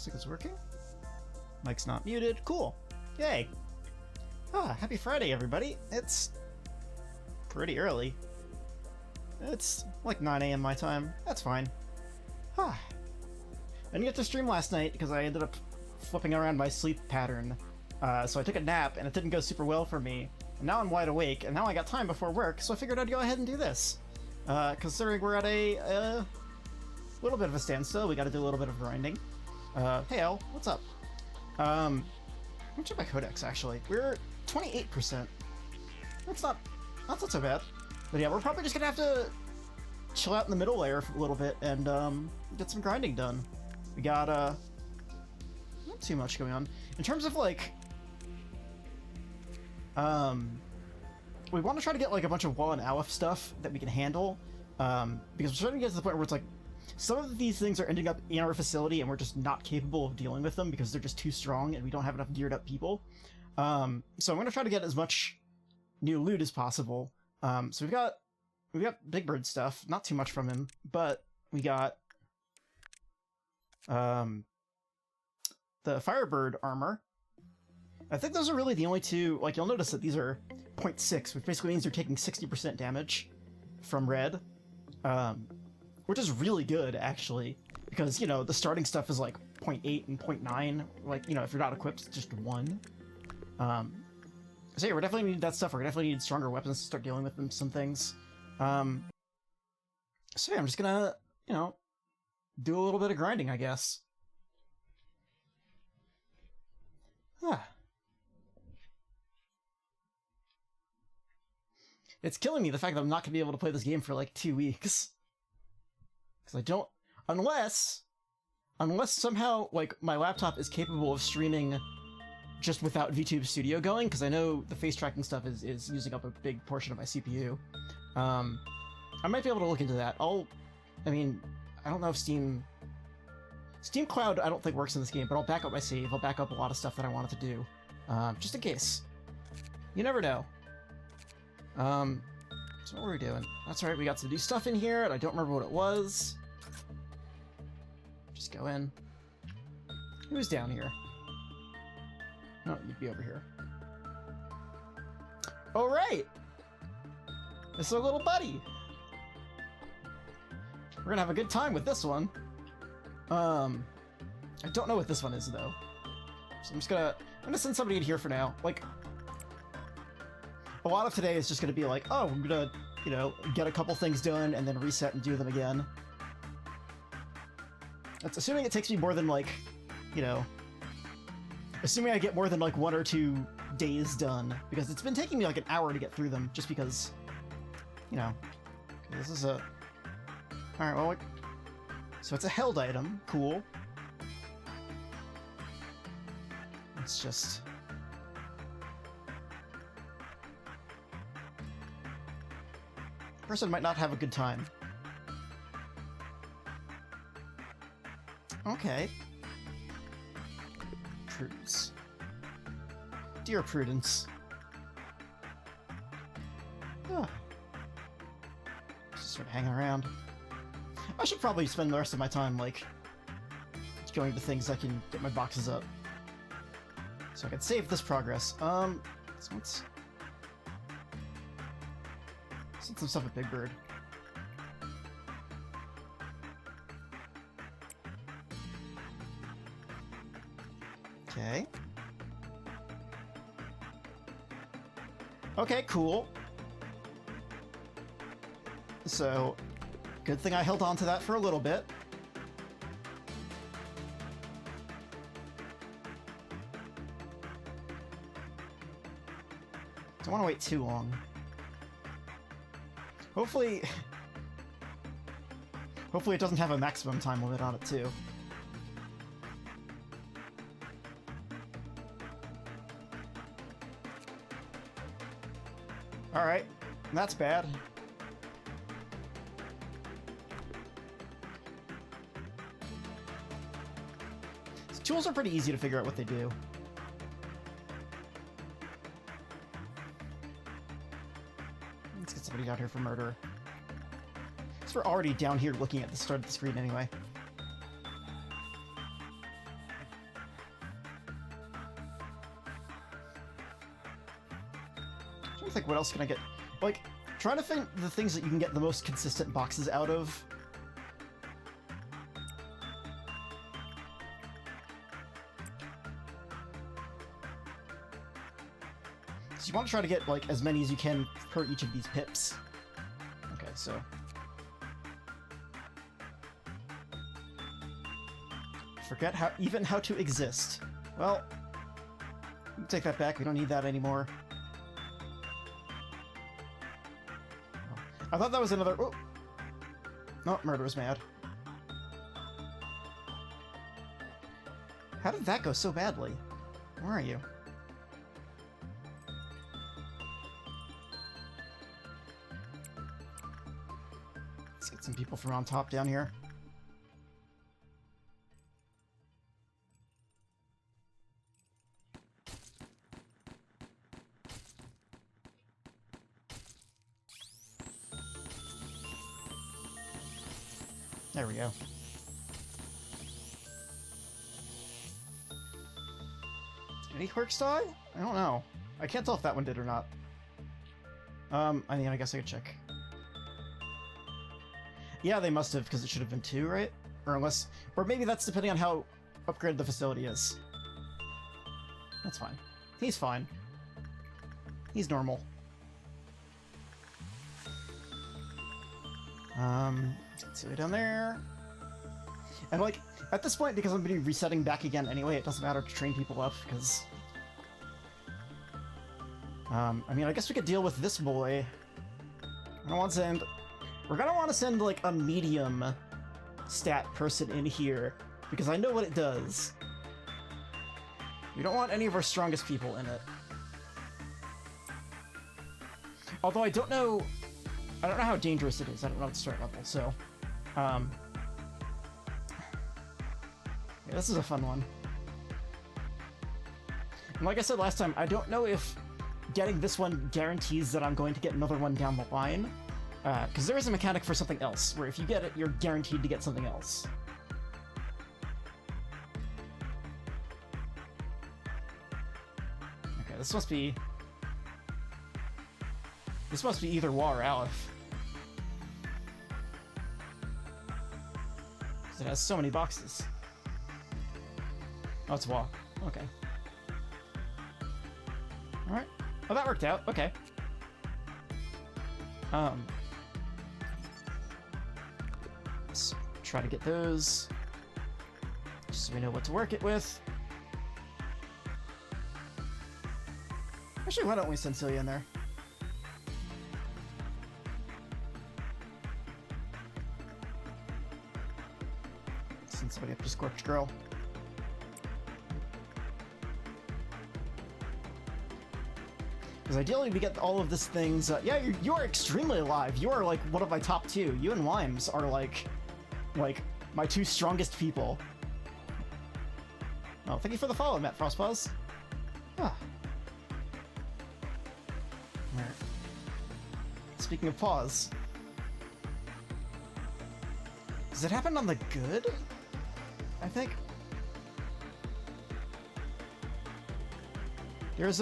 Looks like it's working. Mic's not muted. Cool. Yay. Happy Friday, everybody. It's pretty early. It's like 9 a.m. my time. That's fine. I didn't get to stream last night because I ended up flipping around my sleep pattern. So I took a nap and it didn't go super well for me. And now I'm wide awake and now I got time before work, so I figured I'd go ahead and do this. Considering we're at a little bit of a standstill, we gotta do a little bit of grinding. Hey Al, what's up? I'm gonna check my codex actually. We're 28%. That's not so bad. But yeah, we're probably just gonna have to chill out in the middle layer for a little bit and get some grinding done. We got not too much going on. In terms of like we want to try to get like a bunch of Wall and Aleph stuff that we can handle. Because we're starting to get to the point where it's like some of these things are ending up in our facility and we're just not capable of dealing with them because they're just too strong and we don't have enough geared up people. So I'm going to try to get as much new loot as possible. So we've got Big Bird stuff, not too much from him, but we got the Firebird armor. I think those are really the only two. Like, you'll notice that these are 0.6, which basically means they're taking 60% damage from red, which is really good, actually, because, you know, the starting stuff is like 0.8 and 0.9, like, you know, if you're not equipped, it's just 1. So yeah, we're definitely need that stuff. We're definitely need stronger weapons to start dealing with some things. So yeah, I'm just gonna, you know, do a little bit of grinding, I guess. It's killing me, the fact that I'm not gonna be able to play this game for like 2 weeks. Because I don't... Unless somehow, like, my laptop is capable of streaming just without VTube Studio going, because I know the face tracking stuff is using up a big portion of my CPU. I might be able to look into that. I mean, I don't know if Steam Cloud I don't think works in this game, but I'll back up my save. I'll back up a lot of stuff that I wanted to do. Just in case. You never know. So what were we doing? That's right, we got some new stuff in here, and I don't remember what it was. Just go in. Who's down here? No, you'd be over here. Oh, right! It's our little buddy! We're gonna have a good time with this one. I don't know what this one is, though. So I'm gonna send somebody in here for now. Like, a lot of today is just gonna be like, oh, I'm gonna, you know, get a couple things done and then reset and do them again. That's assuming it takes me more than, like, you know, assuming I get more than, like, 1 or 2 days done, because it's been taking me, like, an hour to get through them, just because, you know, this is a... Alright, well, so it's a held item. Cool. It's just... person might not have a good time. Okay. Prudence. Dear Prudence. Just sort of hanging around. I should probably spend the rest of my time, like, going to things I can get my boxes up. So I can save this progress. So let's send some stuff at Big Bird. Okay. Okay, cool. So, good thing I held on to that for a little bit. Don't want to wait too long. Hopefully it doesn't have a maximum time limit on it, too. Alright, that's bad. These tools are pretty easy to figure out what they do. Let's get somebody down here for murder. So we're already down here looking at the start of the screen anyway. think what else can I get. Like, trying to think the things that you can get the most consistent boxes out of. So you want to try to get, like, as many as you can per each of these pips. Okay, so... Forget even how to exist. Well, take that back, we don't need that anymore. Oh, I thought that was another... Oh! No, Murder was mad. How did that go so badly? Where are you? Let's get some people from on top down here. There we go. Did any quirks die? I don't know. I can't tell if that one did or not. I mean, I guess I could check. Yeah, they must have, because it should have been 2, right? Or unless... Or maybe that's depending on how upgraded the facility is. That's fine. He's fine. He's normal. Let's see down there. And like, at this point, because I'm going to be resetting back again anyway, it doesn't matter to train people up, because... I mean, I guess we could deal with this boy. I don't want to send... We're gonna want to send, like, a medium stat person in here, because I know what it does. We don't want any of our strongest people in it. Although I don't know how dangerous it is. I don't know the start level, so... Yeah, this is a fun one. And like I said last time, I don't know if getting this one guarantees that I'm going to get another one down the line. Because there is a mechanic for something else, where if you get it, you're guaranteed to get something else. Okay, this must be either Wa or Aleph. Because it has so many boxes. Oh, it's Wa. Okay. Alright. Oh, that worked out. Okay. Let's try to get those, just so we know what to work it with. Actually, why don't we send Celia in there? Send somebody up to Scorched Girl. Because ideally we get all of these things. Yeah, you are extremely alive. You are like one of my top 2. You and Wimes are like my 2 strongest people. Oh, thank you for the follow, Matt Frostpaws. Ah. Right. Speaking of pause, does it happen on the good? I think there's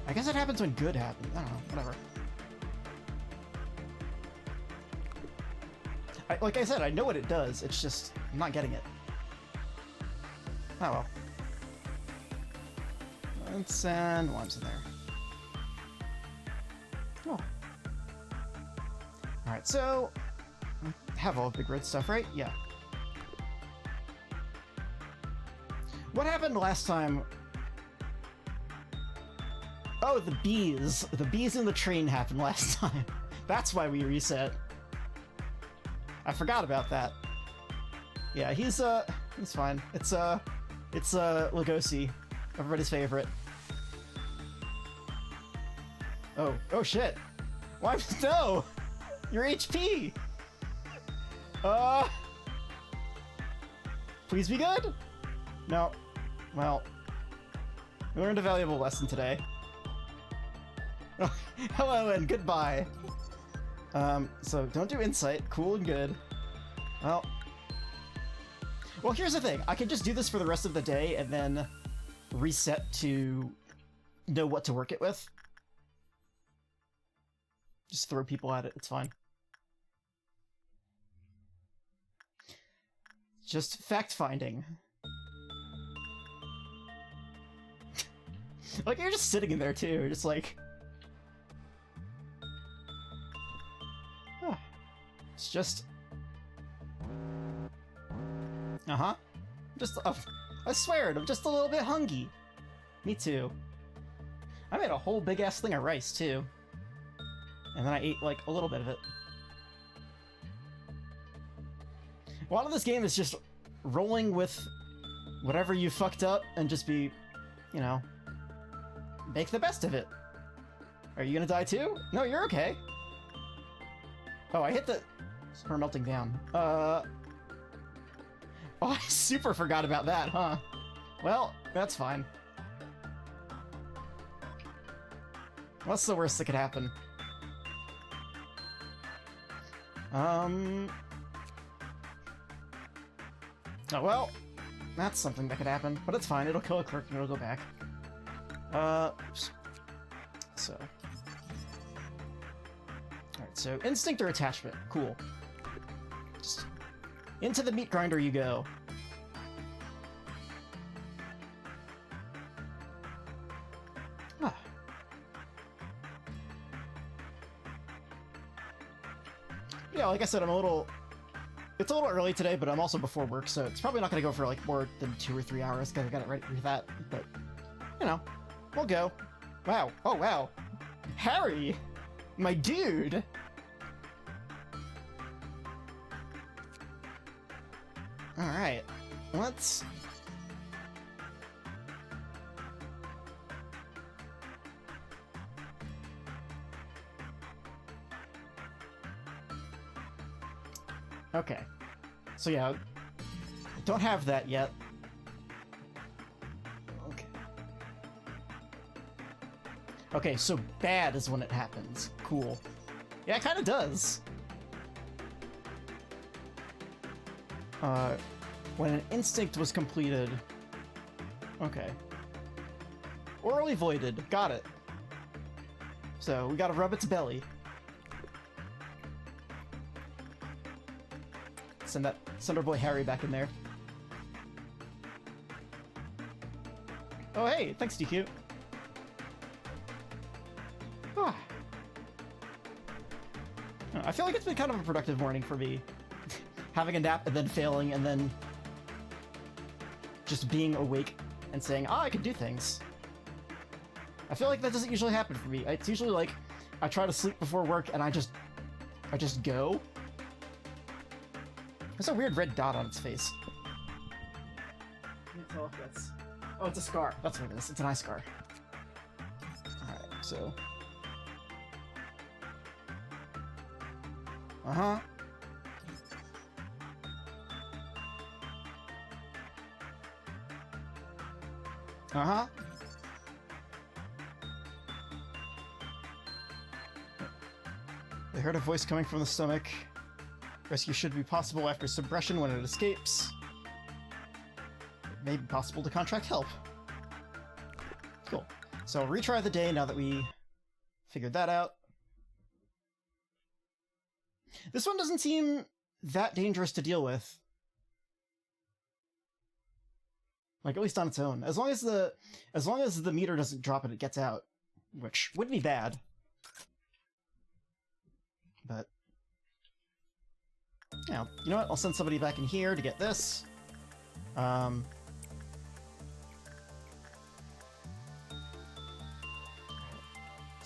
I guess it happens when good happens. I don't know, whatever. Like I said, I know what it does, it's just, I'm not getting it. Oh well. Let's send Worms in there. Oh. Alright, so... have all the big red stuff, right? Yeah. What happened last time? Oh, the bees. The bees in the train happened last time. That's why we reset. I forgot about that. Yeah, he's fine. It's Lugosi, everybody's favorite. Oh shit. Why? No! Your HP! Please be good? No. Well, we learned a valuable lesson today. Hello and goodbye. So don't do insight. Cool and good. Well, here's the thing. I can just do this for the rest of the day and then reset to know what to work it with. Just throw people at it, it's fine. Just fact-finding. Like, you're just sitting in there, too, just like... It's just... Uh-huh. Just... I swear it, I'm just a little bit hungry. Me too. I made a whole big-ass thing of rice, too. And then I ate, like, a little bit of it. A lot of this game is just rolling with whatever you fucked up and just be, you know, make the best of it. Are you gonna die too? No, you're okay. Oh, I hit the... We're melting down. Oh, I super forgot about that, huh? Well, that's fine. What's the worst that could happen? Oh, well, that's something that could happen, but it's fine. It'll kill a clerk and it'll go back. So. Alright, so instinct or attachment. Cool. Just into the meat grinder you go. Ah. Yeah, like I said, it's a little early today, but I'm also before work, so it's probably not going to go for like more than 2 or 3 hours, because I got it ready for that, but, you know, we'll go. Wow. Oh, wow. Harry! My dude! Alright, let's... Okay. So yeah, don't have that yet. Okay. Okay, so bad is when it happens. Cool. Yeah, it kind of does. When an instinct was completed. Okay. Orally voided. Got it. So, we gotta rub its belly. Send our boy Harry back in there. Oh hey, thanks DQ. Ah. I feel like it's been kind of a productive morning for me. Having a nap and then failing and then just being awake and saying, I can do things. I feel like that doesn't usually happen for me. It's usually like, I try to sleep before work and I just go. There's a weird red dot on its face. I can't tell if that's... Oh, it's a scar. That's what it is. It's an eye scar. Alright, so... Uh-huh. Uh-huh. They heard a voice coming from the stomach. Rescue should be possible after suppression when it escapes. It may be possible to contract help. Cool. So retry the day now that we figured that out. This one doesn't seem that dangerous to deal with. Like, at least on its own. As long as the meter doesn't drop and it gets out. Which would be bad. But... yeah, you know what? I'll send somebody back in here to get this. Does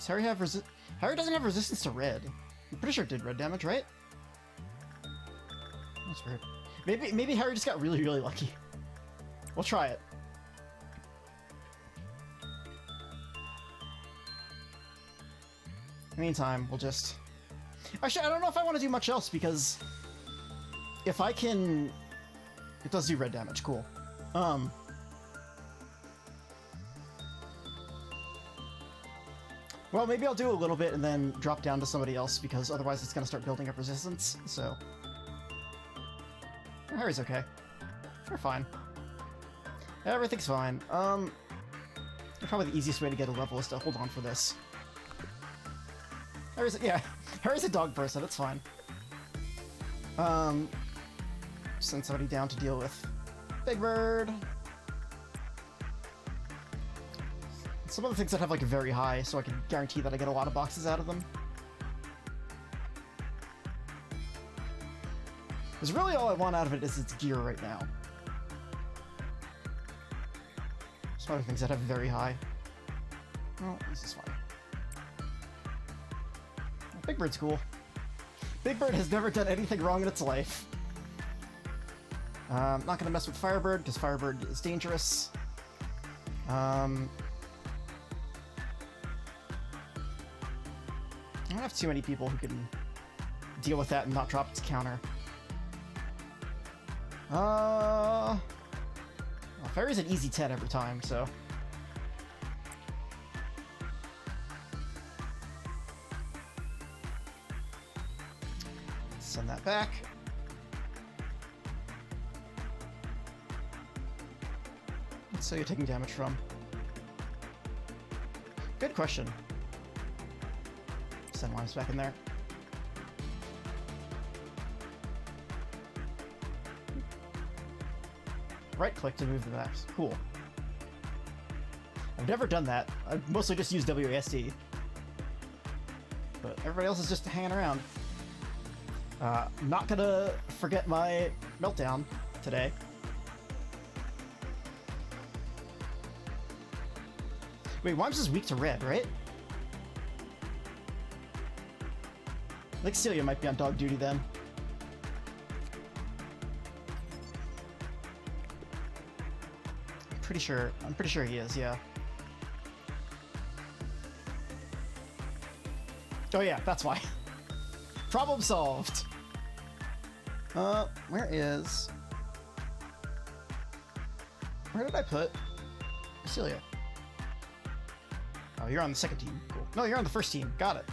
Harry have Harry doesn't have resistance to red. I'm pretty sure it did red damage, right? That's weird. Maybe Harry just got really, really lucky. We'll try it. In the meantime, we'll just... Actually, I don't know if I want to do much else, because... if I can... It does do red damage, cool. Well, maybe I'll do a little bit and then drop down to somebody else, because otherwise it's gonna start building up resistance, so... Harry's okay. We're fine. Everything's fine. Probably the easiest way to get a level is to hold on for this. Yeah, Harry's a dog person, it's fine. Send somebody down to deal with Big Bird. Some of the things that have like very high, so I can guarantee that I get a lot of boxes out of them. Because really all I want out of it is its gear right now. Some other things that have very high. Oh, this is fine. Big Bird's cool. Big Bird has never done anything wrong in its life. I'm not gonna mess with Firebird, because Firebird is dangerous. I don't have too many people who can deal with that and not drop its counter. Well, Fairy's an easy 10 every time, so... Send that back. So you're taking damage from? Good question. Send Limes back in there. Right-click to move the maps. Cool. I've never done that. I've mostly just used WASD. But everybody else is just hanging around. Not gonna forget my meltdown today. Wait, Wimes is weak to red, right? I think Celia might be on dog duty then. I'm pretty sure he is, yeah. Oh yeah, that's why. Problem solved! Where did I put Celia? Oh, you're on the second team. Cool. No, you're on the first team. Got it.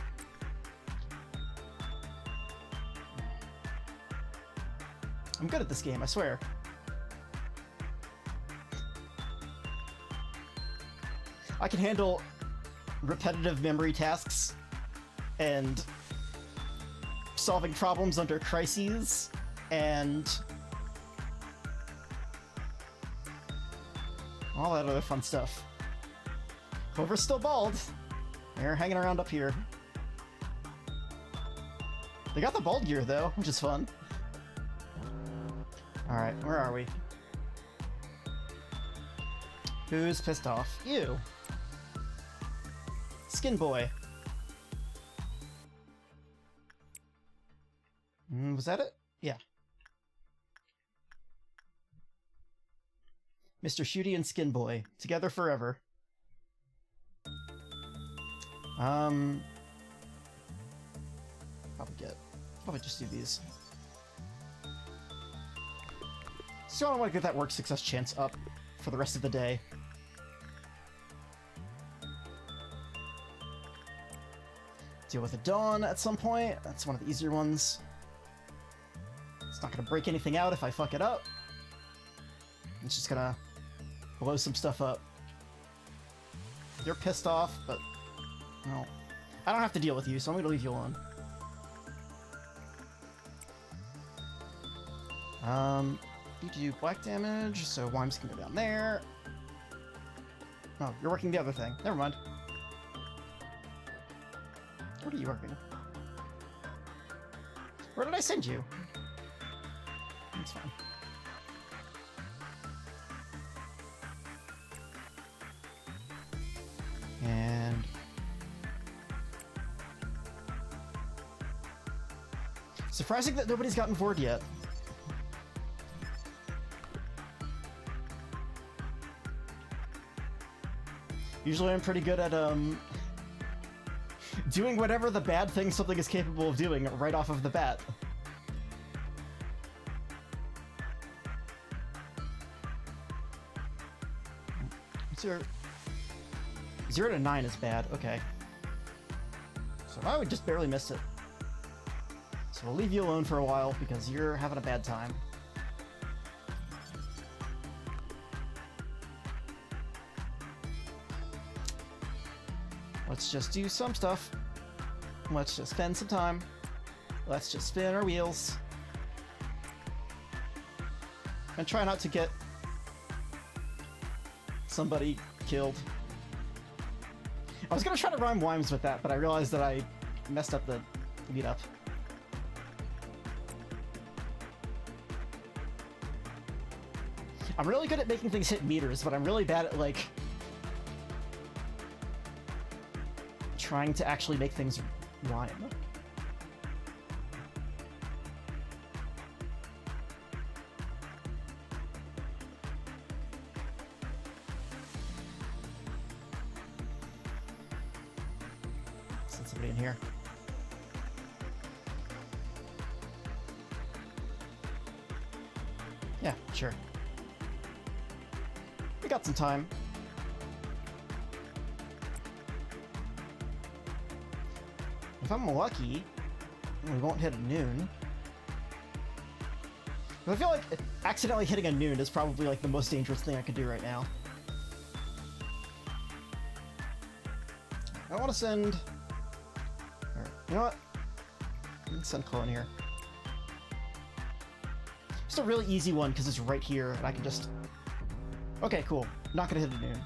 I'm good at this game, I swear. I can handle repetitive memory tasks and solving problems under crises and all that other fun stuff. Clover's still bald. They're hanging around up here. They got the bald gear though, which is fun. Alright, where are we? Who's pissed off? You! Skin Boy. Was that it? Yeah. Mr. Shooty and Skin Boy, together forever. Probably just do these. So I want to get that work success chance up for the rest of the day. Deal with a Dawn at some point. That's one of the easier ones. It's not gonna break anything out if I fuck it up. It's just gonna blow some stuff up. You're pissed off, but no. I don't have to deal with you, so I'm gonna leave you alone. You do black damage, so Wimes can go down there. Oh, you're working the other thing. Never mind. What are you working? Where did I send you? That's fine. And... surprising that nobody's gotten bored yet. Usually I'm pretty good at, doing whatever the bad thing something is capable of doing right off of the bat. What's your... 0 to 9 is bad, okay. So I would just barely miss it. So we'll leave you alone for a while because you're having a bad time. Let's just do some stuff. Let's just spend some time. Let's just spin our wheels. And try not to get somebody killed. I was gonna try to rhyme rhymes with that, but I realized that I messed up the lead up. I'm really good at making things hit meters, but I'm really bad at, like, trying to actually make things rhyme. Send somebody in here. Yeah, sure. We got some time. If I'm lucky, we won't hit a noon. But I feel like accidentally hitting a noon is probably like the most dangerous thing I could do right now. I want to send... Right. You know what? Let's send Clone here. Just a really easy one because it's right here and I can just... Okay, cool. Not gonna hit a noon.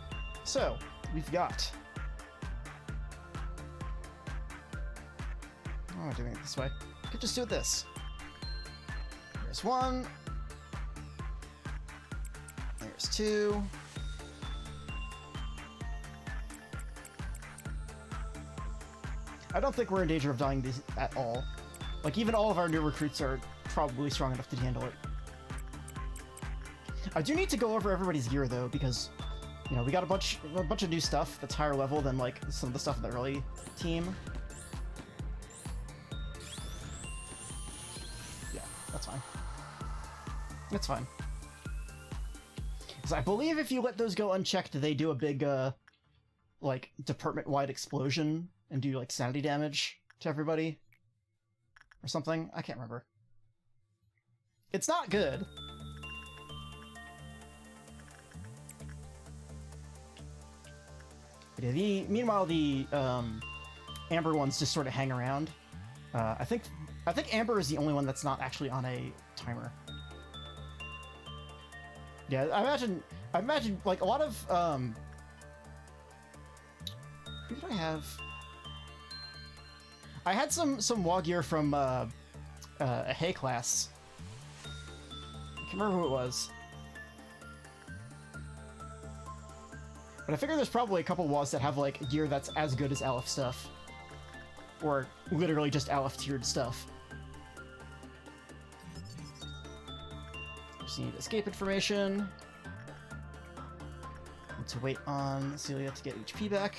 So, we've got... Oh, I'm doing it this way. Could just do it this. There's one. There's two. I don't think we're in danger of dying these at all. Like, even all of our new recruits are probably strong enough to handle it. I do need to go over everybody's gear, though, because, you know, we got a bunch of new stuff that's higher level than, like, some of the stuff in the early team. Yeah, that's fine. It's fine. Because I believe if you let those go unchecked, they do a big, like, department-wide explosion and do, like, sanity damage to everybody. Or something. I can't remember. It's not good. But yeah, meanwhile, the Amber ones just sort of hang around. I think Amber is the only one that's not actually on a timer. Yeah, I imagine like a lot of who did I have? I had some WoW gear from a Hay class. I can't remember who it was. But I figure there's probably a couple WoWs that have like gear that's as good as Aleph stuff. Or literally just Aleph tiered stuff. Just need escape information. Need to wait on Celia to get HP back.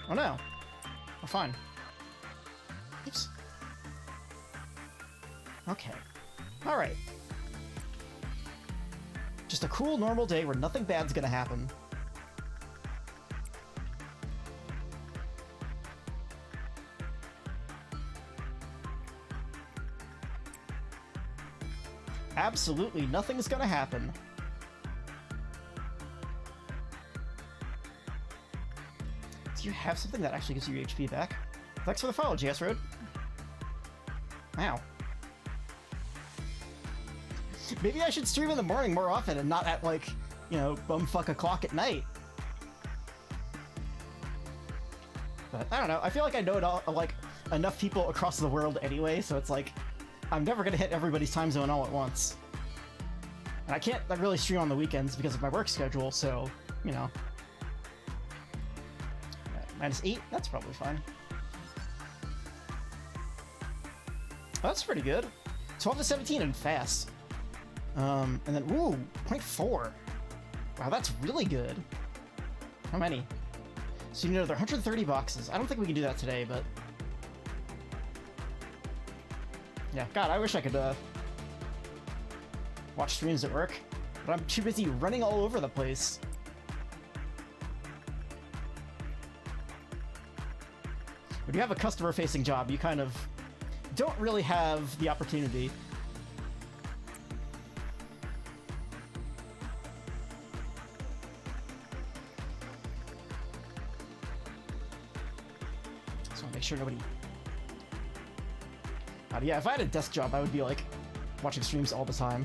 Oh no. Oh, fine. Oops. Okay. Alright. Just a cool, normal day where nothing bad's gonna happen. Absolutely nothing's gonna happen. Do you have something that actually gives you your HP back? Thanks for the follow, GS Road. Wow. Maybe I should stream in the morning more often and not at, like, you know, bumfuck o'clock at night. But I don't know. I feel like I know it all, like, enough people across the world anyway, so it's like, I'm never gonna hit everybody's time zone all at once. And I can't really stream on the weekends because of my work schedule, so, you know. -8? That's probably fine. Oh, that's pretty good. 12 to 17 and fast. And then, ooh, 0.4. Wow, that's really good. How many? So, you know, there are 130 boxes. I don't think we can do that today, but... Yeah, God, I wish I could, watch streams at work. But I'm too busy running all over the place. When you have a customer-facing job, you kind of don't really have the opportunity. Just want to make sure nobody... yeah, if I had a desk job, I would be, like, watching streams all the time.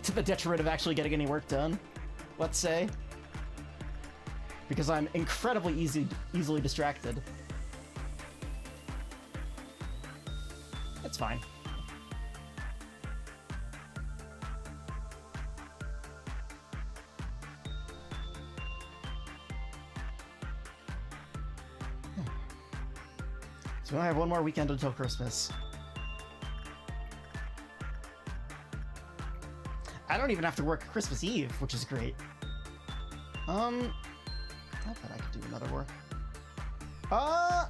To the detriment of actually getting any work done, let's say. Because I'm incredibly easily distracted. It's fine. So we only have one more weekend until Christmas. I don't even have to work Christmas Eve, which is great. I bet I could do another work. Well,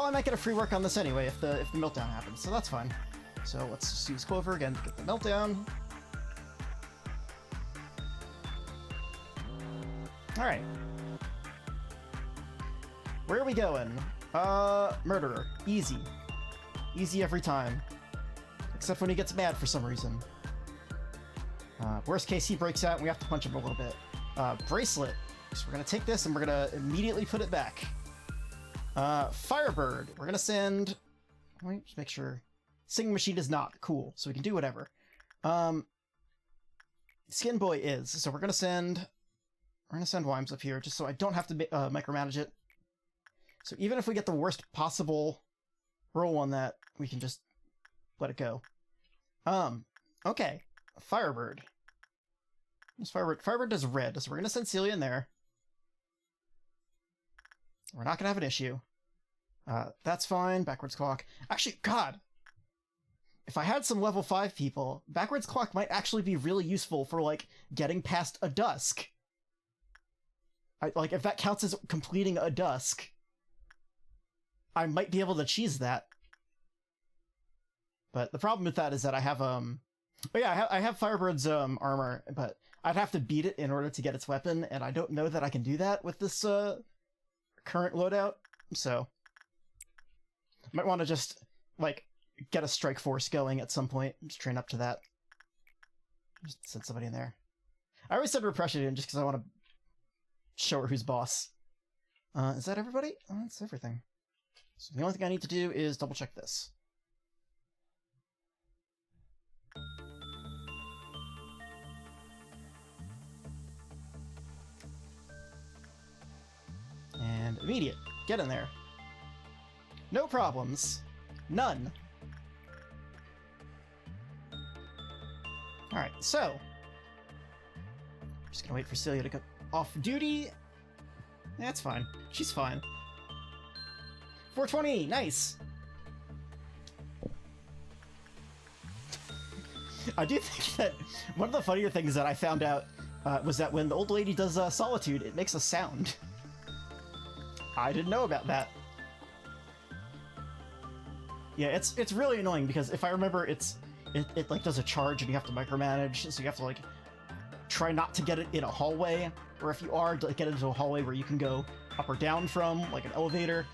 I might get a free work on this anyway if the meltdown happens, so that's fine. So let's just use Clover again to get the meltdown. Alright. Where are we going? Murderer. Easy. Easy every time. Except when he gets mad for some reason. Worst case, he breaks out and we have to punch him a little bit. Bracelet. So we're gonna take this and we're gonna immediately put it back. Firebird. We're gonna send... Let me just make sure. Singing Machine is not. Cool. So we can do whatever. Skin Boy is. So we're gonna send... Wimes up here just so I don't have to micromanage it. So even if we get the worst possible roll on that, we can just let it go. Okay. Firebird. Firebird does red, so we're gonna send Celia in there. We're not gonna have an issue. That's fine. Backwards clock. Actually, God! If I had some level 5 people, backwards clock might actually be really useful for, like, getting past a dusk. Like, if that counts as completing a dusk, I might be able to cheese that. But the problem with that is that I have, oh yeah, I have Firebird's, armor, but I'd have to beat it in order to get its weapon, and I don't know that I can do that with this, current loadout, so... Might want to just, like, get a strike force going at some point, just train up to that. Just send somebody in there. I always said repression in just because I want to show her who's boss. Is that everybody? Oh, that's everything. So the only thing I need to do is double check this. And immediate. Get in there. No problems. None. Alright, so... just gonna wait for Celia to go off duty. That's fine. She's fine. 420! Nice! I do think that one of the funnier things that I found out was that when the old lady does Solitude, it makes a sound. I didn't know about that. Yeah, it's really annoying because if I remember, it like does a charge and you have to micromanage, so you have to like try not to get it in a hallway, or if you are, like, get it into a hallway where you can go up or down from, like an elevator.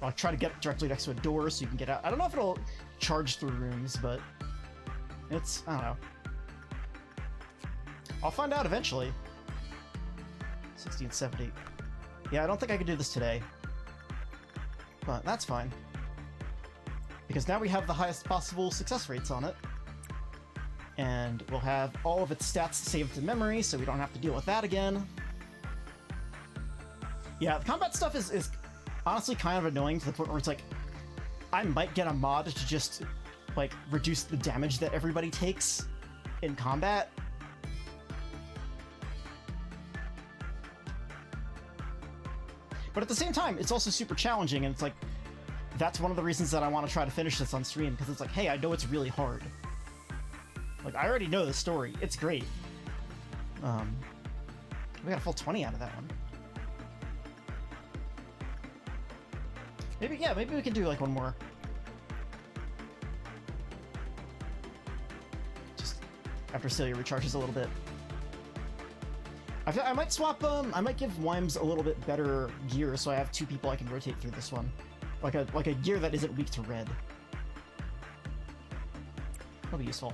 I'll try to get directly next to a door so you can get out. I don't know if it'll charge through rooms, but it's... I don't know. I'll find out eventually. 1670. Yeah, I don't think I can do this today. But that's fine. Because now we have the highest possible success rates on it. And we'll have all of its stats saved to memory, so we don't have to deal with that again. Yeah, the combat stuff is honestly kind of annoying to the point where it's like, I might get a mod to just, like, reduce the damage that everybody takes in combat. But at the same time, it's also super challenging, and it's like, that's one of the reasons that I want to try to finish this on stream, because it's like, hey, I know it's really hard. Like, I already know the story. It's great. We got a full 20 out of that one. Maybe, yeah, maybe we can do, like, one more. Just after Celia recharges a little bit. I might swap, I might give Wimes a little bit better gear so I have two people I can rotate through this one. like a gear that isn't weak to red. That'll be useful.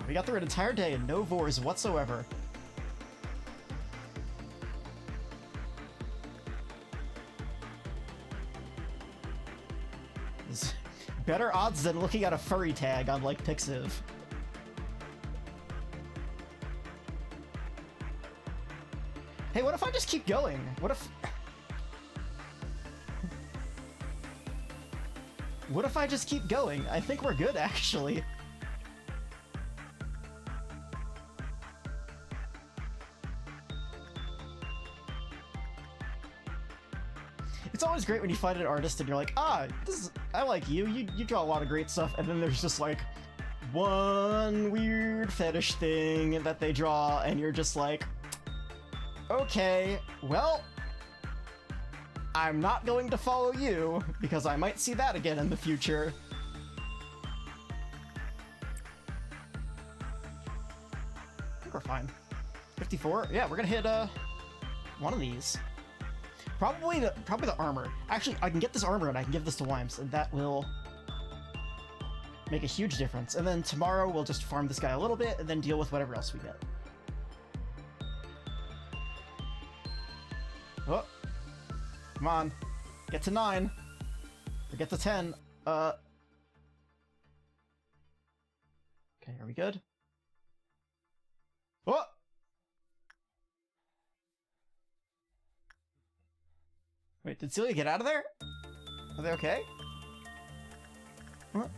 We got through an entire day and no Vors whatsoever. There's better odds than looking at a furry tag on, like, Pixiv. Hey, what if I just keep going? What if... What if I just keep going? I think we're good, actually. It's always great when you find an artist and you're like, ah, I like you. You draw a lot of great stuff, and then there's just like one weird fetish thing that they draw, and you're just like, okay, well, I'm not going to follow you because I might see that again in the future. I think we're fine. 54? Yeah, we're gonna hit one of these. Probably the armor. Actually, I can get this armor and I can give this to Wimes, and that will make a huge difference. And then tomorrow we'll just farm this guy a little bit and then deal with whatever else we get. Oh, come on, get to 9, or get to 10. Okay, are we good? Oh! Wait, did Celia get out of there? Are they okay? What?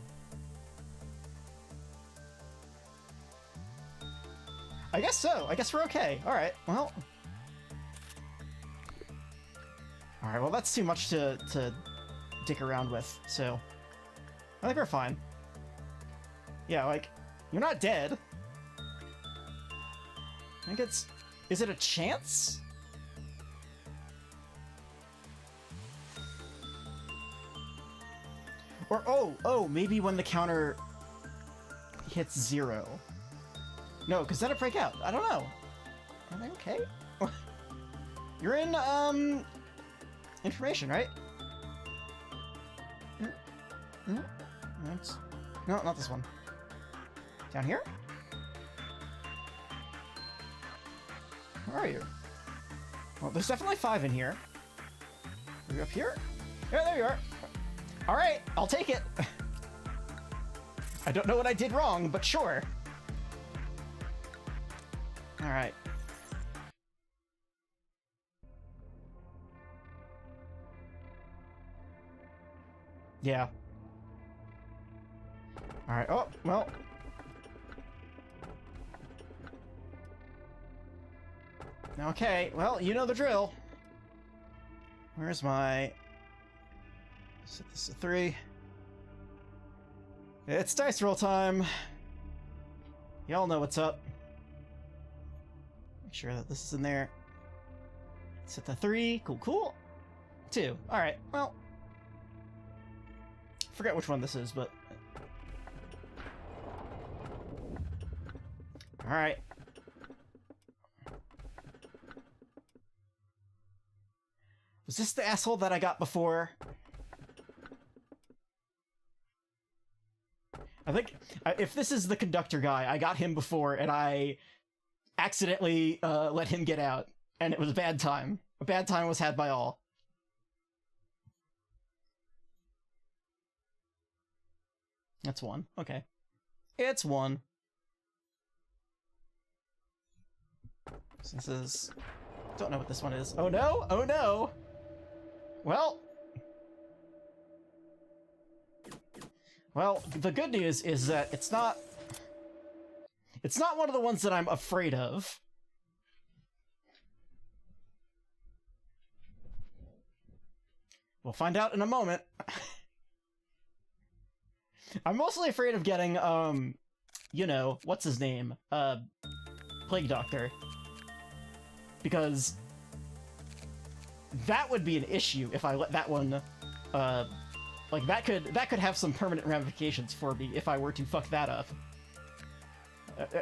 I guess so. I guess we're okay. Alright, well... Alright, well that's too much to dick around with, so... I think we're fine. Yeah, like, you're not dead. I think it's... Is it a chance? Or, oh, maybe when the counter hits 0. No, because then it break out. I don't know. Are they okay? You're in, information, right? No, not this one. Down here? Where are you? Well, there's definitely 5 in here. Are you up here? Yeah, there you are. Alright, I'll take it. I don't know what I did wrong, but sure. Alright. Yeah. Alright, oh, well. Okay, well, you know the drill. Where's my... Set this to 3. It's dice roll time. Y'all know what's up. Make sure that this is in there. Set to 3. Cool. 2. Alright, well. Forget which one this is, but... Alright. Was this the asshole that I got before? I think if this is the conductor guy, I got him before and I accidentally let him get out, and it was a bad time. A bad time was had by all. That's 1. Okay. It's 1. So this is... Don't know what this one is. Oh no! Oh no! Well... Well, the good news is that it's not one of the ones that I'm afraid of. We'll find out in a moment. I'm mostly afraid of getting, you know, what's his name? Plague Doctor. Because that would be an issue if I let that one, like, that could have some permanent ramifications for me if I were to fuck that up.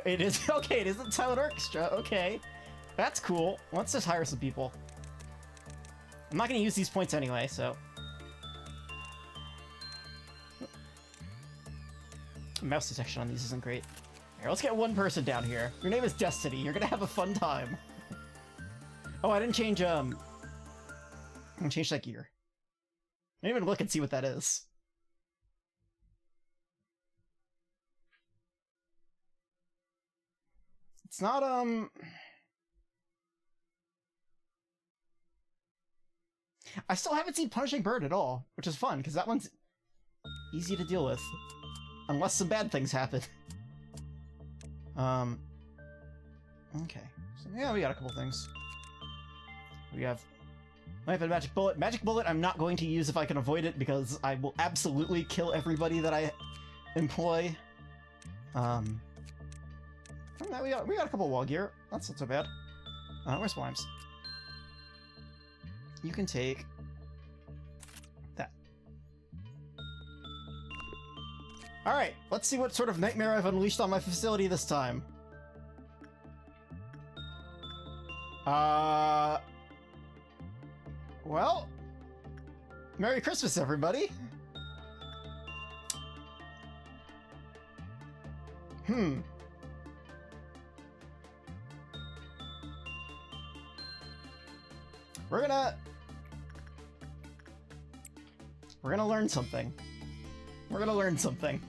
It is... Okay, it isn't Silent Orchestra, okay. That's cool. Let's just hire some people. I'm not going to use these points anyway, so... Mouse detection on these isn't great. Here, let's get one person down here. Your name is Destiny. You're gonna have a fun time. Oh, I didn't change, I didn't change that gear. I didn't even look and see what that is. It's not, I still haven't seen Punishing Bird at all, which is fun, because that one's easy to deal with. Unless some bad things happen. Okay. So, yeah, we got a couple things. We have Knife and Magic Bullet. Magic Bullet I'm not going to use if I can avoid it, because I will absolutely kill everybody that I employ. From that, we got a couple wall gear. That's not so bad. Where's Slimes? You can take that. Alright, let's see what sort of nightmare I've unleashed on my facility this time. Well, Merry Christmas, everybody. We're gonna learn something. We're gonna learn something.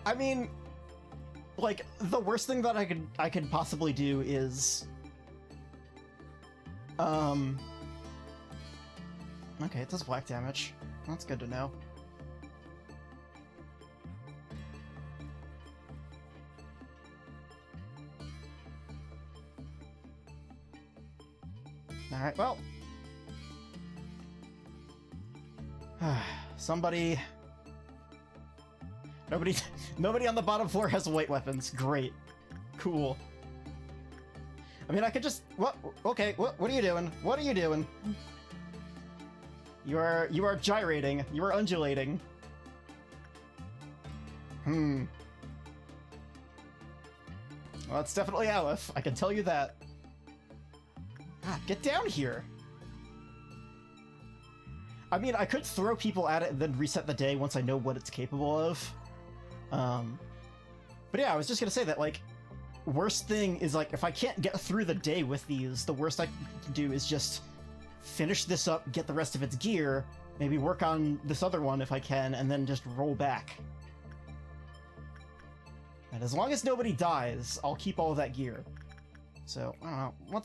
I mean, like, the worst thing that I could possibly do is okay, it does black damage. That's good to know. Alright, well. Somebody... Nobody on the bottom floor has white weapons. Great. Cool. I mean, I could just... What? Okay, what are you doing? What are you doing? You are gyrating. You are undulating. Well, it's definitely Aleph. I can tell you that. God, get down here! I mean, I could throw people at it and then reset the day once I know what it's capable of. But yeah, I was just gonna say that, like, worst thing is, like, if I can't get through the day with these, the worst I can do is just finish this up, get the rest of its gear, maybe work on this other one if I can, and then just roll back. And as long as nobody dies, I'll keep all of that gear. So, I don't know,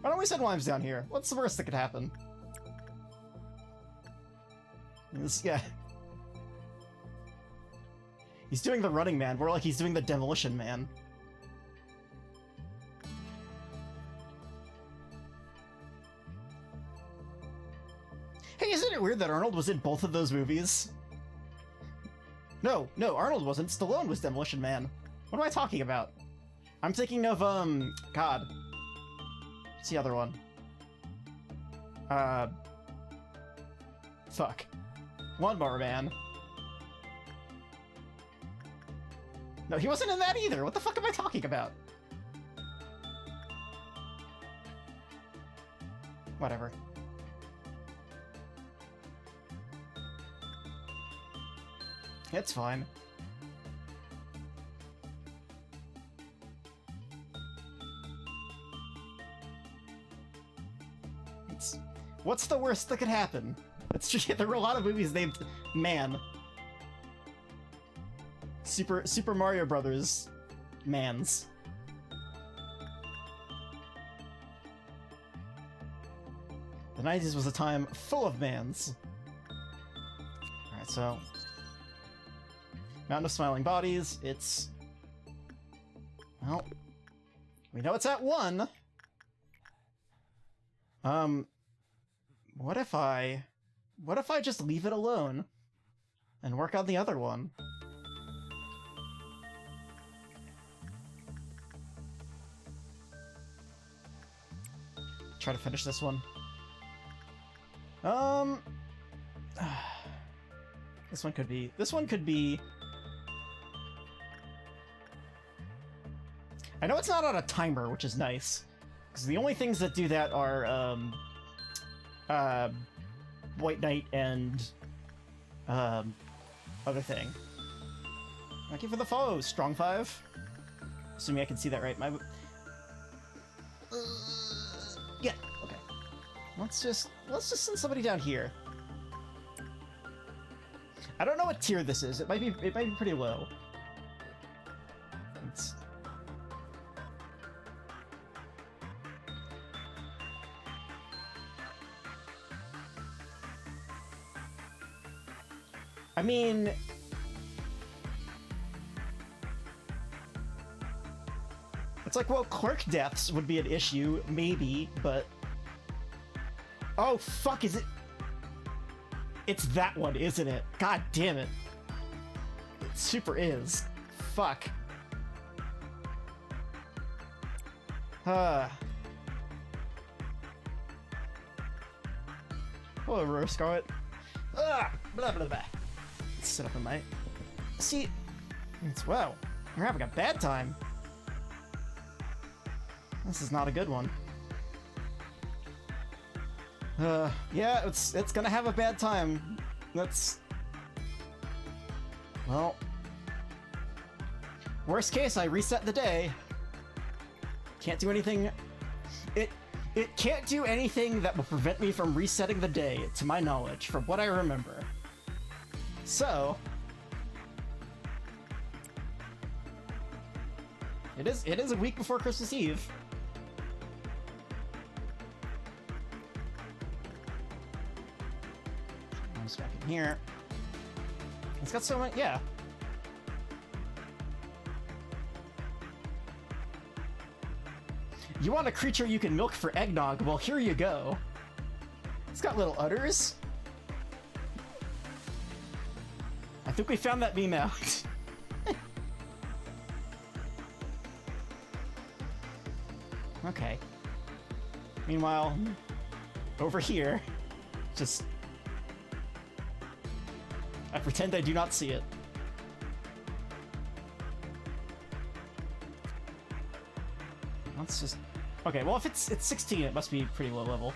why don't we send Limes down here? What's the worst that could happen? Yeah. He's doing the Running Man, more like he's doing the Demolition Man. Hey, isn't it weird that Arnold was in both of those movies? No, Arnold wasn't. Stallone was Demolition Man. What am I talking about? I'm thinking of, God. What's the other one? Fuck. Lawnmower Man. No, he wasn't in that either! What the fuck am I talking about? Whatever. It's fine. What's the worst that could happen? It's just, there were a lot of movies named Man. Super Mario Brothers Mans. The 90s was a time full of mans. Alright, so... Mountain of Smiling Bodies, it's... Well... We know it's at 1! What if I just leave it alone? And work on the other one? Try to finish this one. This one could be I know it's not on a timer, which is nice. Because the only things that do that are, White Knight and, other thing. Thank you for the follow, Strong 5. Assuming I can see that right. Yeah, okay. Let's just send somebody down here. I don't know what tier this is. It might be pretty low. It's... I mean... It's like, well, clerk deaths would be an issue, maybe, but... Oh, fuck, is it... It's that one, isn't it? God damn it. It super is. Fuck. Hello, Rose Scarlet. Blah, blah, blah. Let's sit up in my... See, it's... Wow, we're having a bad time. This is not a good one. Yeah, it's gonna have a bad time. Let's... Well... Worst case, I reset the day. Can't do anything... It can't do anything that will prevent me from resetting the day, to my knowledge, from what I remember. So... It is a week before Christmas Eve. Back in here. It's got so much, yeah. You want a creature you can milk for eggnog? Well, here you go. It's got little udders. I think we found that meme out. Okay. Meanwhile, over here, just... I pretend I do not see it. Let's just... Okay, well if it's 16, it must be pretty low level.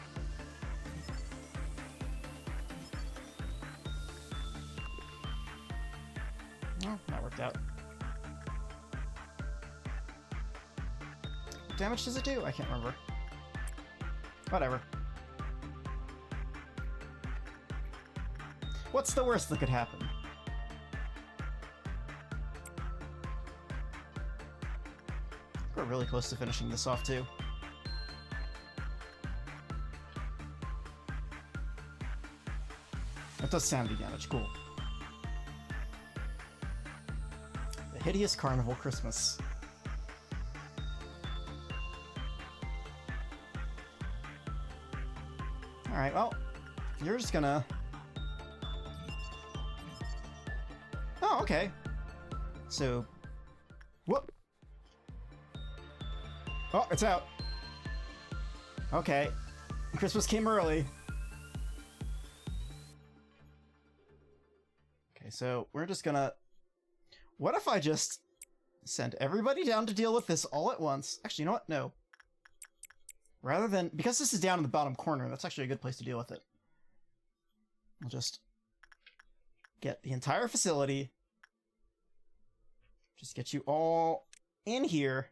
Oh, that worked out. What damage does it do? I can't remember. Whatever. What's the worst that could happen? We're really close to finishing this off, too. That does sound damage, cool. The Hideous Carnival Christmas. Alright, well, you're just gonna... Oh, okay. So... Whoop! Oh, it's out! Okay. Christmas came early. Okay, so we're just gonna... What if I just send everybody down to deal with this all at once? Actually, you know what? No. Rather than... Because this is down in the bottom corner, that's actually a good place to deal with it. I'll just... get the entire facility. Just get you all in here.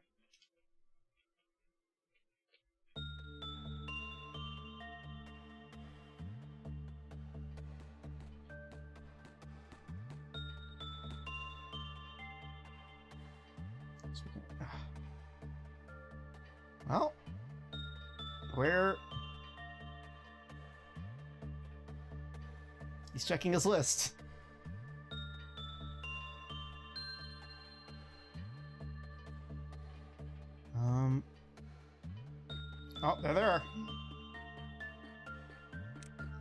So we can, well, where... He's checking his list. Oh, there they are.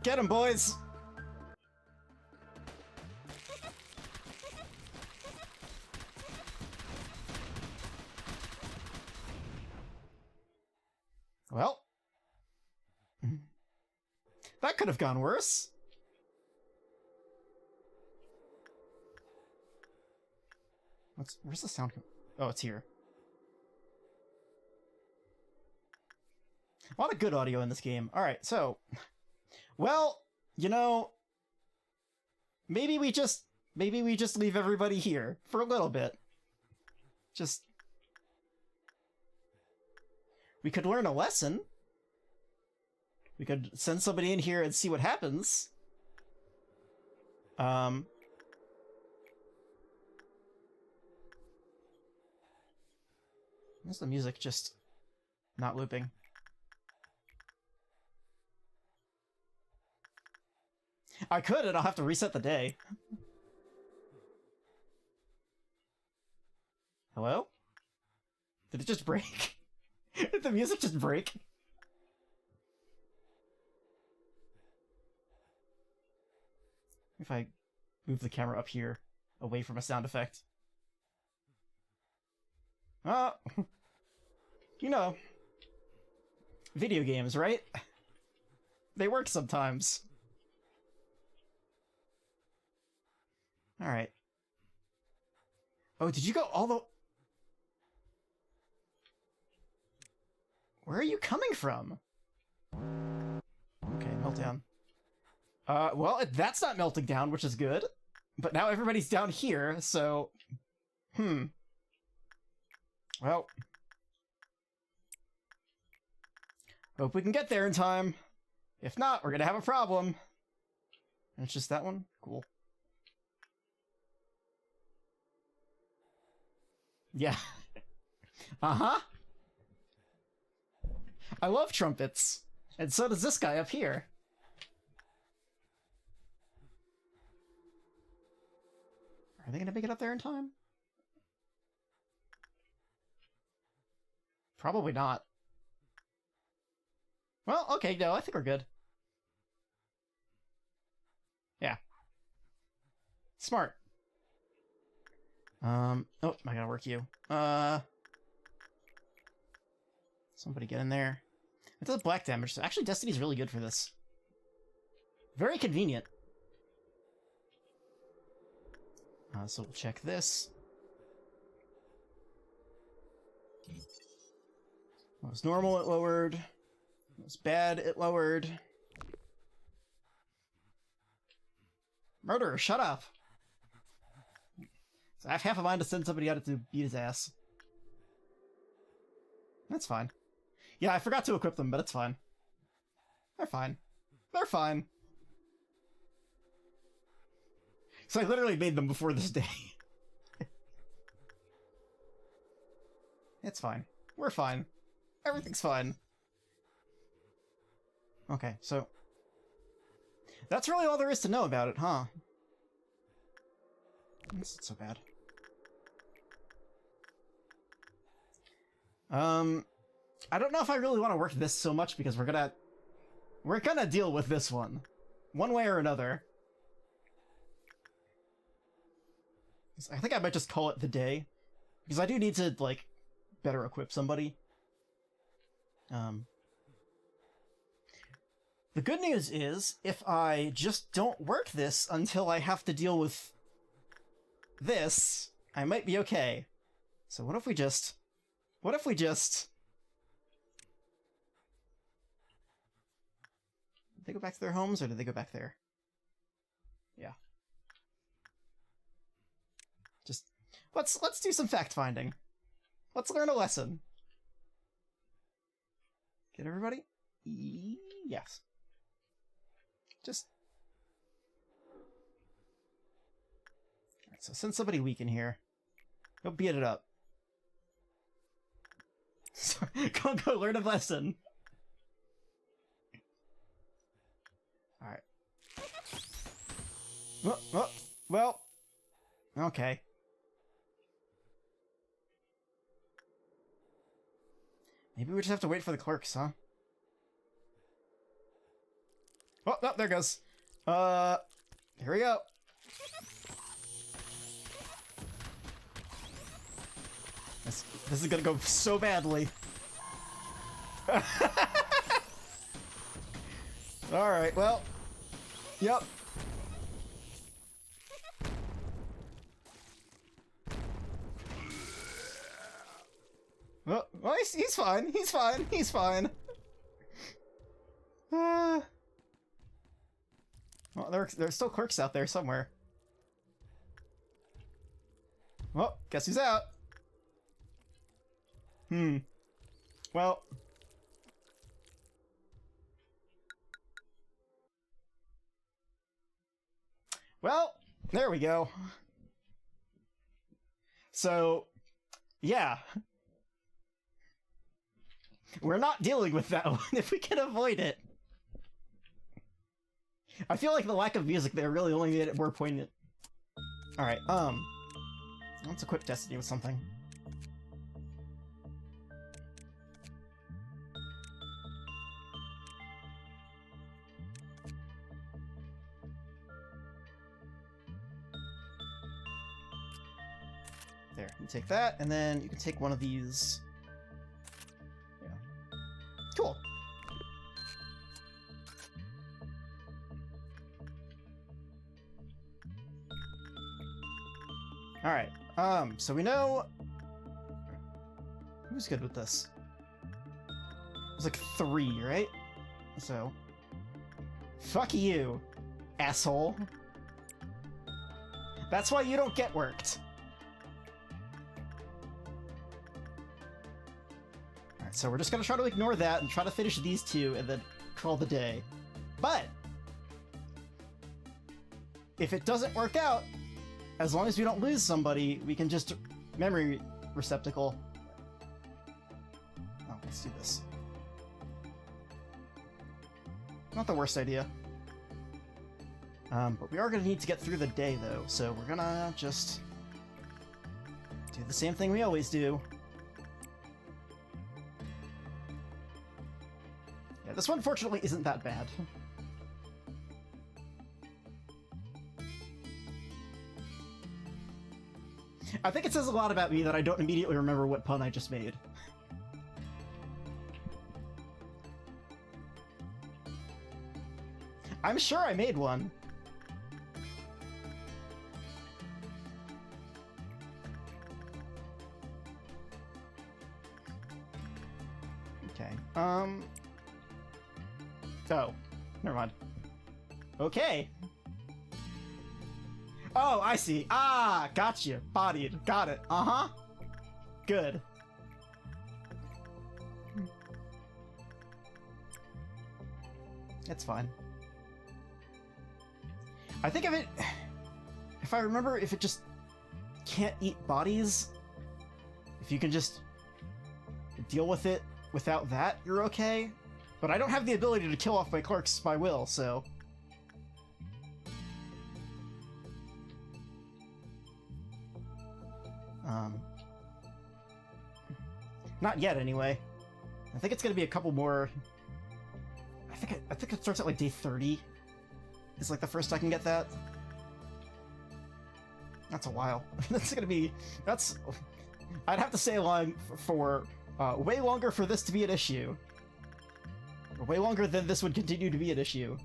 Get 'em, boys! Well. That could have gone worse. Where's the sound? Oh, it's here. A lot of good audio in this game. Alright, so... Well, you know... Maybe we just leave everybody here for a little bit. Just... We could learn a lesson. We could send somebody in here and see what happens. Why is the music just not looping? I could, and I'll have to reset the day. Hello? Did it just break? Did the music just break? If I move the camera up here, away from a sound effect. You know, video games, right? They work sometimes. Alright. Oh, did you go all the... Where are you coming from? Okay, meltdown. Well, that's not melting down, which is good. But now everybody's down here, so... Well... Hope we can get there in time. If not, we're gonna have a problem. And it's just that one? Cool. Yeah. Uh-huh. I love trumpets. And so does this guy up here. Are they gonna make it up there in time? Probably not. Well, okay, no, I think we're good. Yeah. Smart. Oh, I gotta work you. Somebody get in there. It does black damage, so actually Destiny's really good for this. Very convenient. So we'll check this. What was normal, it lowered. What was bad, it lowered. Murderer, shut up! So I have half a mind to send somebody out to beat his ass. That's fine. Yeah, I forgot to equip them, but it's fine. They're fine. They're fine. So I literally made them before this day. It's fine. We're fine. Everything's fine. Okay, so... That's really all there is to know about it, huh? This isn't so bad. I don't know if I really want to work this so much because we're gonna deal with this one way or another. I think I might just call it the day because I do need to like better equip somebody. The good news is if I just don't work this until I have to deal with this, I might be okay. So what if we just did they go back to their homes, or did they go back there? Yeah. Just let's do some fact finding. Let's learn a lesson. Get everybody? Yes. Just alright, so send somebody weak in here. Go beat it up. Go learn a lesson. Alright. Well. Okay. Maybe we just have to wait for the clerks, huh? Oh, no, there it goes. Here we go. This is gonna go so badly. Alright, well. Yep. Well, he's fine. He's fine. He's fine. Well, there's still clerks out there somewhere. Well, guess who's out? Well... Well, there we go. So, yeah. We're not dealing with that one if we can avoid it. I feel like the lack of music there really only made it more poignant. Alright, let's equip Destiny with something. There, you take that, and then you can take one of these. Yeah. Cool. Alright, so we know... Who's good with this? It's like 3, right? So... Fuck you, asshole. That's why you don't get worked. Alright, so we're just gonna try to ignore that and try to finish these 2 and then call the day. But... if it doesn't work out, as long as we don't lose somebody, we can just memory receptacle. Oh, let's do this. Not the worst idea. But we are going to need to get through the day, though, so we're gonna just do the same thing we always do. Yeah, this one, fortunately, isn't that bad. I think it says a lot about me that I don't immediately remember what pun I just made. I'm sure I made one. Okay, Oh, never mind. Okay. Oh, I see. Ah, got you. Bodied. Got it. Uh-huh. Good. It's fine. I think if I remember, if it just can't eat bodies, if you can just deal with it without that, you're okay. But I don't have the ability to kill off my clerks by will, so... Not yet, anyway. I think it's gonna be a couple more... I think it starts at, like, day 30. It's, like, the first I can get that. That's a while. That's gonna be... That's... I'd have to stay along for way longer for this to be an issue. Or way longer than this would continue to be an issue.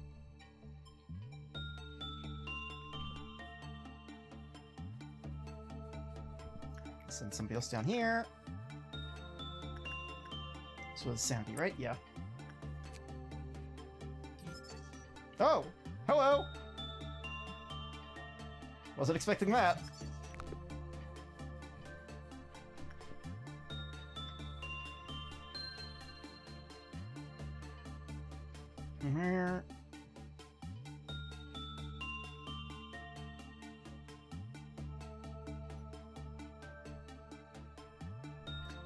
Send somebody else down here. This was Sandy, right? Yeah. Oh! Hello! Wasn't expecting that. Here.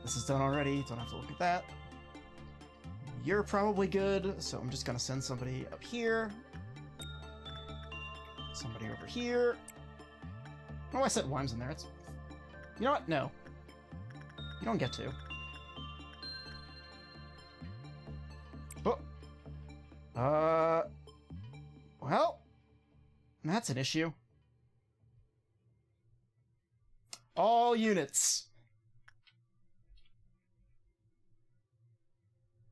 This is done already, don't have to look at that. You're probably good, so I'm just gonna send somebody up here. Somebody over here. Oh, I said Wimes in there. It's... You know what? No. You don't get to. Oh. Well, that's an issue. All units.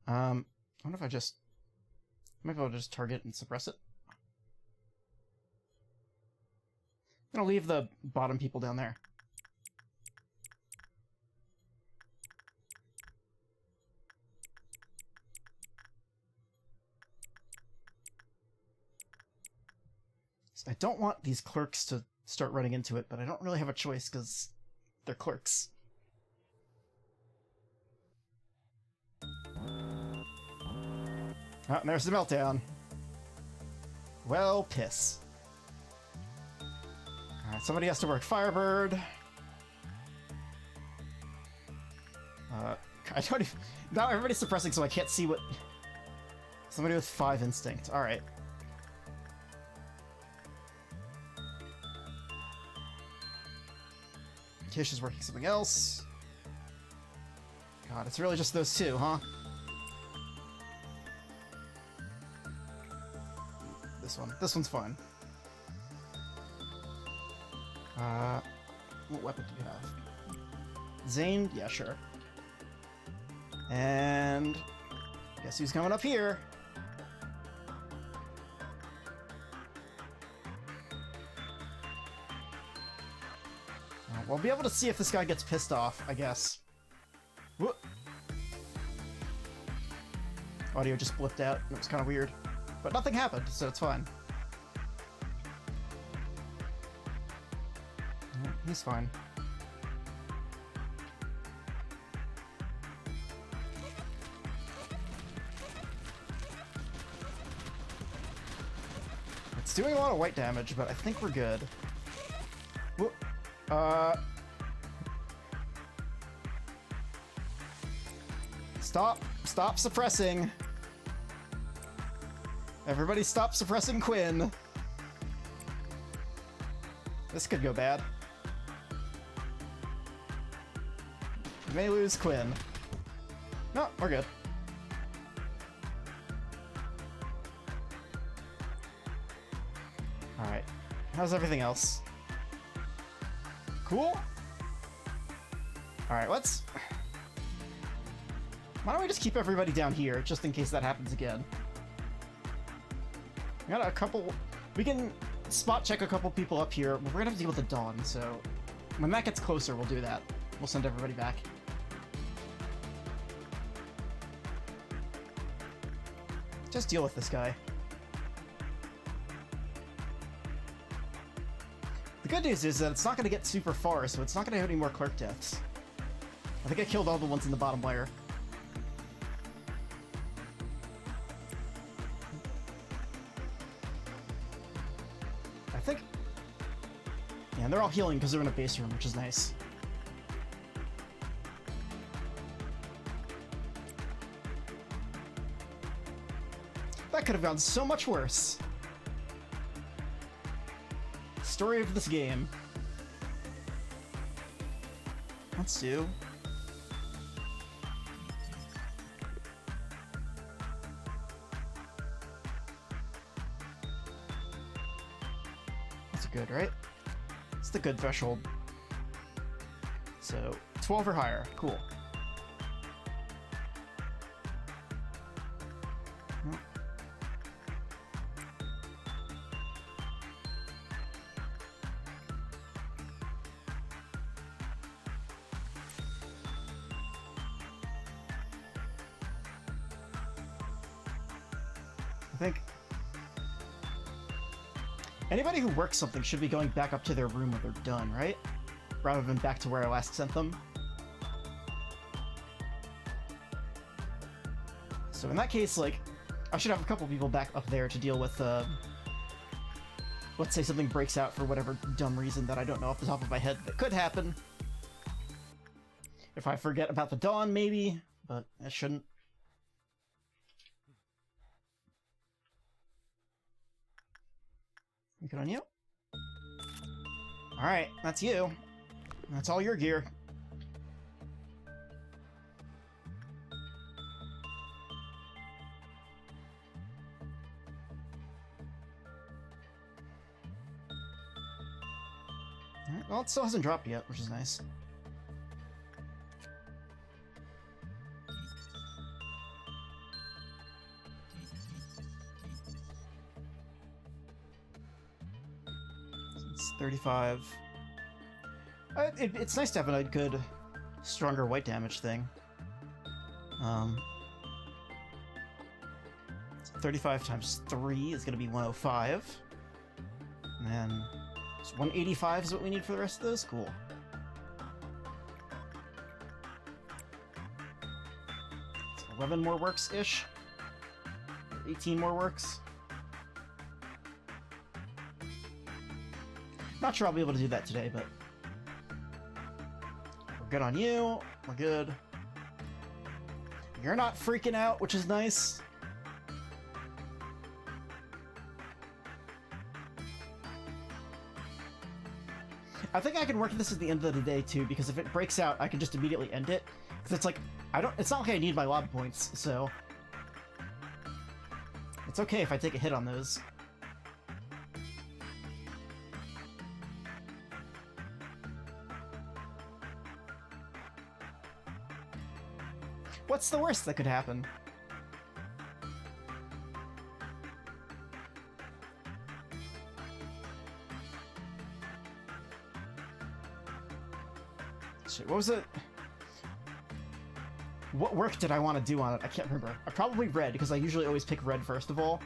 I wonder if I just... Maybe I'll just target and suppress it. I'm gonna leave the bottom people down there. I don't want these clerks to start running into it, but I don't really have a choice because they're clerks. Oh, and there's the meltdown. Well, piss. Alright, somebody has to work Firebird. I don't even... Now everybody's suppressing, so I can't see what... Somebody with 5 instinct. Alright. Tish is working something else. God, it's really just those two, huh? This one. This one's fine. What weapon do we have? Zane? Yeah, sure. And... guess who's coming up here? We'll be able to see if this guy gets pissed off, I guess. Whoop. Audio just blipped out. It was kind of weird. But nothing happened, so it's fine. Yeah, he's fine. It's doing a lot of white damage, but I think we're good. Whoop. Stop suppressing. Everybody stop suppressing Quinn. This could go bad. We may lose Quinn. No, we're good. Alright. How's everything else? Cool? Alright, let's... Why don't we just keep everybody down here, just in case that happens again? We got a couple... We can spot check a couple people up here. We're gonna have to deal with the Dawn, so... When that gets closer, we'll do that. We'll send everybody back. Just deal with this guy. The good news is that it's not going to get super far, so it's not going to have any more clerk deaths. I think I killed all the ones in the bottom layer. I think... Yeah, and they're all healing because they're in a base room, which is nice. That could have gone so much worse. Story of this game. Let's do... That's good, right? It's the good threshold. So, 12 or higher. Cool. I think anybody who works something should be going back up to their room when they're done, right? Rather than back to where I last sent them. So in that case, like, I should have a couple people back up there to deal with, let's say something breaks out for whatever dumb reason that I don't know off the top of my head that could happen. If I forget about the Dawn, maybe, but I shouldn't. Good on you. Alright, that's you. That's all your gear. Alright, well, it still hasn't dropped yet, which is nice. It's 35. It's nice to have a good, stronger white damage thing. 35 times 3 is going to be 105. And then so 185 is what we need for the rest of those? Cool. So 11 more works-ish. 18 more works. Not sure I'll be able to do that today, but we're good on you. We're good. You're not freaking out, which is nice. I think I can work this at the end of the day too, because if it breaks out, I can just immediately end it. Because it's like, it's not like I need my lob points, so it's okay if I take a hit on those. What's the worst that could happen? Shit, what was it? What work did I want to do on it? I can't remember. I probably red, because I usually always pick red first of all.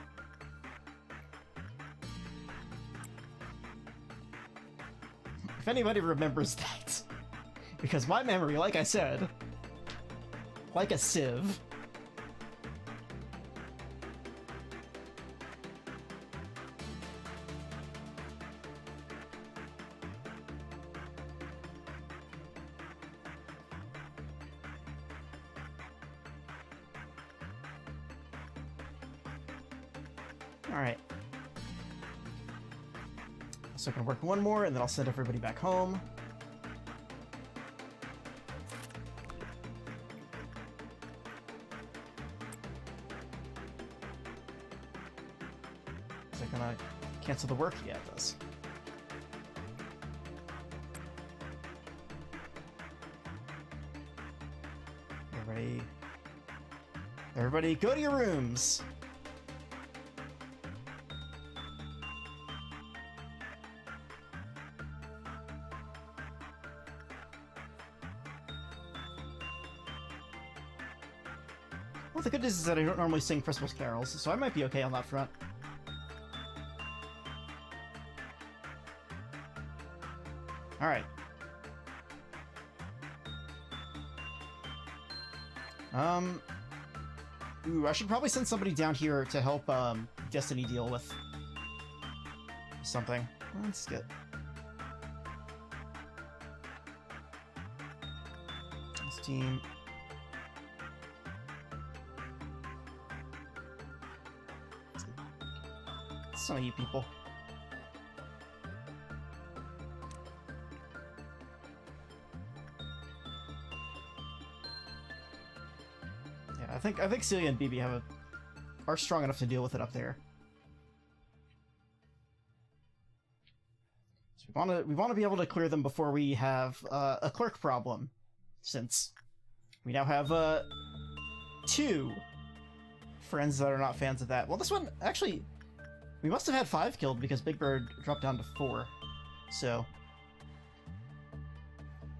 If anybody remembers that. Because my memory, like I said, like a sieve. Alright. So I can work one more, and then I'll send everybody back home. Is it gonna cancel the work? Yeah, it does. Everybody go to your rooms! Well, the good news is that I don't normally sing Christmas carols, so I might be okay on that front. Alright. Ooh, I should probably send somebody down here to help, Destiny deal with something. Let's get... this team... Some of you people. Yeah, I think Celia and BB are strong enough to deal with it up there. So we want to be able to clear them before we have a clerk problem, since we now have 2 friends that are not fans of that. Well, this one actually. We must have had 5 killed because Big Bird dropped down to 4. So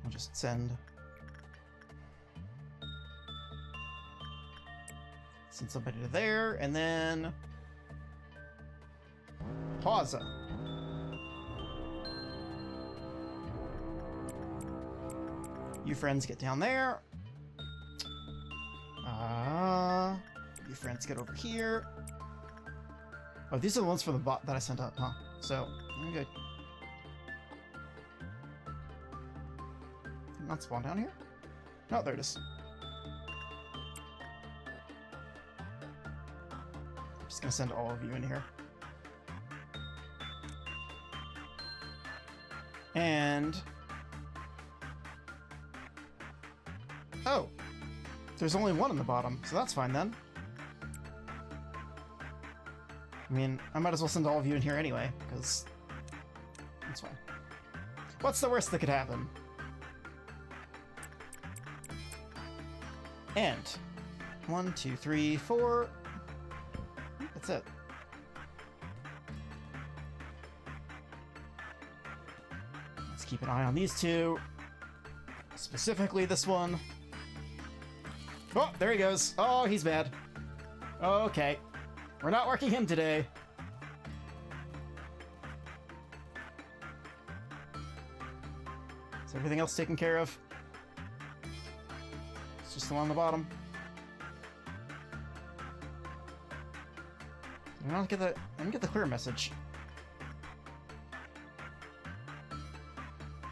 I'll just send somebody to there, and then pause. You friends get down there. You friends get over here. Oh, these are the ones from the bot that I sent up, huh? So, I'm good. Did it not spawn down here? No, there it is. I'm just gonna send all of you in here. And... oh! There's only 1 on the bottom, so that's fine then. I mean, I might as well send all of you in here anyway, because that's fine. What's the worst that could happen? And 1, 2, 3, 4. That's it. Let's keep an eye on these 2. Specifically this one. Oh, there he goes. Oh, he's mad. Okay. We're not working him today. Is everything else taken care of? It's just the one on the bottom. I don't get the clear message.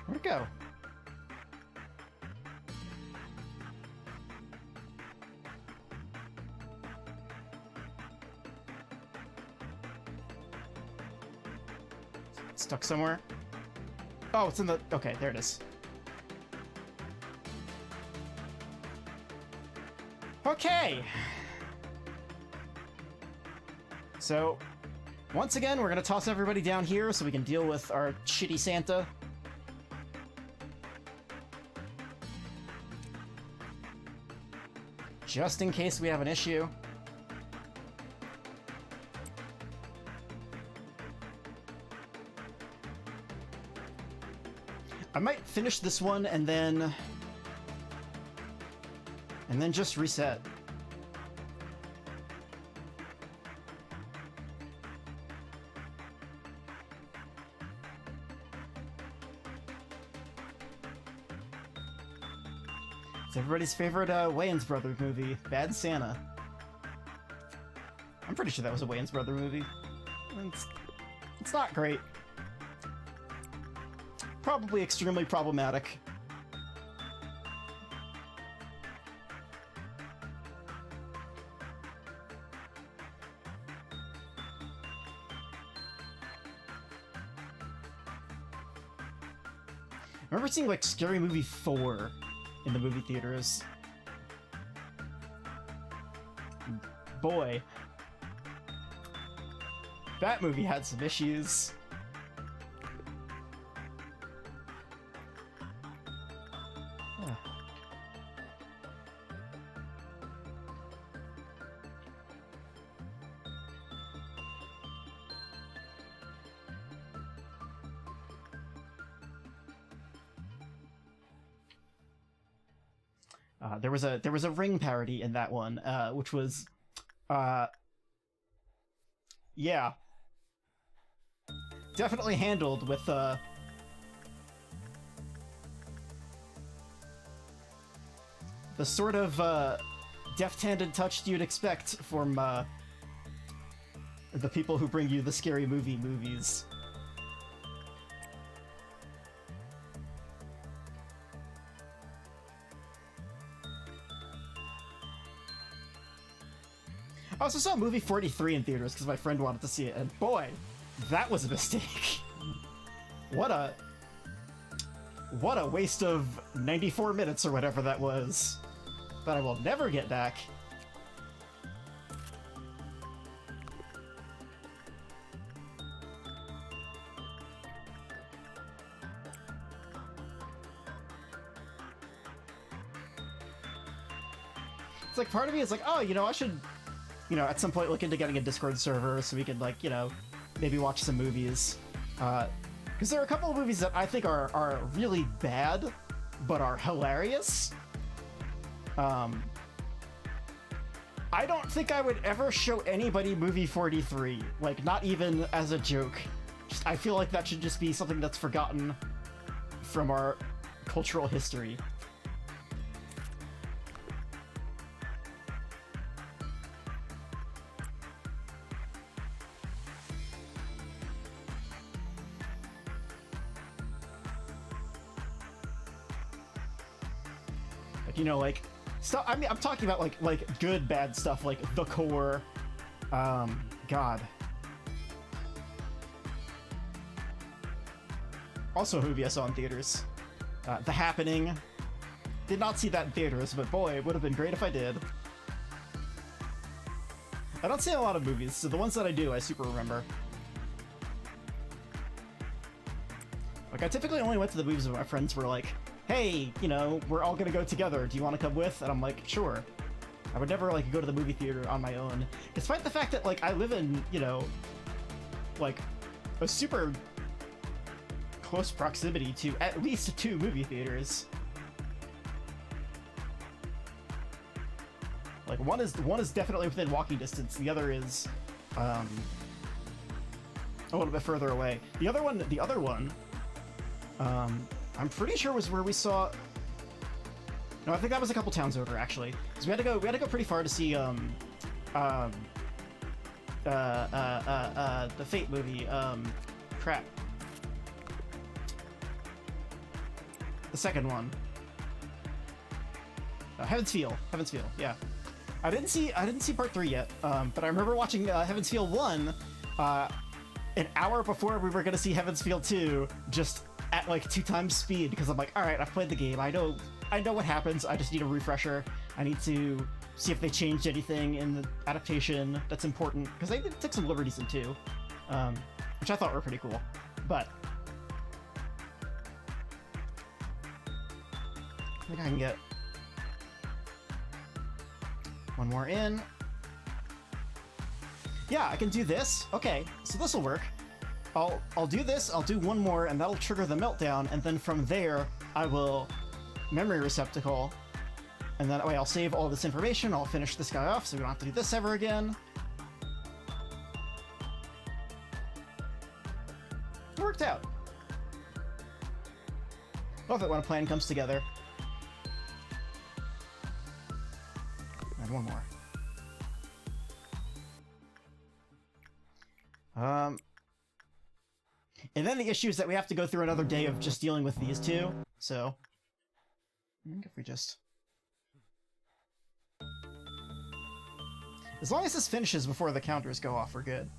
Where'd it go? It's stuck somewhere. Oh, it's in the... Okay, there it is. Okay! So, once again, we're gonna toss everybody down here so we can deal with our shitty Santa. Just in case we have an issue. I might finish this one and then just reset. It's everybody's favorite Wayans Brothers movie, Bad Santa. I'm pretty sure that was a Wayans Brothers movie. It's not great. Probably extremely problematic. I remember seeing like Scary Movie 4 in the movie theaters. Boy, that movie had some issues. There was a Ring parody in that one, which was, yeah, definitely handled with the sort of deft-handed touch you'd expect from the people who bring you the Scary Movie movies. I also saw movie 43 in theaters because my friend wanted to see it, and boy, that was a mistake. What a waste of 94 minutes or whatever that was. That I will never get back. It's like part of me is like, oh, you know, I should, you know, at some point look into getting a Discord server so we could, like, you know, maybe watch some movies. Because there are a couple of movies that I think are really bad, but are hilarious. I don't think I would ever show anybody movie 43, like, not even as a joke. Just, I feel like that should just be something that's forgotten from our cultural history. You know, like, stuff. I mean, I'm talking about like good bad stuff, like The Core. God. Also a movie I saw in theaters. The Happening. Did not see that in theaters, but boy, it would have been great if I did. I don't see a lot of movies, so the ones that I do, I super remember. Like, I typically only went to the movies when my friends were like, hey, you know, we're all gonna go together, do you want to come with? And I'm like, sure. I would never, like, go to the movie theater on my own. Despite the fact that, like, I live in, you know, like, a super close proximity to at least 2 movie theaters. Like, one is definitely within walking distance, the other is, a little bit further away. The other one, I'm pretty sure was where we saw... No, I think that was a couple towns over, actually. Because we had to go pretty far to see, the Fate movie, crap. The second one. Heaven's Feel, yeah. I didn't see part 3 yet, but I remember watching Heaven's Feel 1 an hour before we were gonna see Heaven's Feel 2, just at like 2 times speed, because I'm like, alright, I've played the game, I know what happens, I just need a refresher. I need to see if they changed anything in the adaptation that's important, because they took some liberties in 2, which I thought were pretty cool, but I think I can get one more in. Yeah, I can do this. Okay, so this will work. I'll do this, I'll do one more, and that'll trigger the meltdown, and then from there, I will memory receptacle, and then that way I'll save all this information, I'll finish this guy off, so we don't have to do this ever again. It worked out. Love it when a plan comes together. And one more. And then the issue is that we have to go through another day of just dealing with these two, so... I think if we just... As long as this finishes before the counters go off, we're good.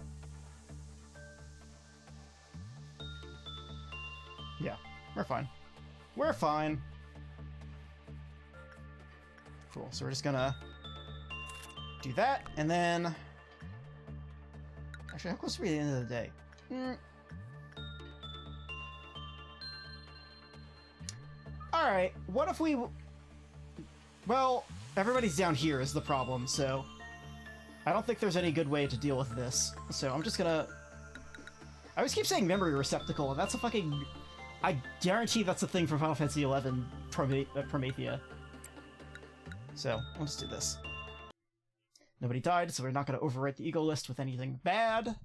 Yeah, we're fine. We're fine! Cool, so we're just gonna... do that, and then... Actually, how close are we to the end of the day? Alright, what if we... Well, everybody's down here is the problem, so... I don't think there's any good way to deal with this. So I'm just gonna... I always keep saying memory receptacle, and that's a fucking... I guarantee that's a thing from Final Fantasy XI Promethea. So, we'll just do this. Nobody died, so we're not gonna overwrite the ego list with anything bad.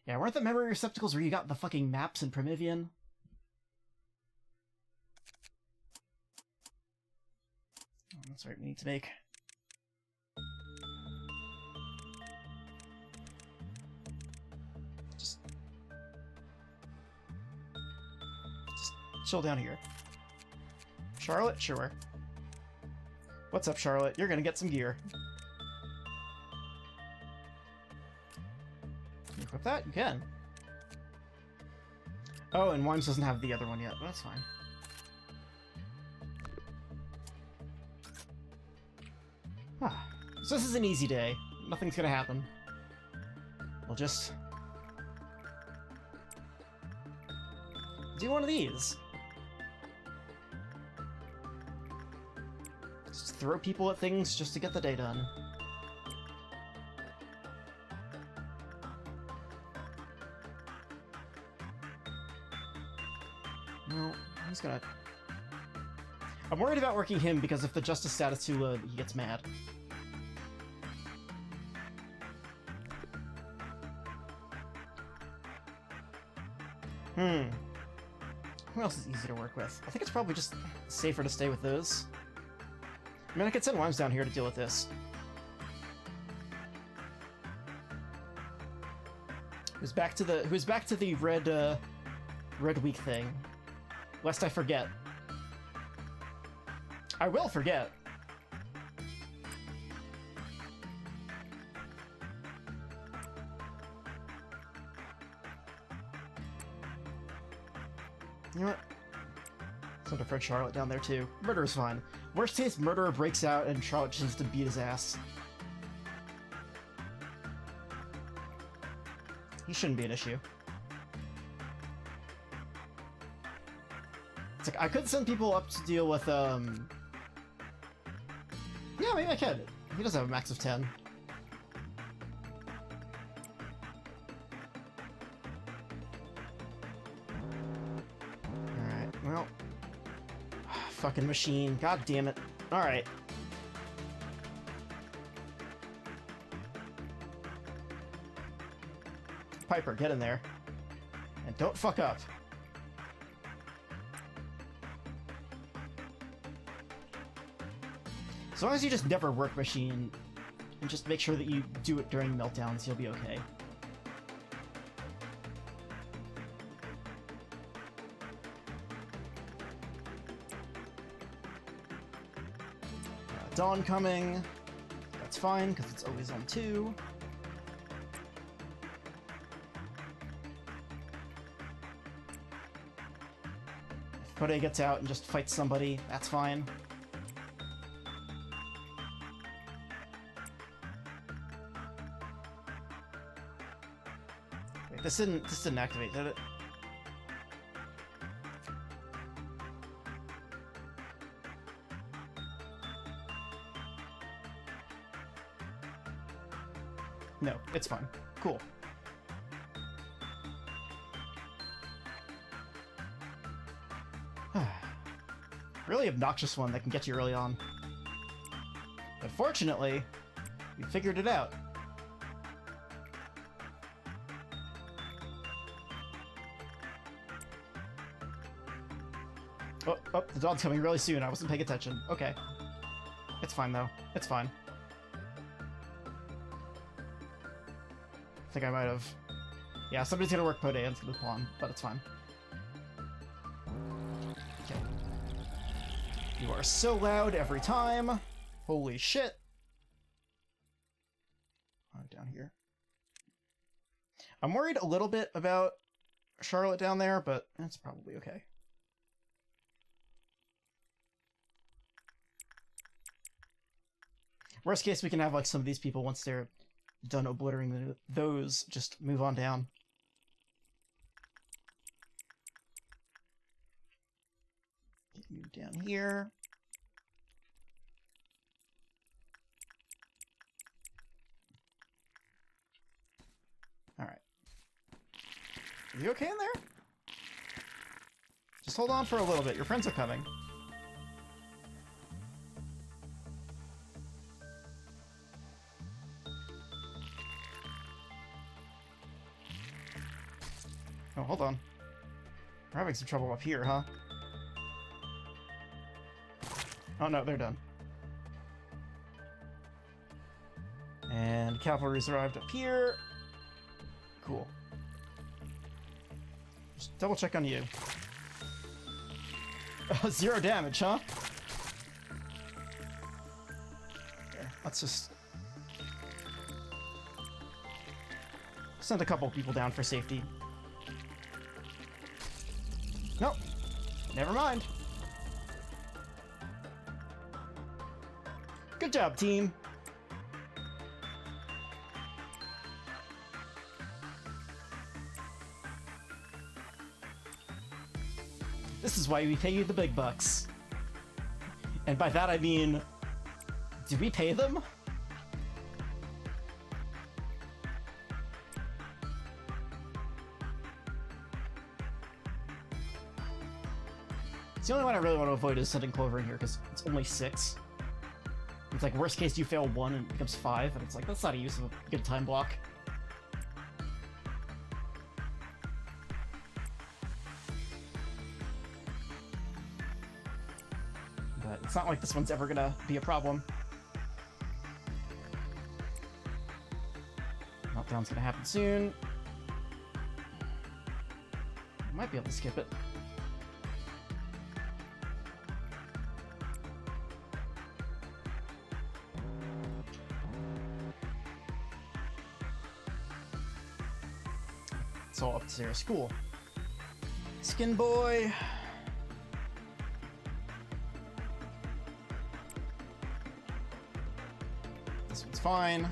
Yeah, weren't the memory receptacles where you got the fucking maps in Promethean? Oh, that's right, we need to make... Just chill down here. Charlotte? Sure. What's up, Charlotte? You're gonna get some gear. Can you equip that? You can. Oh, and Wimes doesn't have the other one yet. That's fine. Ah. So this is an easy day. Nothing's gonna happen. We'll just... do one of these. Just throw people at things just to get the day done. No, he's gonna... I'm worried about working him because if the justice stat is too low, he gets mad. Who else is easy to work with? I think it's probably just safer to stay with those. I mean, I could send Wimes down here to deal with this. Who's back to the red weak thing? Lest I forget. I will forget. You know what? So to Fred Charlotte down there too. Murderer's fine. Worst case, Murderer breaks out and Charlotte just needs to beat his ass. He shouldn't be an issue. It's like, I could send people up to deal with, yeah, maybe I could. He does have a max of 10. Alright, well... fucking machine, god damn it. Alright. Piper, get in there. And don't fuck up. As long as you just never work machine, and just make sure that you do it during meltdowns, you'll be okay. Dawn coming. That's fine, because it's always on 2. If Kode gets out and just fights somebody, that's fine. Wait, this didn't activate, did it? No, it's fine. Cool. Really obnoxious one that can get you early on. But fortunately, we figured it out. Oh, the dog's coming really soon. I wasn't paying attention. Okay. It's fine, though. It's fine. I think I might have... Yeah, somebody's gonna work Pode and it's gonna pawn, but it's fine. Okay. You are so loud every time. Holy shit. Oh, down here. I'm worried a little bit about Charlotte down there, but that's probably okay. Worst case, we can have like some of these people, once they're done obliterating those, just move on down. Get you down here. Alright. Are you okay in there? Just hold on for a little bit. Your friends are coming. Oh, hold on. We're having some trouble up here, huh? Oh no, they're done. And cavalry's arrived up here. Cool. Just double check on you. 0 damage, huh? There, let's just send a couple people down for safety. Nope. Never mind. Good job, team. This is why we pay you the big bucks. And by that I mean, do we pay them? It's the only one I really want to avoid is sending Clover in here, because it's only 6. It's like, worst case you fail 1 and it becomes 5, and it's like, that's not a use of a good time block. But it's not like this one's ever gonna be a problem. Meltdown's gonna happen soon. I might be able to skip it. It's all up to Sarah's school. Skin boy. This one's fine.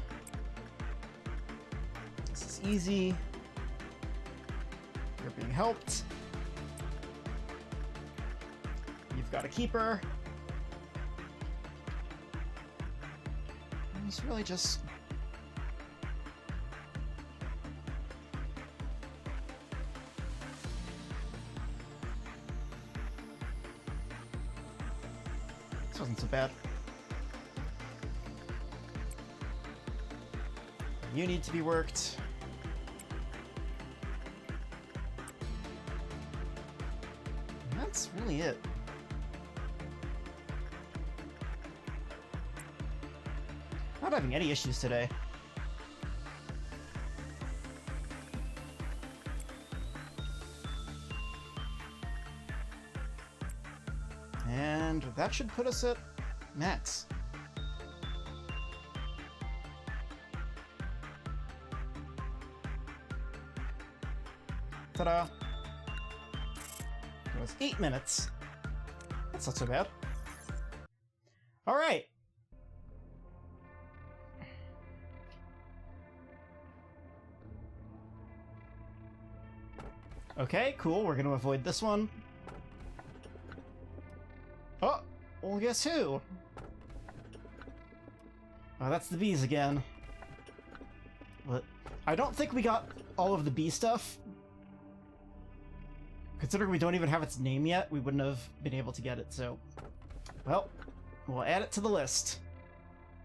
This is easy. You're being helped. You've got a keeper. And it's really just... This wasn't so bad. You need to be worked. That's really it. Not having any issues today. And that should put us at max. Ta-da! It was 8 minutes. That's not so bad. Alright! Okay, cool. We're gonna avoid this one. Oh! Well, guess who? Oh, that's the bees again. But I don't think we got all of the bee stuff. Considering we don't even have its name yet, we wouldn't have been able to get it, so... Well, we'll add it to the list.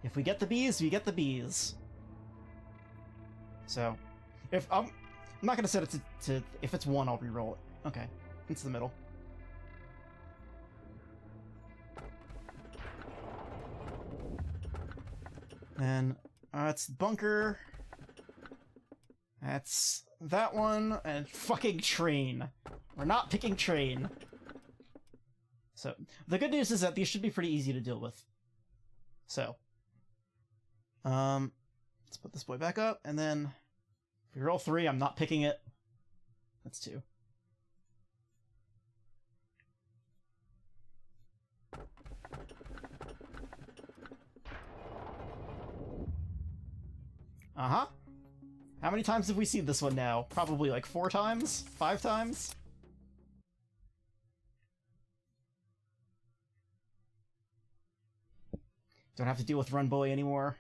If we get the bees, we get the bees. So, if... I'm not gonna set it to... If it's 1, I'll reroll it. Okay, it's the middle. Then, it's bunker. That's that one, and fucking train. We're not picking train. So, the good news is that these should be pretty easy to deal with. So, let's put this boy back up, and then if we roll 3, I'm not picking it. That's 2. Uh-huh. How many times have we seen this one now? Probably like 4 times? 5 times? Don't have to deal with Run Boy anymore.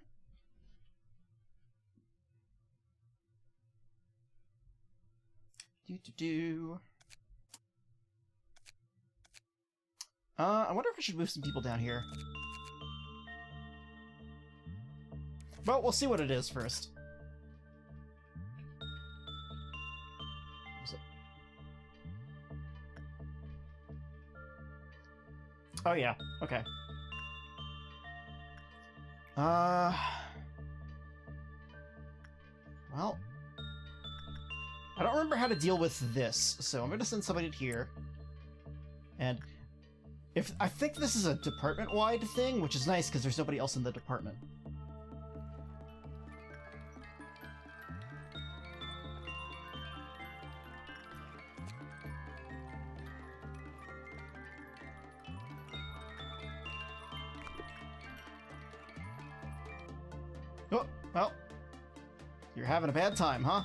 I wonder if I should move some people down here. Well, we'll see what it is first. Oh yeah, okay. Well, I don't remember how to deal with this, so I'm gonna send somebody here. And I think this is a department-wide thing, which is nice because there's nobody else in the department. Oh, well, you're having a bad time, huh?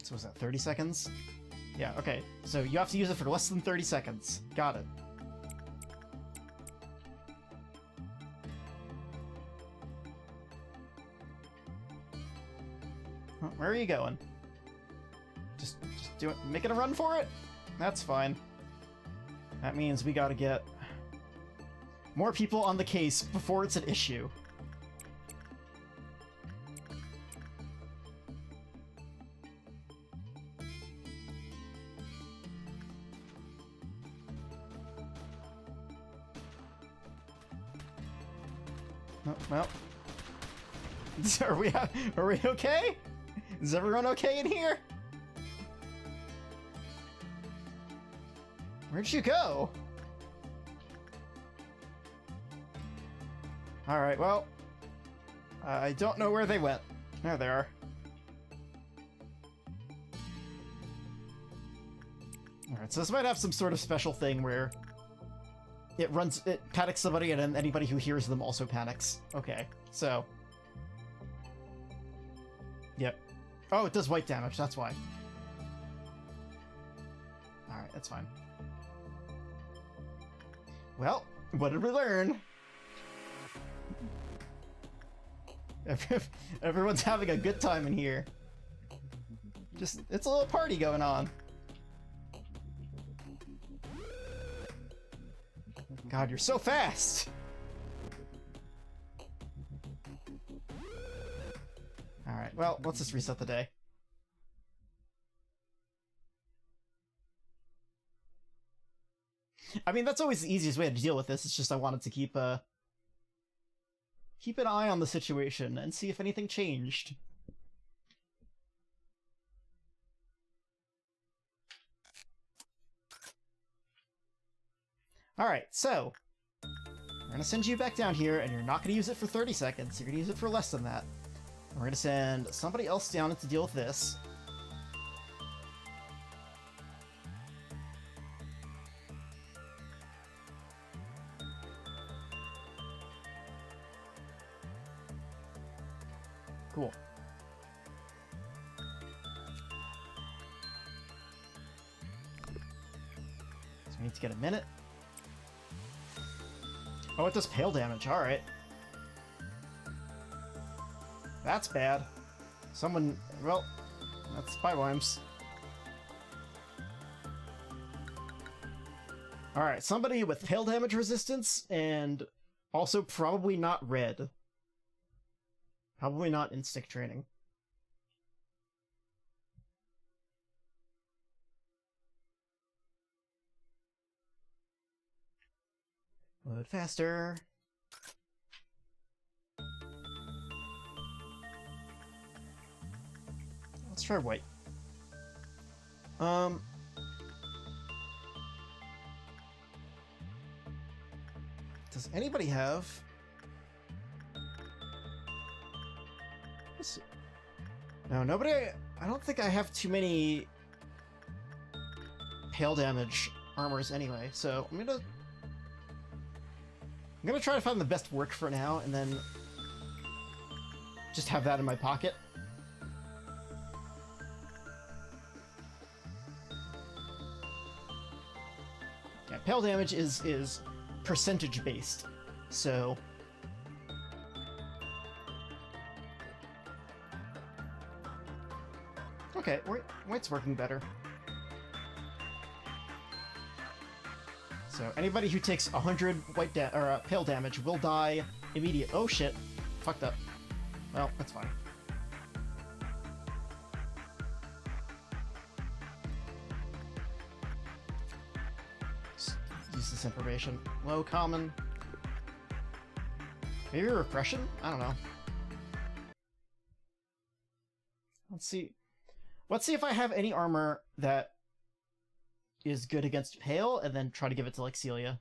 So was that 30 seconds? Yeah, okay. So you have to use it for less than 30 seconds. Got it. Where are you going? Just do it, making a run for it? That's fine. That means we gotta get more people on the case before it's an issue. Oh, well, are we okay? Is everyone okay in here? Where'd you go? Alright, well, I don't know where they went. There they are. Alright, so this might have some sort of special thing where it panics somebody and then anybody who hears them also panics. Okay, so. Yep. Oh, it does white damage, that's why. Alright, that's fine. Well, what did we learn? Everyone's having a good time in here. It's a little party going on. God, you're so fast! Alright, well, let's just reset the day. I mean, that's always the easiest way to deal with this. It's just I wanted to keep an eye on the situation and see if anything changed. Alright, so we're going to send you back down here, and you're not going to use it for 30 seconds. You're going to use it for less than that. We're going to send somebody else down to deal with this. Cool. So we need to get a minute. Oh, it does pale damage, alright. That's bad. Someone... well, that's spy-worms. Alright, somebody with pale damage resistance, and also probably not red. Probably not instinct training. Load faster. Let's try white. Does anybody have... No, nobody... I don't think I have too many pale damage armors anyway, so I'm gonna try to find the best work for now, and then just have that in my pocket. Yeah, pale damage is percentage based, so okay, white's working better. So anybody who takes 100 pale damage will die immediate. Oh shit, fucked up. Well, that's fine. Just use this information. Low common. Maybe repression? I don't know. Let's see. Let's see if I have any armor that is good against pale, and then try to give it to, like, Celia.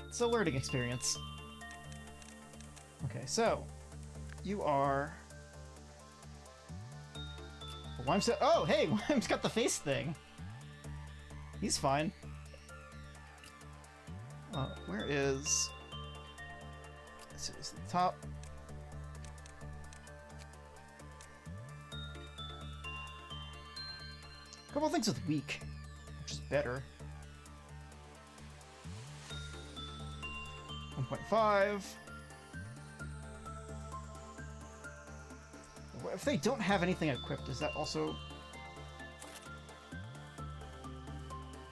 It's a learning experience. Okay, so you are... Wime's... Oh, hey! Wime's got the face thing! He's fine. Where is... This is the top. A couple things with weak, which is better. 1.5. If they don't have anything equipped, is that also...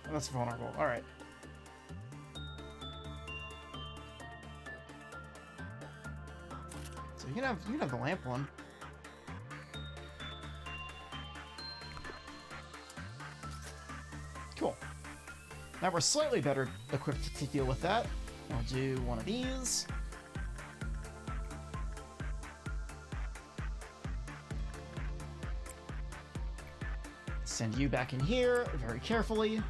Oh, that's vulnerable. Alright. So you can have the lamp one. Cool. Now we're slightly better equipped to deal with that. I'll do one of these. Send you back in here very carefully.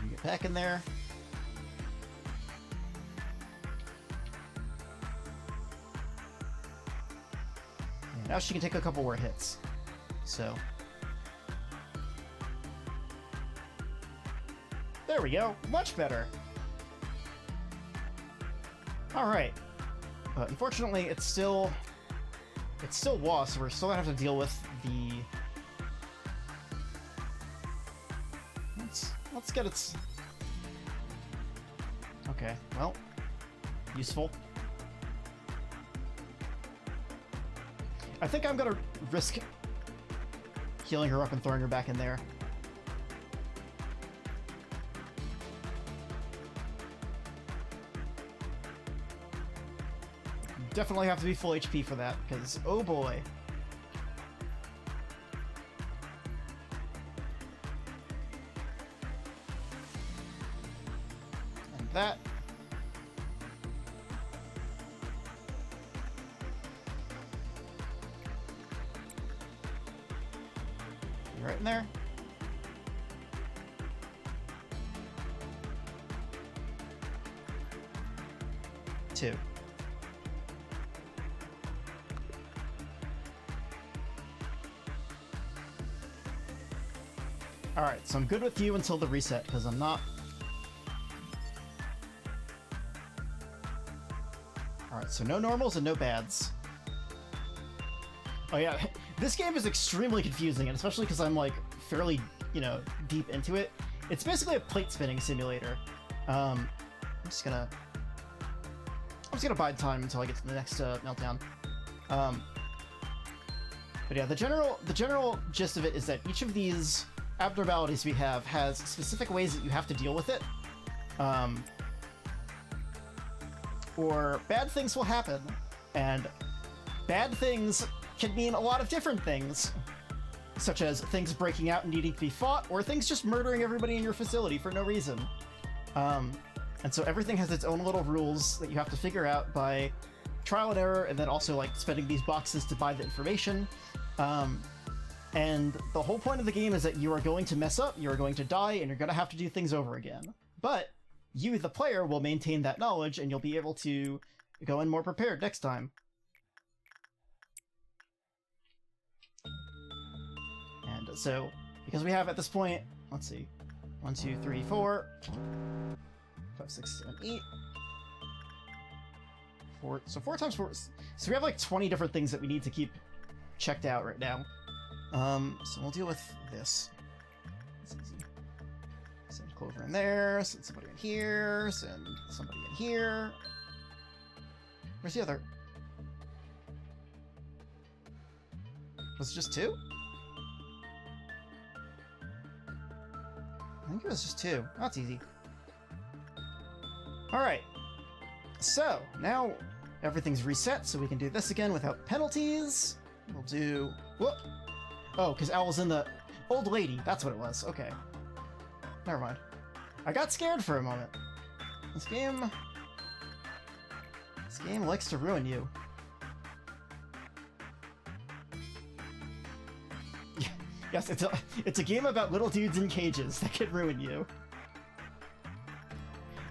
Get back in there. And now she can take a couple more hits. So... there we go. Much better. Alright. But unfortunately, it's still WAS, so we're still gonna have to deal with the... Let's get its... Okay, well, useful. I think I'm gonna risk healing her up and throwing her back in there. Definitely have to be full HP for that, because oh boy. And that. Right in there. Two. Alright, so I'm good with you until the reset, because I'm not... Alright, so no normals and no bads. Oh yeah, this game is extremely confusing, and especially because I'm, like, fairly, you know, deep into it. It's basically a plate spinning simulator. I'm just gonna bide time until I get to the next meltdown. But yeah, the general gist of it is that each of these abnormalities we have has specific ways that you have to deal with it. Or bad things will happen, and bad things can mean a lot of different things, such as things breaking out and needing to be fought, or things just murdering everybody in your facility for no reason. And so everything has its own little rules that you have to figure out by trial and error, and then also like spending these boxes to buy the information. And the whole point of the game is that you are going to mess up, you are going to die, and you're going to have to do things over again. But you, the player, will maintain that knowledge, and you'll be able to go in more prepared next time. And so, because we have at this point, let's see, 1, 2, 3, 4, 5, 6, 7, 8. 4, so 4 times 4. So we have like 20 different things that we need to keep checked out right now. So we'll deal with this. That's easy. Send Clover in there, send somebody in here, send somebody in here. Where's the other? Was it just 2? I think it was just 2. Oh, that's easy. Alright. So, now everything's reset, so we can do this again without penalties. We'll do... Whoop! Oh, because Owl's in the... Old lady, that's what it was. Okay. Never mind. I got scared for a moment. This game likes to ruin you. Yes, it's a game about little dudes in cages that can ruin you.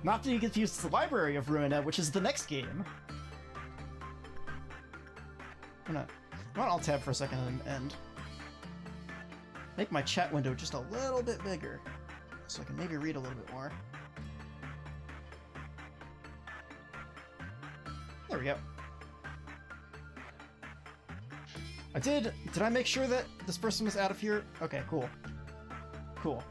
Not to be confused with the Library of Ruina, which is the next game. I'm gonna alt-tab for a second and make my chat window just a little bit bigger, so I can maybe read a little bit more. There we go. Did I make sure that this person was out of here? Okay, cool. Cool.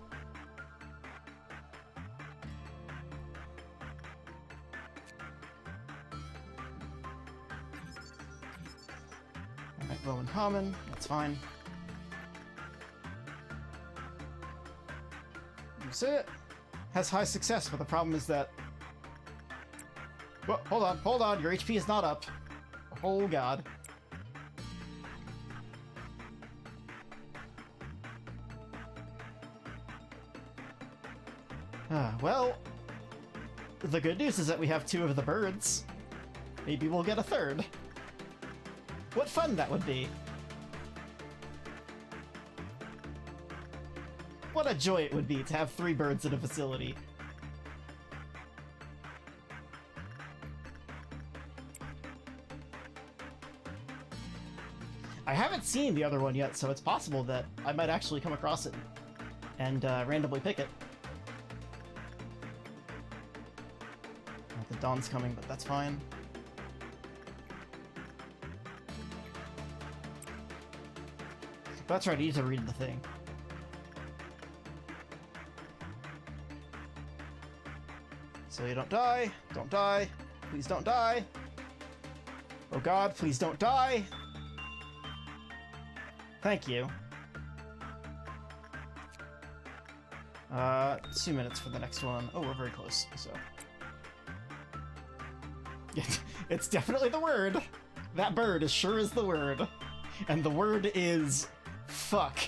Alright, low and common, that's fine. That's it. Has high success, but the problem is that... Whoa, hold on, your HP is not up. Oh god. Well, the good news is that we have 2 of the birds. Maybe we'll get a 3rd. What fun that would be. What a joy it would be to have 3 birds in a facility. I haven't seen the other one yet, so it's possible that I might actually come across it and randomly pick it. The dawn's coming, but that's fine. That's right, I need to read the thing. So you don't die, please don't die. Oh god, please don't die. Thank you. 2 minutes for the next one. Oh, we're very close, so... It's definitely the word! That bird is sure is the word. And the word is... fuck.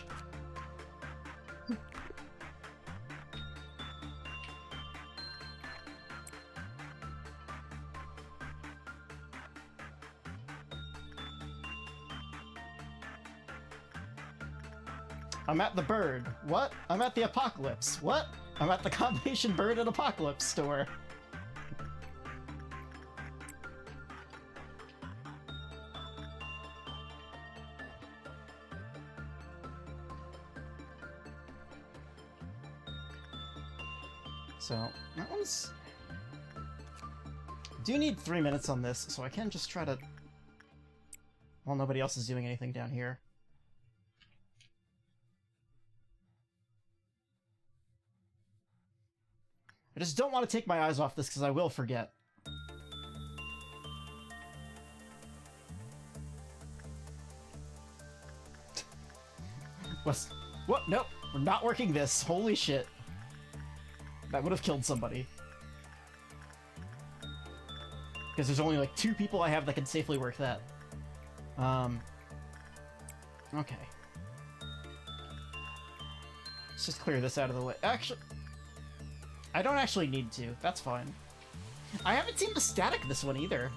I'm at the bird. What? I'm at the apocalypse. What? I'm at the combination bird and apocalypse store. So, that one's... I do need 3 minutes on this, so I can just try to... While nobody else is doing anything down here. I just don't want to take my eyes off this because I will forget. What? Nope. We're not working this. Holy shit. That would have killed somebody. Because there's only like 2 people I have that can safely work that. Okay. Let's just clear this out of the way. Actually... I don't actually need to. That's fine. I haven't seen the static this one either.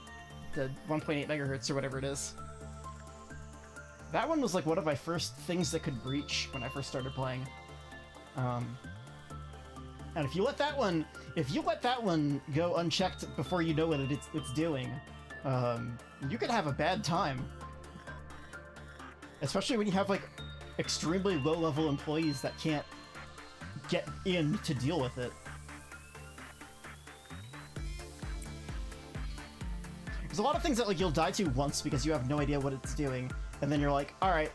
The 1.8 megahertz or whatever it is. That one was like one of my first things that could breach when I first started playing. And if you let that one go unchecked before you know what it's doing, you could have a bad time. Especially when you have like extremely low-level employees that can't get in to deal with it. There's a lot of things that like you'll die to once because you have no idea what it's doing, and then you're like, alright,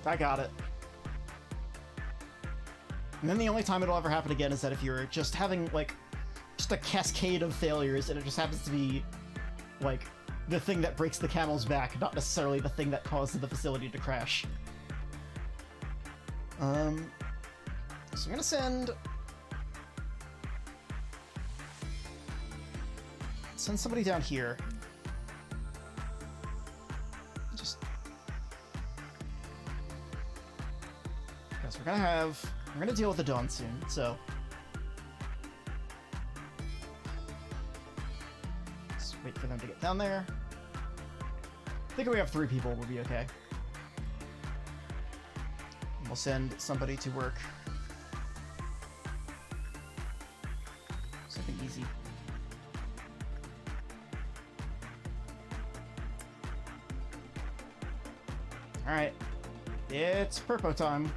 I got it. And then the only time it'll ever happen again is that if you're just having, like, just a cascade of failures, and it just happens to be, like, the thing that breaks the camel's back, not necessarily the thing that caused the facility to crash. So I'm gonna send somebody down here. Just... Because we're gonna deal with the dawn soon, so... Just wait for them to get down there. I think if we have 3 people, we'll be okay. And we'll send somebody to work. Something easy. Alright. It's Purpo time.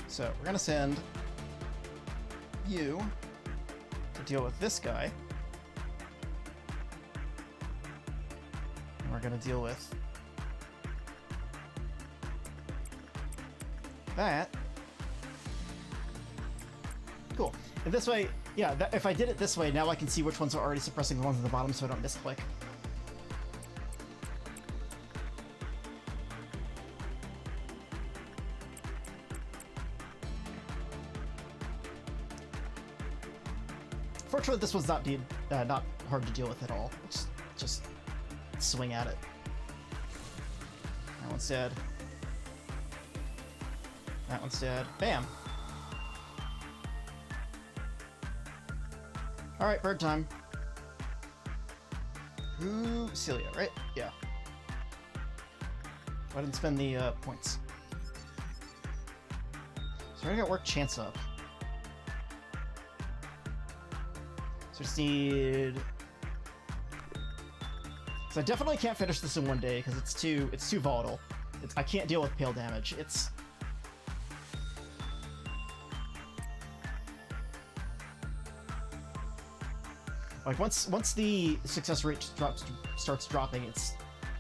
So, we're gonna send you to deal with this guy. And we're gonna deal with that. Cool. And this way, yeah, if I did it this way, now I can see which ones are already suppressing the ones at the bottom so I don't misclick. Fortunately, this one's not hard to deal with at all. Just swing at it. That one's dead. That one's dead. Bam! Alright, bird time. Ooh, Celia, right? Yeah. I didn't spend the points. So I got work chance up. So just need... So I definitely can't finish this in one day because it's too volatile. I can't deal with pale damage. It's... Like, once the success rate starts dropping, it's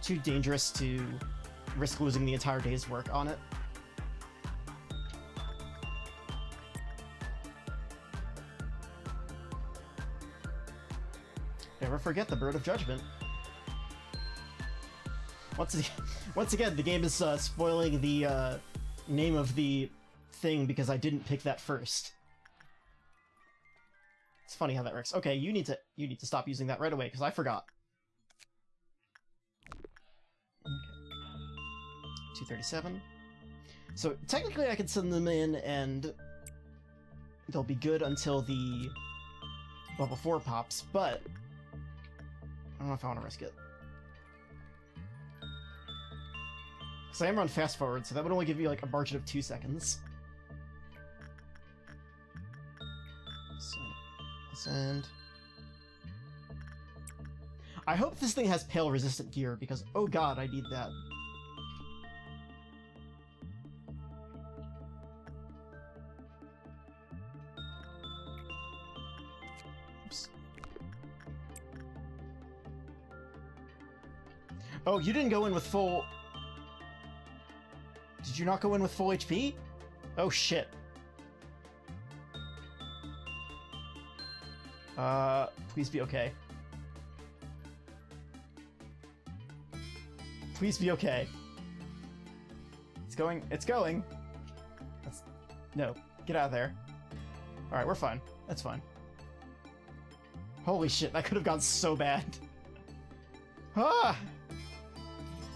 too dangerous to risk losing the entire day's work on it. Never forget the Bird of Judgment. Once again, the game is spoiling the name of the thing because I didn't pick that first. It's funny how that works. Okay, you need to stop using that right away because I forgot. Okay. 237. So technically I can send them in and they'll be good until the level 4 pops, but I don't know if I want to risk it. Because I am on fast forward, so that would only give you like a margin of 2 seconds. So, send. I hope this thing has pale resistant gear, because oh god, I need that. Oops. Oh, you didn't go in with full... Did you not go in with full HP? Oh shit. Please be okay. Please be okay. It's going. No, get out of there. Alright, we're fine. That's fine. Holy shit, that could have gone so bad. Ah!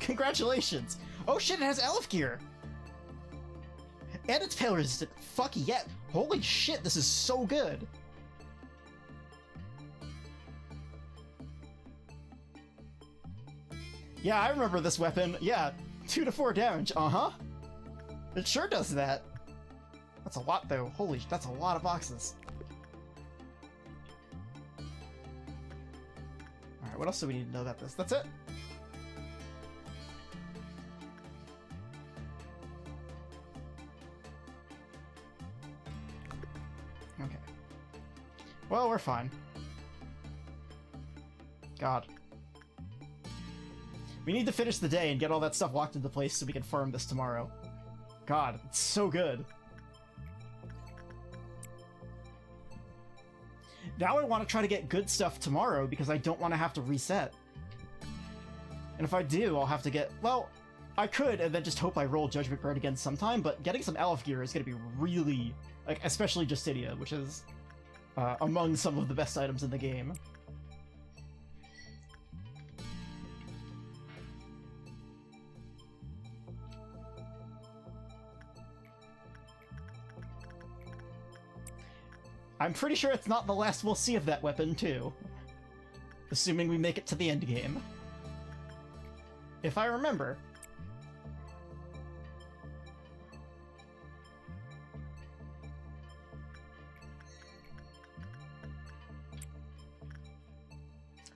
Congratulations! Oh shit, it has elf gear! And it's pale resistant. Fuck yeah! Holy shit, this is so good! Yeah, I remember this weapon. Yeah, 2 to 4 damage. Uh-huh. It sure does that. That's a lot, though. Holy, that's a lot of boxes. Alright, what else do we need to know about this? That's it. Okay. Well, we're fine. God. We need to finish the day and get all that stuff locked into place so we can farm this tomorrow. God, it's so good. Now I want to try to get good stuff tomorrow because I don't want to have to reset. And if I do, I'll have to get... Well, I could and then just hope I roll Judgment Guard again sometime, but getting some Elf gear is going to be really... Like, especially Justitia, which is among some of the best items in the game. I'm pretty sure it's not the last we'll see of that weapon, too. Assuming we make it to the end game. If I remember.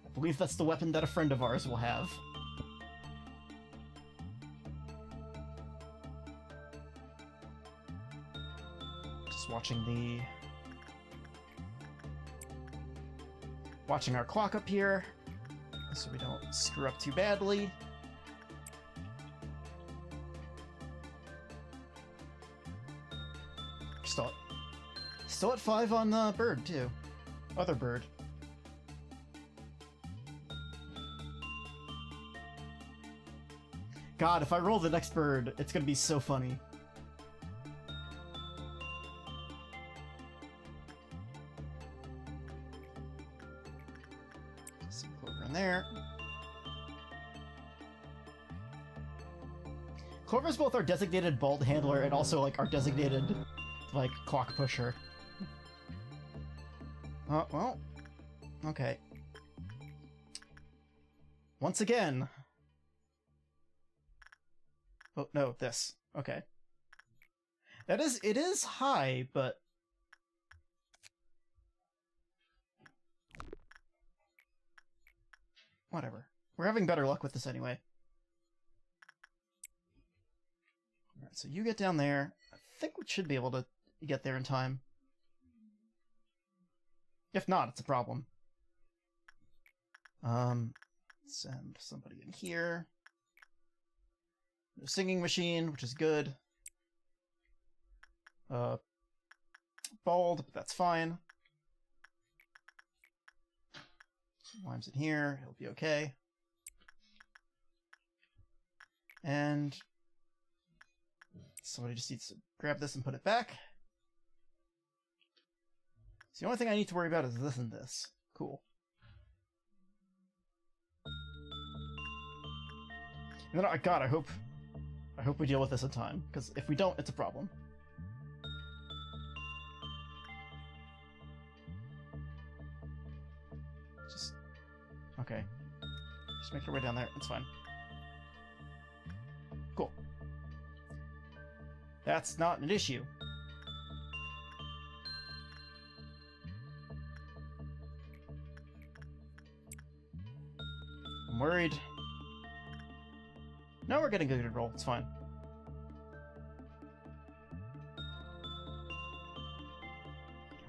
I believe that's the weapon that a friend of ours will have. Just watching our clock up here, so we don't screw up too badly. Still at 5 on the bird, too. Other bird. God, if I roll the next bird, it's gonna be so funny. There. Clover's both our designated bald handler and also like our designated like clock pusher. Well, okay. Once again. Oh no, this. Okay. It is high, but whatever. We're having better luck with this anyway. Alright, so you get down there. I think we should be able to get there in time. If not, it's a problem. Send somebody in here. No singing machine, which is good. Bald, but that's fine. Lime's in here, he'll be okay. And somebody just needs to grab this and put it back. So the only thing I need to worry about is this and this. Cool. And then, God, I hope we deal with this in time, because if we don't, it's a problem. Just... okay. Just make your way down there, it's fine. Cool. That's not an issue. I'm worried. No, we're getting a good roll. It's fine.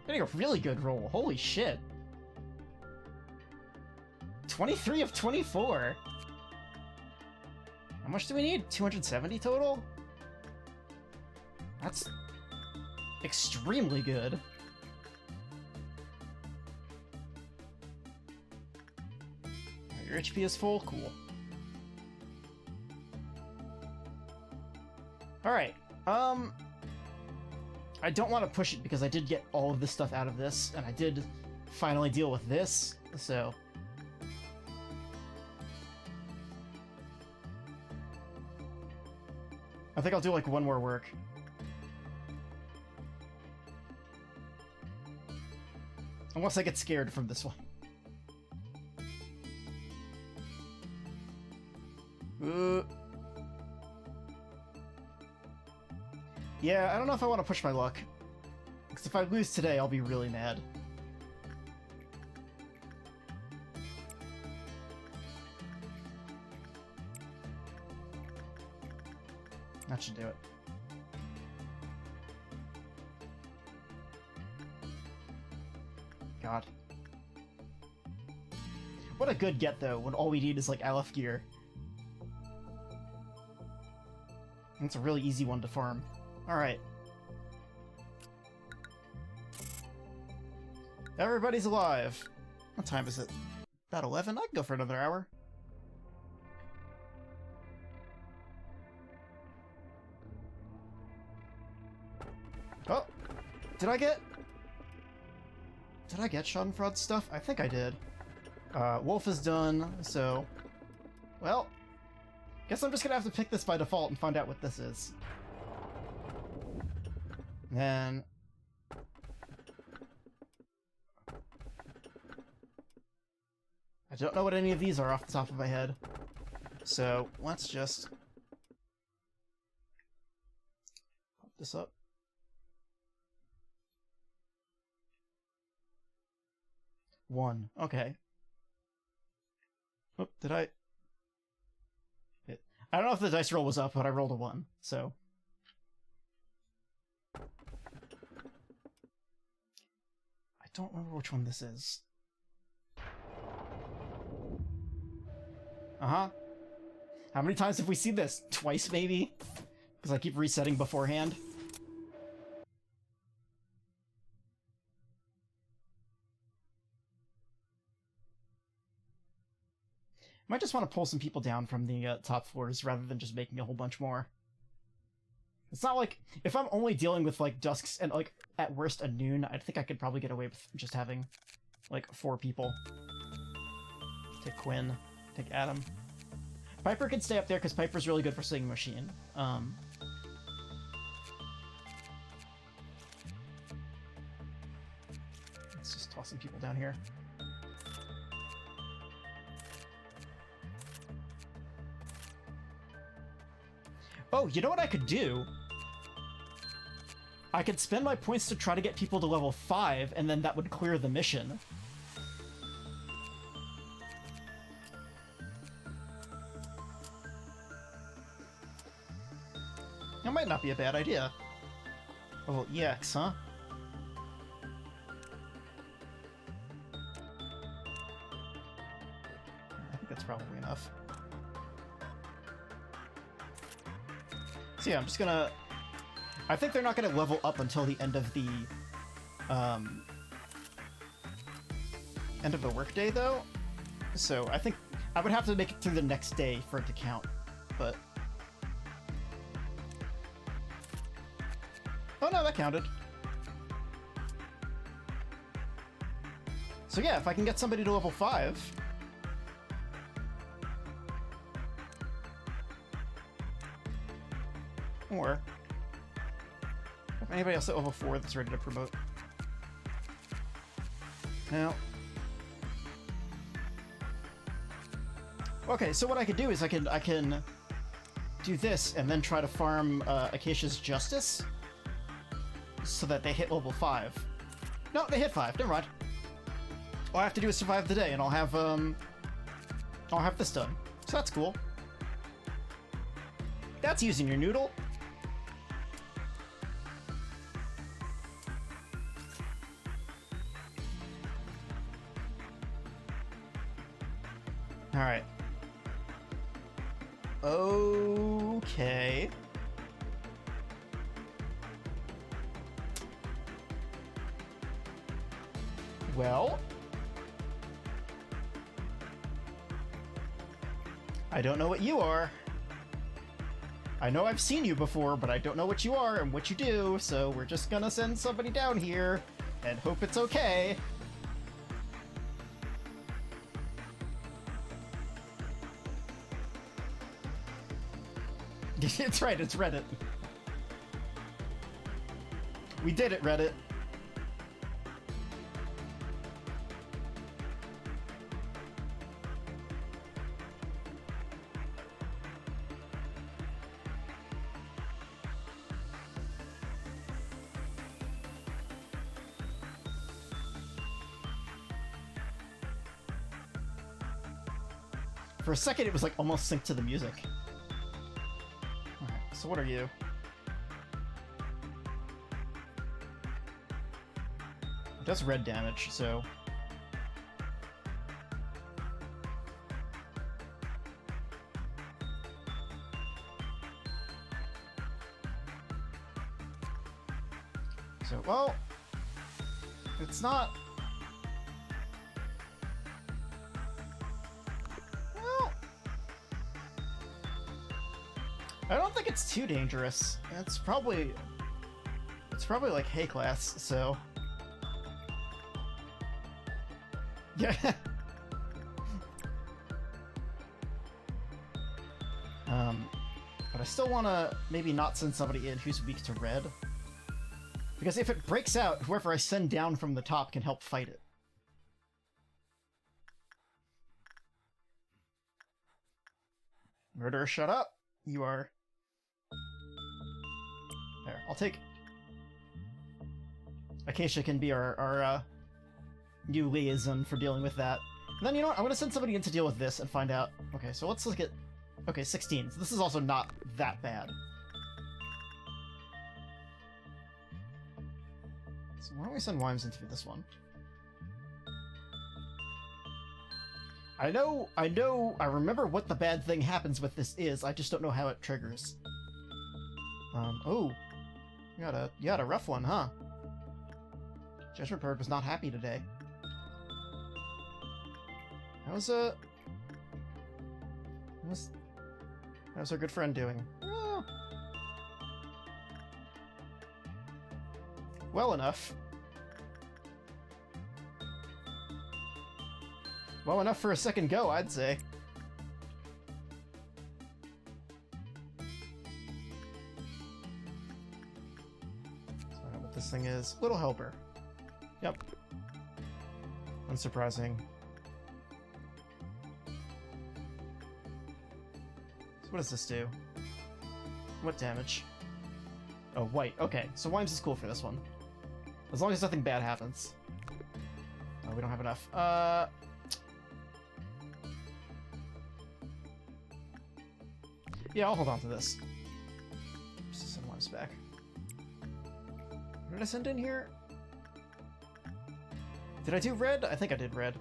Getting a really good roll. Holy shit. 23 of 24. How much do we need? 270 total? That's extremely good. Your HP is full? Cool. Alright, I don't want to push it because I did get all of this stuff out of this, and I did finally deal with this, so... I think I'll do, like, one more work. Unless I get scared from this one. Yeah, I don't know if I want to push my luck. Because if I lose today, I'll be really mad. That should do it. God. What a good get, though, when all we need is, like, Aleph gear. It's a really easy one to farm. Alright. Everybody's alive! What time is it? About 11? I can go for another hour. Oh! Did I get Schadenfreude stuff? I think I did. Wolf is done, so... well... guess I'm just gonna have to pick this by default and find out what this is. Then... I don't know what any of these are off the top of my head. So, let's just... pop this up. One. Okay. Oh, did I... I don't know if the dice roll was up, but I rolled a 1, so... I don't remember which one this is. Uh-huh. How many times have we seen this? Twice, maybe? Because I keep resetting beforehand. Might just want to pull some people down from the top floors rather than just making a whole bunch more. It's not like, if I'm only dealing with, like, dusks and, like, at worst a noon, I think I could probably get away with just having, like, 4 people. Take Quinn, take Adam. Piper can stay up there because Piper's really good for Singing Machine. Let's just toss some people down here. Oh, you know what I could do? I could spend my points to try to get people to level 5, and then that would clear the mission. That might not be a bad idea. Oh, EX, huh? I think that's probably enough. So yeah, I'm just gonna... I think they're not gonna level up until the end of the workday, though. So I think I would have to make it through the next day for it to count. But Oh no, that counted. So yeah, if I can get somebody to level 5... Or... if anybody else at level 4 that's ready to promote. Now... Okay, so what I could do is I can do this and then try to farm Acacia's Justice so that they hit level 5. No, they hit 5. Never mind. All I have to do is survive the day, and I'll have this done. So that's cool. That's using your noodle. All right. Okay. Well, I don't know what you are. I know I've seen you before, but I don't know what you are and what you do, so we're just gonna send somebody down here and hope it's okay. It's right, it's Reddit. We did it, Reddit. For a second, it was like almost synced to the music. Alright, so what are you? It does red damage, so... So, well... It's not... I don't think it's too dangerous. It's probably like hay class, so yeah. But I still want to maybe not send somebody in who's weak to red, because if it breaks out, whoever I send down from the top can help fight it. Murderer, shut up! You are... There, I'll take... Acacia can be our new liaison for dealing with that. And then, you know what? I'm gonna send somebody in to deal with this and find out... Okay, so let's look at... Okay, 16. So this is also not that bad. So why don't we send Wimes into this one? I remember what the bad thing happens with this is, I just don't know how it triggers. Oh. You had a rough one, huh? Judgment Bird was not happy today. How's our good friend doing? Well enough. Well enough for a second go, I'd say. So I don't know what this thing is. Little Helper. Yep. Unsurprising. So what does this do? What damage? Oh, white. Okay, so Wimes is cool for this one. As long as nothing bad happens. Oh, we don't have enough. Yeah, I'll hold on to this. Just send Wimes back. What did I send in here? Did I do red? I think I did red.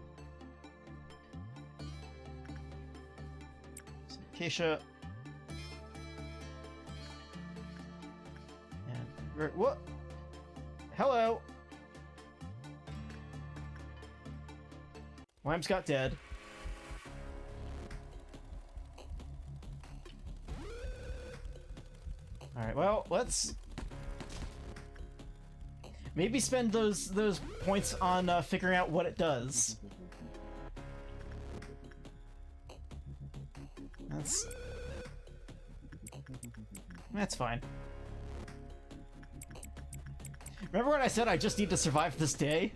So, Acacia. And... What? Hello! Wimes got dead. Alright, well, let's Maybe spend those points on figuring out what it does. That's fine. Remember when I said I just need to survive this day?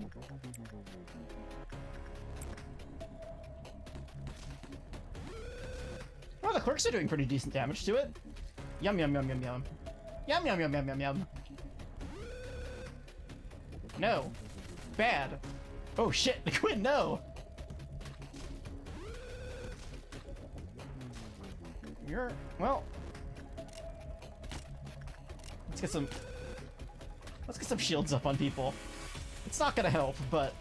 Oh, the clerks are doing pretty decent damage to it. Yum yum yum yum yum. Yum yum yum yum yum yum. No. Bad. Oh shit, Quinn, no! You're... well... Let's get some shields up on people. It's not gonna help, but...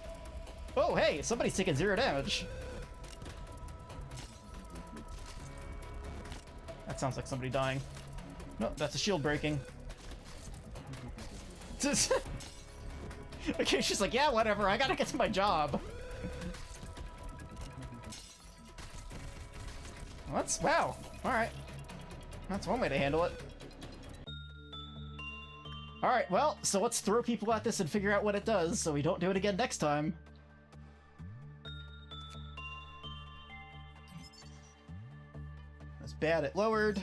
oh, hey! Somebody's taking 0 damage! That sounds like somebody dying. No, that's a shield breaking. Okay, she's like, yeah, whatever, I gotta get to my job. Well, that's... wow. Alright. That's one way to handle it. Alright, well, so let's throw people at this and figure out what it does so we don't do it again next time. That's bad, it lowered.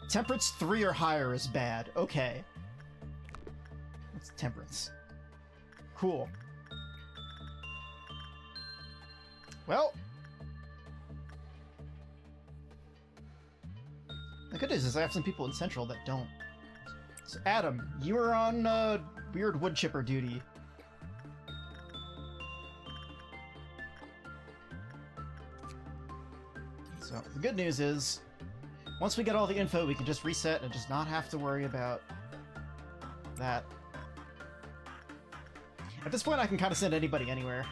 Temperance 3 or higher is bad. Okay. What's temperance? Cool. Well... the good news is I have some people in Central that don't. So Adam, you are on weird wood chipper duty. So the good news is, once we get all the info, we can just reset and just not have to worry about that. At this point, I can kind of send anybody anywhere.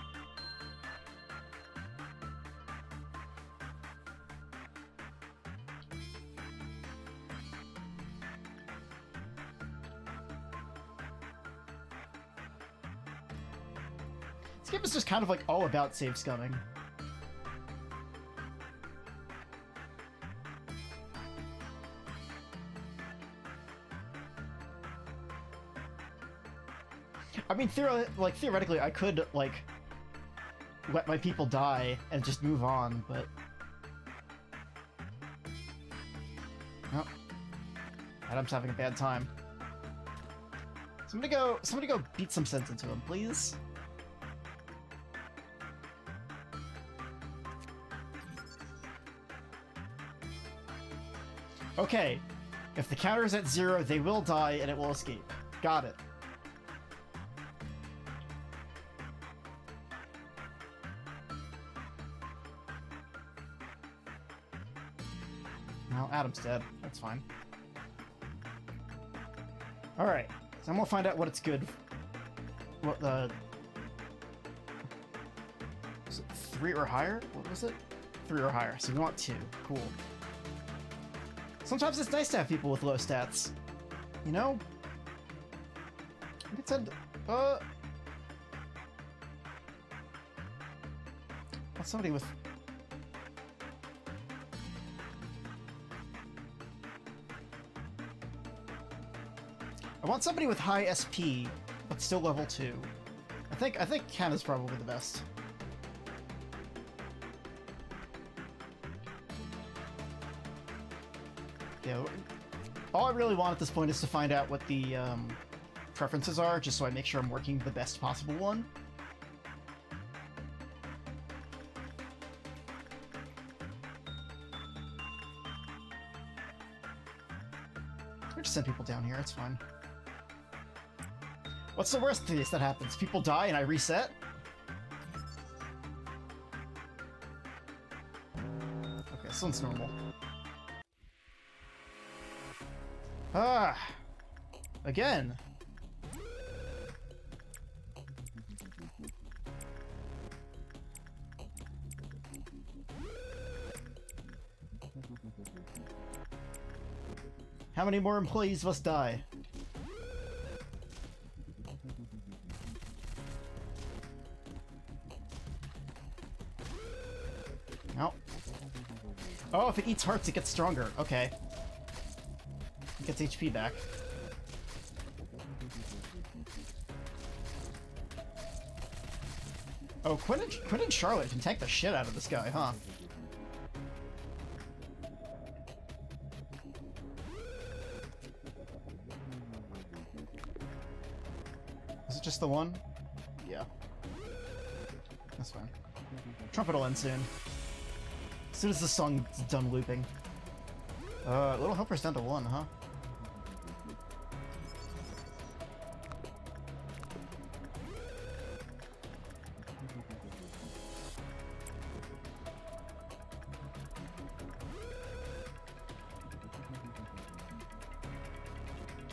This game is just kind of like all about save scumming. I mean, theoretically, I could, like, let my people die and just move on, but... oh. Adam's having a bad time. Somebody go beat some sense into him, please. Okay, if the counter is at 0, they will die and it will escape. Got it. Well, Adam's dead. That's fine. Alright, so I'm gonna find out what it's good. What the... was it 3 or higher? What was it? 3 or higher, so we want 2. Cool. Sometimes it's nice to have people with low stats. You know? I could send... want somebody with... I want somebody with high SP, but still level 2. I think Ken is probably the best. Yeah, all I really want at this point is to find out what the preferences are, just so I make sure I'm working the best possible one. I'll just send people down here, it's fine. What's the worst case that happens? People die and I reset? Okay, this one's normal. Ah! Again! How many more employees must die? No. Oh, if it eats hearts, it gets stronger. Okay. It gets HP back. Oh, Quinn and Charlotte can tank the shit out of this guy, huh? Is it just the one? Yeah. That's fine. Trumpet will end soon. As soon as the song's done looping. Little Helper's down to 1, huh?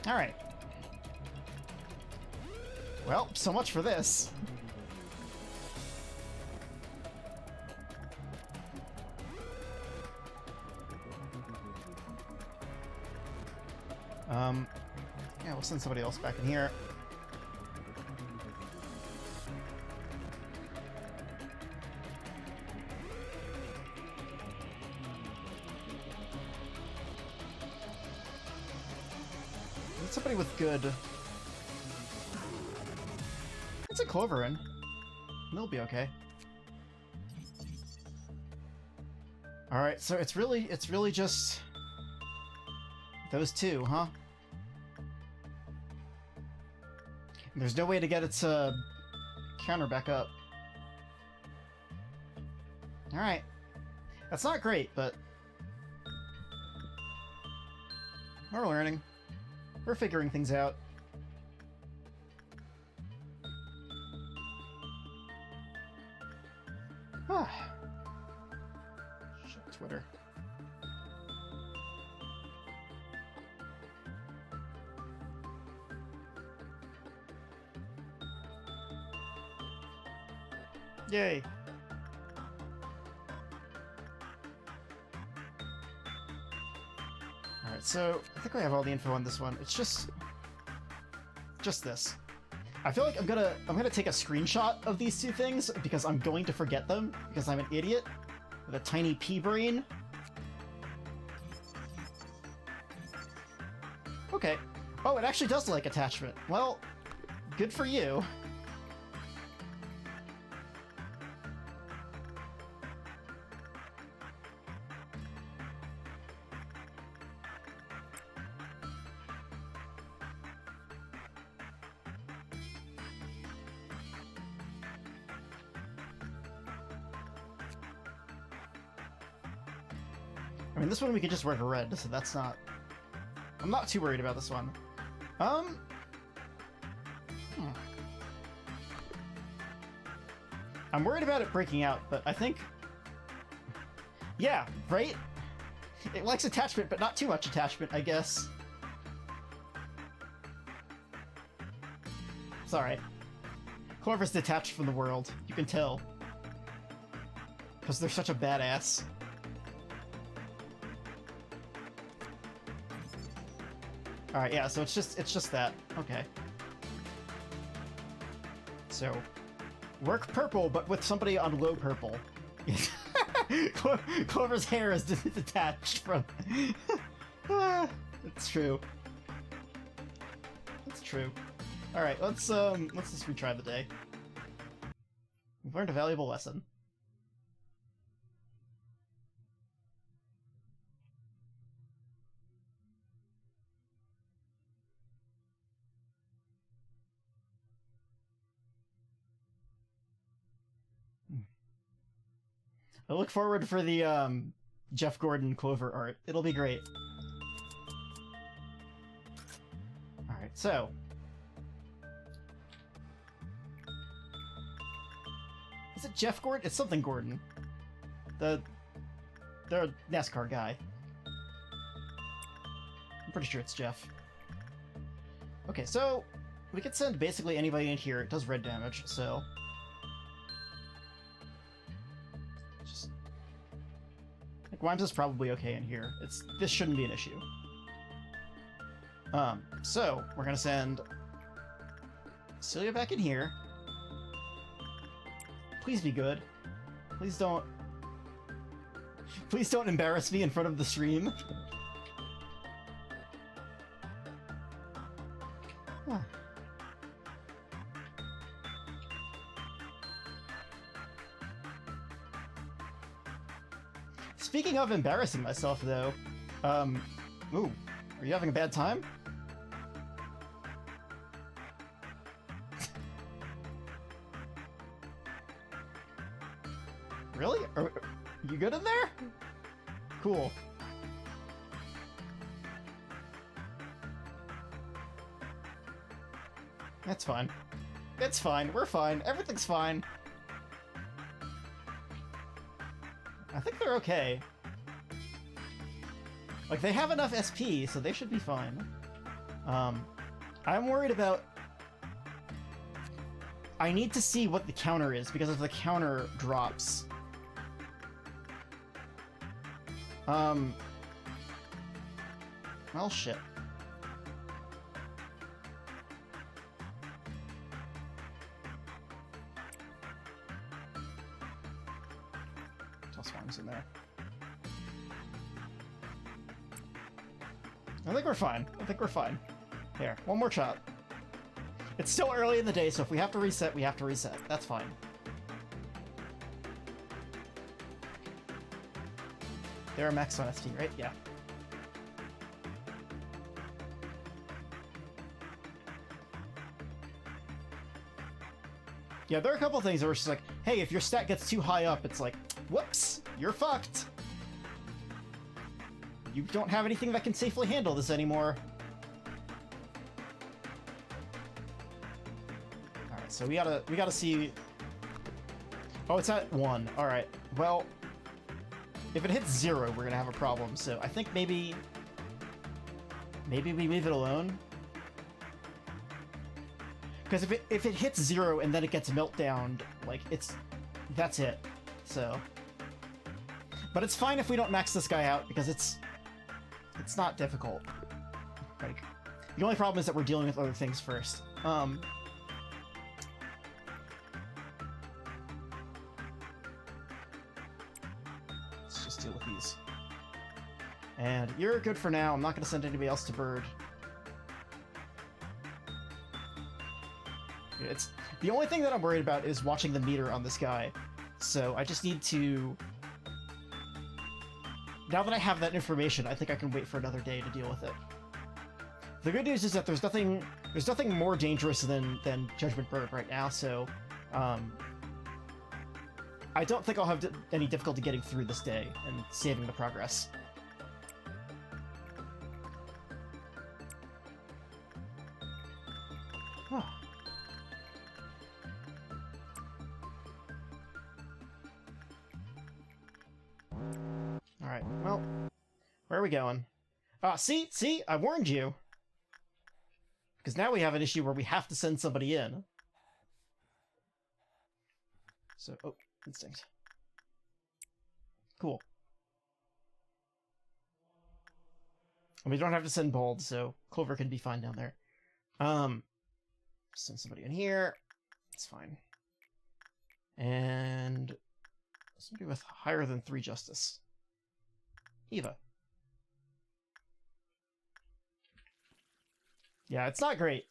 Alright. Well, so much for this. Yeah, we'll send somebody else back in here. Need somebody with good... It's a Clover in. They'll be okay. Alright, so it's really just... those two, huh? There's no way to get its counter back up. Alright. That's not great, but... we're learning. We're figuring things out. Ah. Shit, Twitter. Yay! Alright, so I think we have all the info on this one. It's just this. I feel like I'm gonna take a screenshot of these two things because I'm going to forget them because I'm an idiot with a tiny pea brain. Okay. Oh, it actually does like attachment. Well, good for you. I mean, this one we could just wear red, so that's not... I'm not too worried about this one. I'm worried about it breaking out, but I think... yeah, right? It likes attachment, but not too much attachment, I guess. It's alright. Clover's detached from the world. You can tell. Because they're such a badass. Alright, yeah, so it's just that. Okay. So, work purple, but with somebody on low purple. Clover's hair is detached from... It's true. It's true. Alright, let's just retry the day. We've learned a valuable lesson. I look forward for the Jeff Gordon Clover art. It'll be great. Alright, so... is it Jeff Gordon? It's something Gordon. The NASCAR guy. I'm pretty sure it's Jeff. Okay, so we could send basically anybody in here. It does red damage, so... Grimes is probably okay in here. This shouldn't be an issue. So we're gonna send Celia back in here. Please be good. Please don't embarrass me in front of the stream. Huh. speaking of embarrassing myself, though, ooh, are you having a bad time? Really? Are you good in there? Cool. That's fine. It's fine. We're fine. Everything's fine. I think they're okay. Like, they have enough SP, so they should be fine. I'm worried about... I need to see what the counter is, because if the counter drops... Well, shit. Toss one's in there. I think we're fine. I think we're fine. Here, one more shot. It's still early in the day, so if we have to reset, we have to reset. That's fine. They're max on ST, right? Yeah. Yeah, there are a couple things where it's just like, hey, if your stat gets too high up, it's like, whoops, you're fucked. You don't have anything that can safely handle this anymore. Alright, so we gotta see... Oh, it's at 1. Alright, well... If it hits 0, we're gonna have a problem, so I think maybe we leave it alone. Because if it hits 0 and then it gets meltdowned, like, that's it. So... But it's fine if we don't max this guy out, because it's not difficult. Like, the only problem is that we're dealing with other things first. Let's just deal with these. And you're good for now. I'm not going to send anybody else to Bird. It's the only thing that I'm worried about is watching the meter on this guy. So I just need to... Now that I have that information, I think I can wait for another day to deal with it. The good news is that there's nothing more dangerous than Judgment Bird right now, so I don't think I'll have any difficulty getting through this day and saving the progress. Oh. Alright, well, where are we going? See, I warned you! Because now we have an issue where we have to send somebody in. So, oh, instinct. Cool. And we don't have to send Bold, so Clover can be fine down there. Send somebody in here. It's fine. And somebody with higher than 3 justice. Eva. Yeah, it's not great.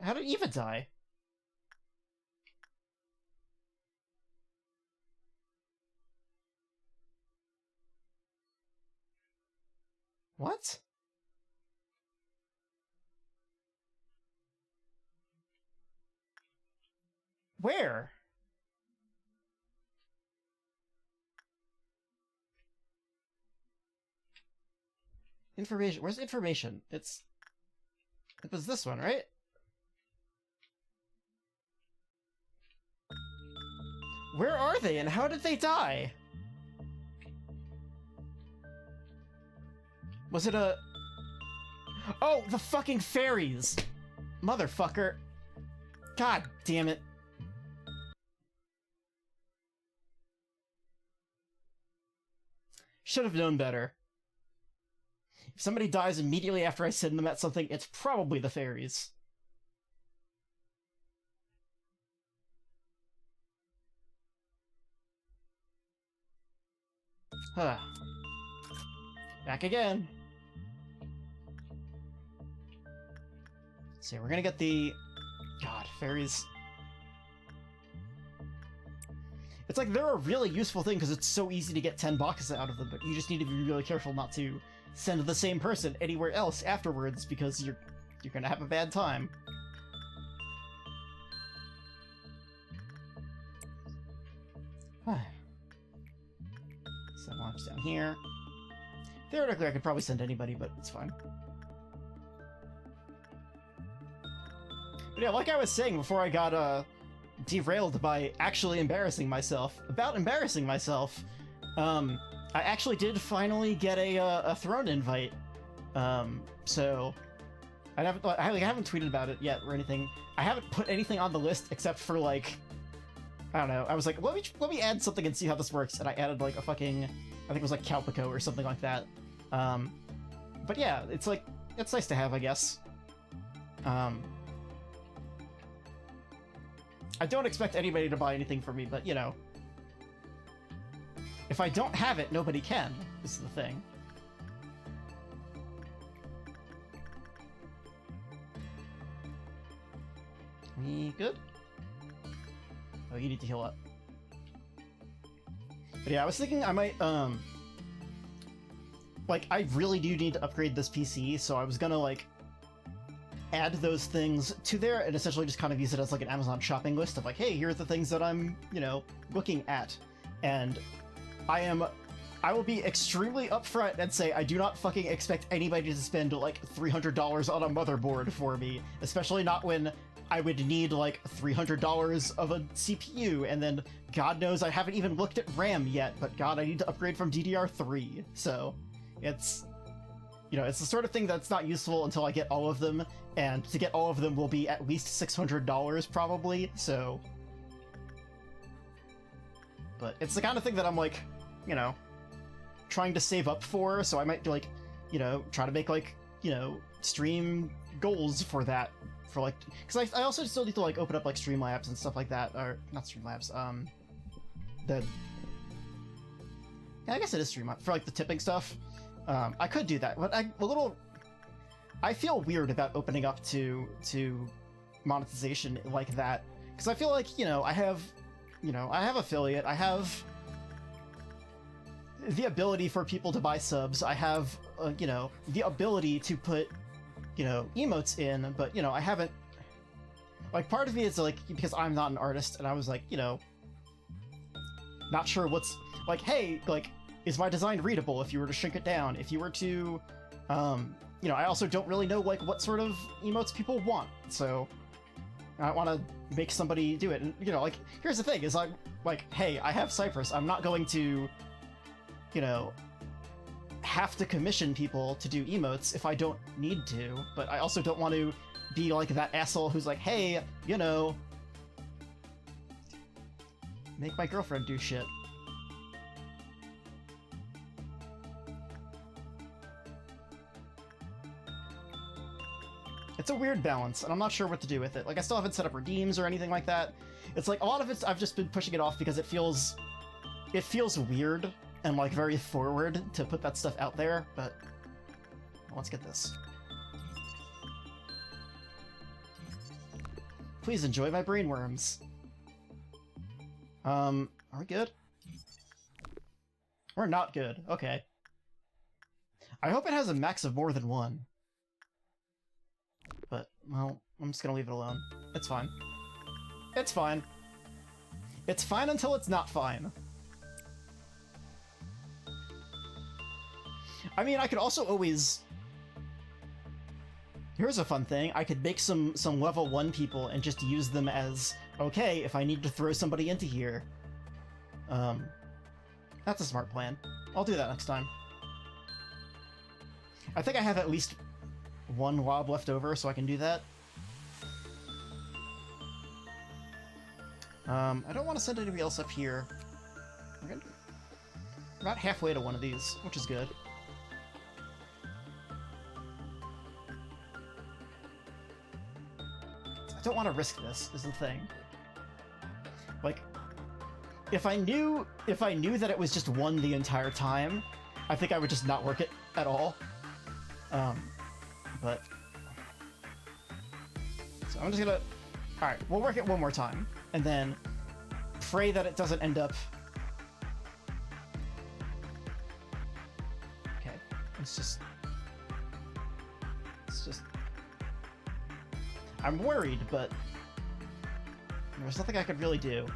How did Eva die? What? Where? Information. Where's information? It was this one, right? Where are they and how did they die? Was it a... Oh, the fucking fairies! Motherfucker. God damn it. Should have known better. If somebody dies immediately after I send them at something, it's probably the fairies. Huh. Back again. So we're gonna get the... God, fairies... It's like they're a really useful thing because it's so easy to get 10 boxes out of them, but you just need to be really careful not to send the same person anywhere else afterwards because you're gonna have a bad time. So launch down here. Theoretically, I could probably send anybody, but it's fine. But yeah, like I was saying before I got derailed by actually embarrassing myself, I actually did finally get a throne invite. So I haven't tweeted about it yet or anything. I haven't put anything on the list except for like, I don't know. I was like, let me add something and see how this works, and I added like a fucking, I think it was like Calpico or something like that. But yeah, it's like, it's nice to have, I guess. I don't expect anybody to buy anything for me, but you know, if I don't have it, nobody can. This is the thing. We good? Oh, you need to heal up. But yeah, I was thinking I might, like, I really do need to upgrade this PC, so I was gonna, like, add those things to there and essentially just kind of use it as, like, an Amazon shopping list of, like, hey, here are the things that I'm, you know, looking at. And I will be extremely upfront and say I do not fucking expect anybody to spend, like, $300 on a motherboard for me, especially not when I would need like $300 of a CPU, and then God knows I haven't even looked at RAM yet, but God, I need to upgrade from DDR3. So it's, you know, it's the sort of thing that's not useful until I get all of them, and to get all of them will be at least $600 probably, so. But it's the kind of thing that I'm like, you know, trying to save up for, so I might like, you know, try to make like, you know, stream goals for that. For like, because I also still need to like open up like Streamlabs and stuff like that, or not Streamlabs, yeah, I guess it is Streamlabs for like the tipping stuff. I could do that, but I feel weird about opening up to monetization like that, because I feel like, you know, I have affiliate, I have the ability for people to buy subs, I have you know, the ability to put, you know, emotes in, but, you know, I haven't, like, part of me is like, because I'm not an artist, and I was like, you know, not sure what's, like, hey, like, is my design readable if you were to shrink it down, if you were to, you know, I also don't really know, like, what sort of emotes people want, so I want to make somebody do it, and, you know, like, here's the thing, is like, hey, I have Cypress, I'm not going to, you know, have to commission people to do emotes if I don't need to, but I also don't want to be like that asshole who's like, hey, you know, make my girlfriend do shit. It's a weird balance, and I'm not sure what to do with it. Like, I still haven't set up redeems or anything like that. It's like, a lot of it, I've just been pushing it off because it feels weird and like very forward to put that stuff out there, but let's get this. Please enjoy my brainworms. Are we good? We're not good. Okay. I hope it has a max of more than one. But, well, I'm just gonna leave it alone. It's fine. It's fine. It's fine until it's not fine. I mean, I could also always... Here's a fun thing. I could make some level 1 people and just use them as, okay, if I need to throw somebody into here. That's a smart plan. I'll do that next time. I think I have at least one lob left over, so I can do that. I don't want to send anybody else up here. We're about halfway to one of these, which is good. I don't want to risk this, is the thing. Like, if I knew that it was just one the entire time, I think I would just not work it at all. But so I'm just gonna, all right, we'll work it one more time, and then pray that it doesn't end up... Okay, it's just... I'm worried, but there's nothing I could really do.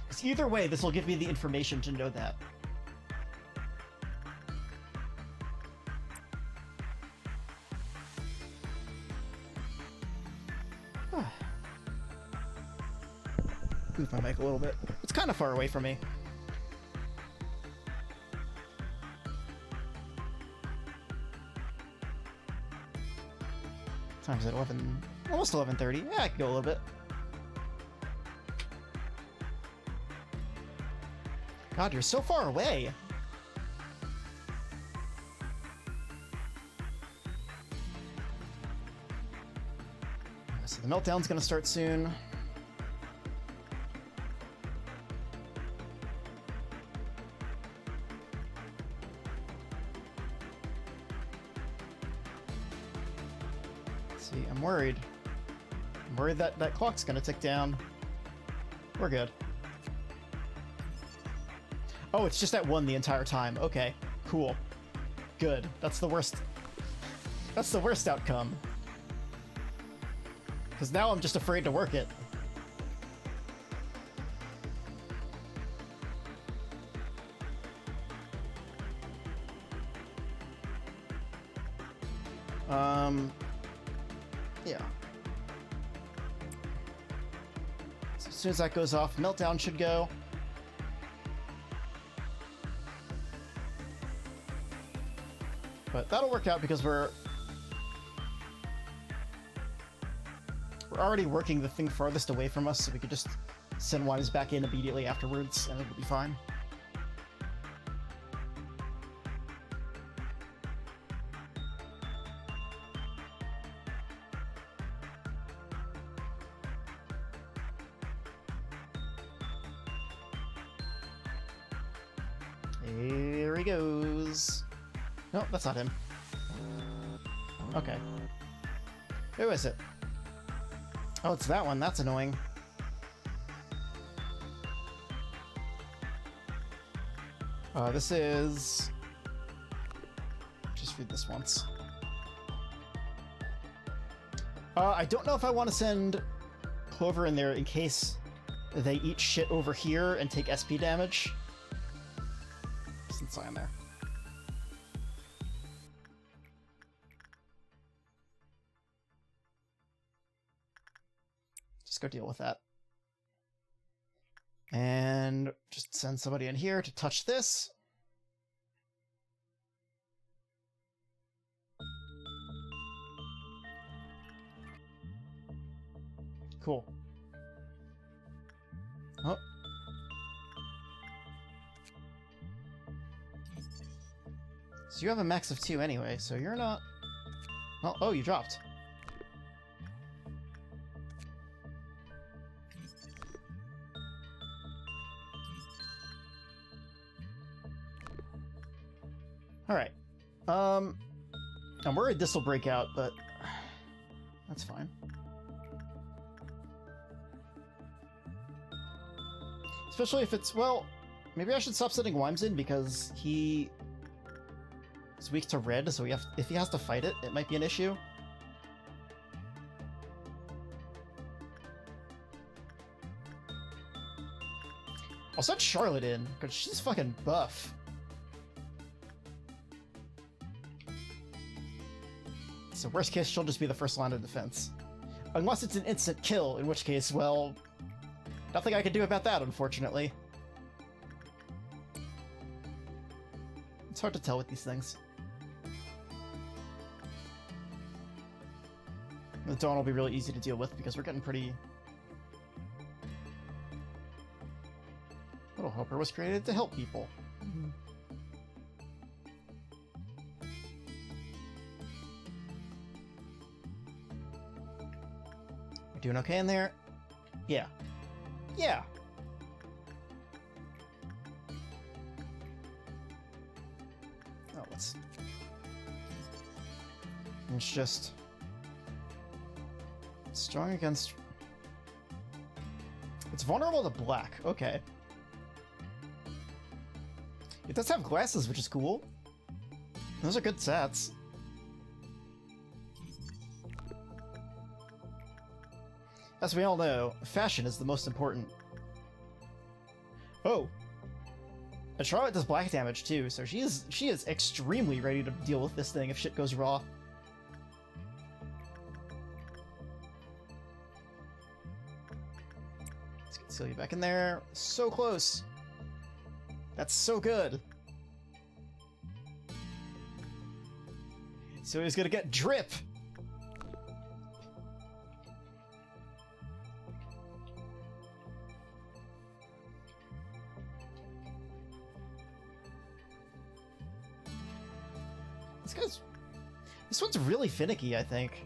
Because either way, this will give me the information to know that. Move my mic a little bit. It's kind of far away from me. Time's at 11, almost 11:30. Yeah, I can go a little bit. God, you're so far away. So the meltdown's gonna start soon. I'm worried. I'm worried that that clock's gonna tick down. We're good. Oh, it's just at 1 the entire time. Okay, cool. Good. That's the worst. That's the worst outcome. Because now I'm just afraid to work it. Yeah. So as soon as that goes off, meltdown should go. But that'll work out because we're already working the thing farthest away from us, so we could just send Wise back in immediately afterwards, and it'll be fine. Here he goes. No, that's not him. Okay. Who is it? Oh, it's that one. That's annoying. This is... Just read this once. I don't know if I want to send Clover in there in case they eat shit over here and take SP damage. Since I'm there. Just go deal with that. And just send somebody in here to touch this. Cool. Oh. So you have a max of 2 anyway, so you're not... Well, oh, you dropped. Alright. I'm worried this will break out, but that's fine. Especially if it's, well, maybe I should stop sending Wimes in because he is weak to red, so if he has to fight it, it might be an issue. I'll send Charlotte in, because she's fucking buff. So worst case, she'll just be the first line of defense. Unless it's an instant kill, in which case, well, nothing I can do about that, unfortunately. It's hard to tell with these things. The Dawn will be really easy to deal with because we're getting pretty... Little Helper was created to help people. Mm-hmm. We're doing okay in there? Yeah. Yeah! Oh, let's... It's just... Strong against... It's vulnerable to black. Okay. It does have glasses, which is cool. Those are good sets. As we all know, fashion is the most important. Oh! And Charlotte does black damage too, so she is extremely ready to deal with this thing if shit goes raw. Let's get Celia back in there. So close! That's so good! So he's gonna get drip! This one's really finicky, I think.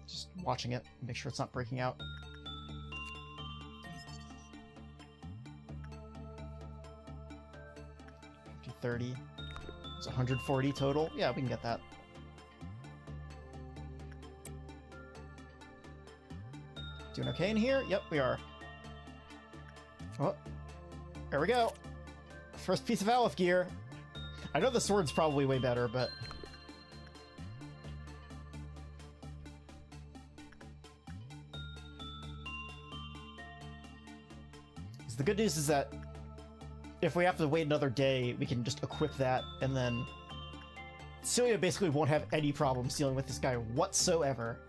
Just watching it, make sure it's not breaking out. $30. It's 140 total. Yeah, we can get that. Doing okay in here? Yep, we are. Oh, there we go. First piece of Aleph gear. I know the sword's probably way better, but... the good news is that if we have to wait another day, we can just equip that, and then Celia basically won't have any problems dealing with this guy whatsoever.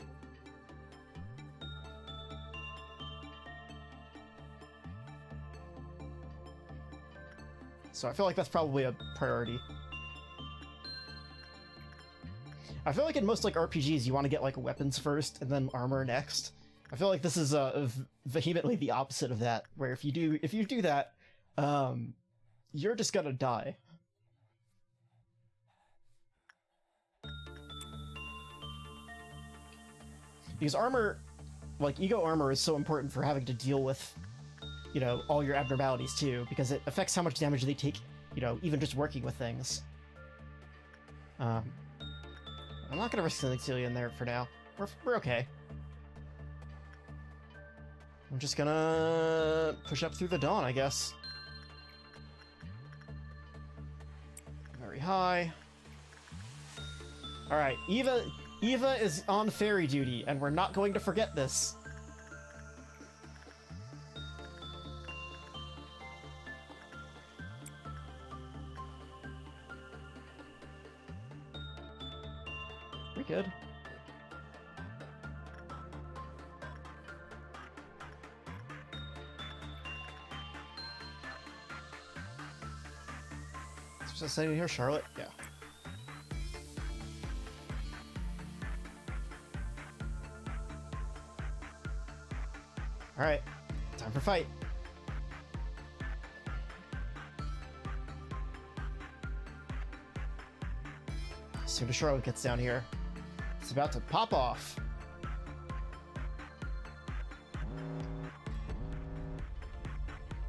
So I feel like that's probably a priority. I feel like in most like RPGs, you want to get like weapons first and then armor next. I feel like this is vehemently the opposite of that, where if you do that, you're just gonna die. Because armor, like ego armor, is so important for having to deal with, you know, all your abnormalities too, because it affects how much damage they take, you know, even just working with things. I'm not gonna risk sending Celia in there for now. We're okay. I'm just gonna push up through the dawn, I guess. Very high. Alright, Eva is on fairy duty, and we're not going to forget this. We're good. Just saying here, Charlotte? Yeah. Alright, time for fight. As soon as Charlotte gets down here, it's about to pop off.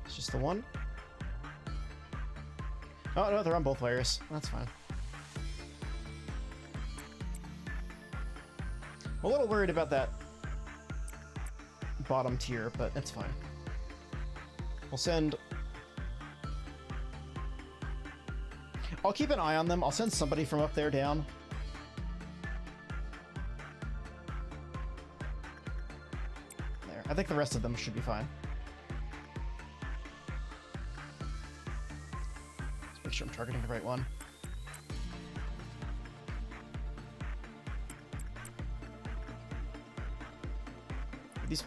It's just the one. Oh, no, they're on both layers. That's fine. I'm a little worried about that bottom tier, but it's fine. We'll send... I'll keep an eye on them. I'll send somebody from up there down. There. I think the rest of them should be fine. Make sure I'm targeting the right one.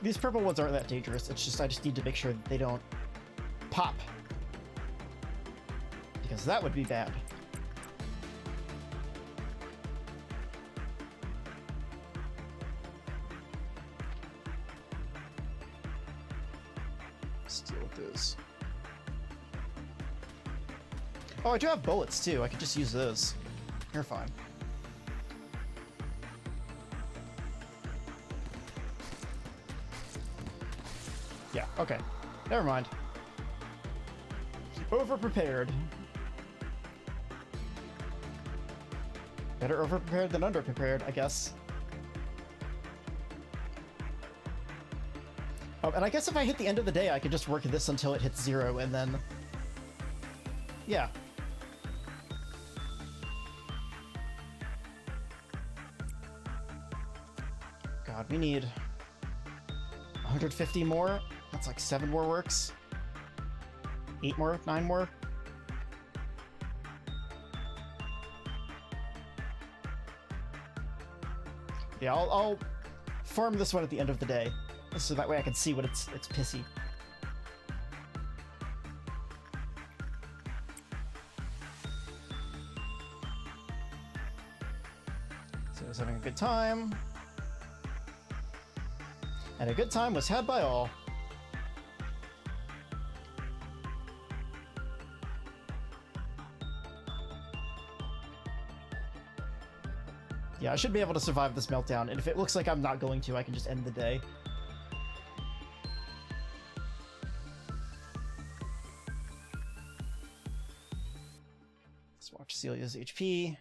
These purple ones aren't that dangerous. It's just I just need to make sure that they don't pop, because that would be bad. Let's deal with this. Oh, I do have bullets too. I could just use those. You're fine. Yeah, okay. Never mind. Over-prepared. Better over-prepared than under-prepared, I guess. Oh, and I guess if I hit the end of the day, I could just work this until it hits 0, and then... yeah. God, we need 150 more? That's like 7 more works. 8 more? 9 more? Yeah, I'll farm this one at the end of the day, so that way I can see what it's pissy. So I was having a good time. And a good time was had by all. Yeah, I should be able to survive this meltdown, and if it looks like I'm not going to, I can just end the day. Let's watch Celia's HP.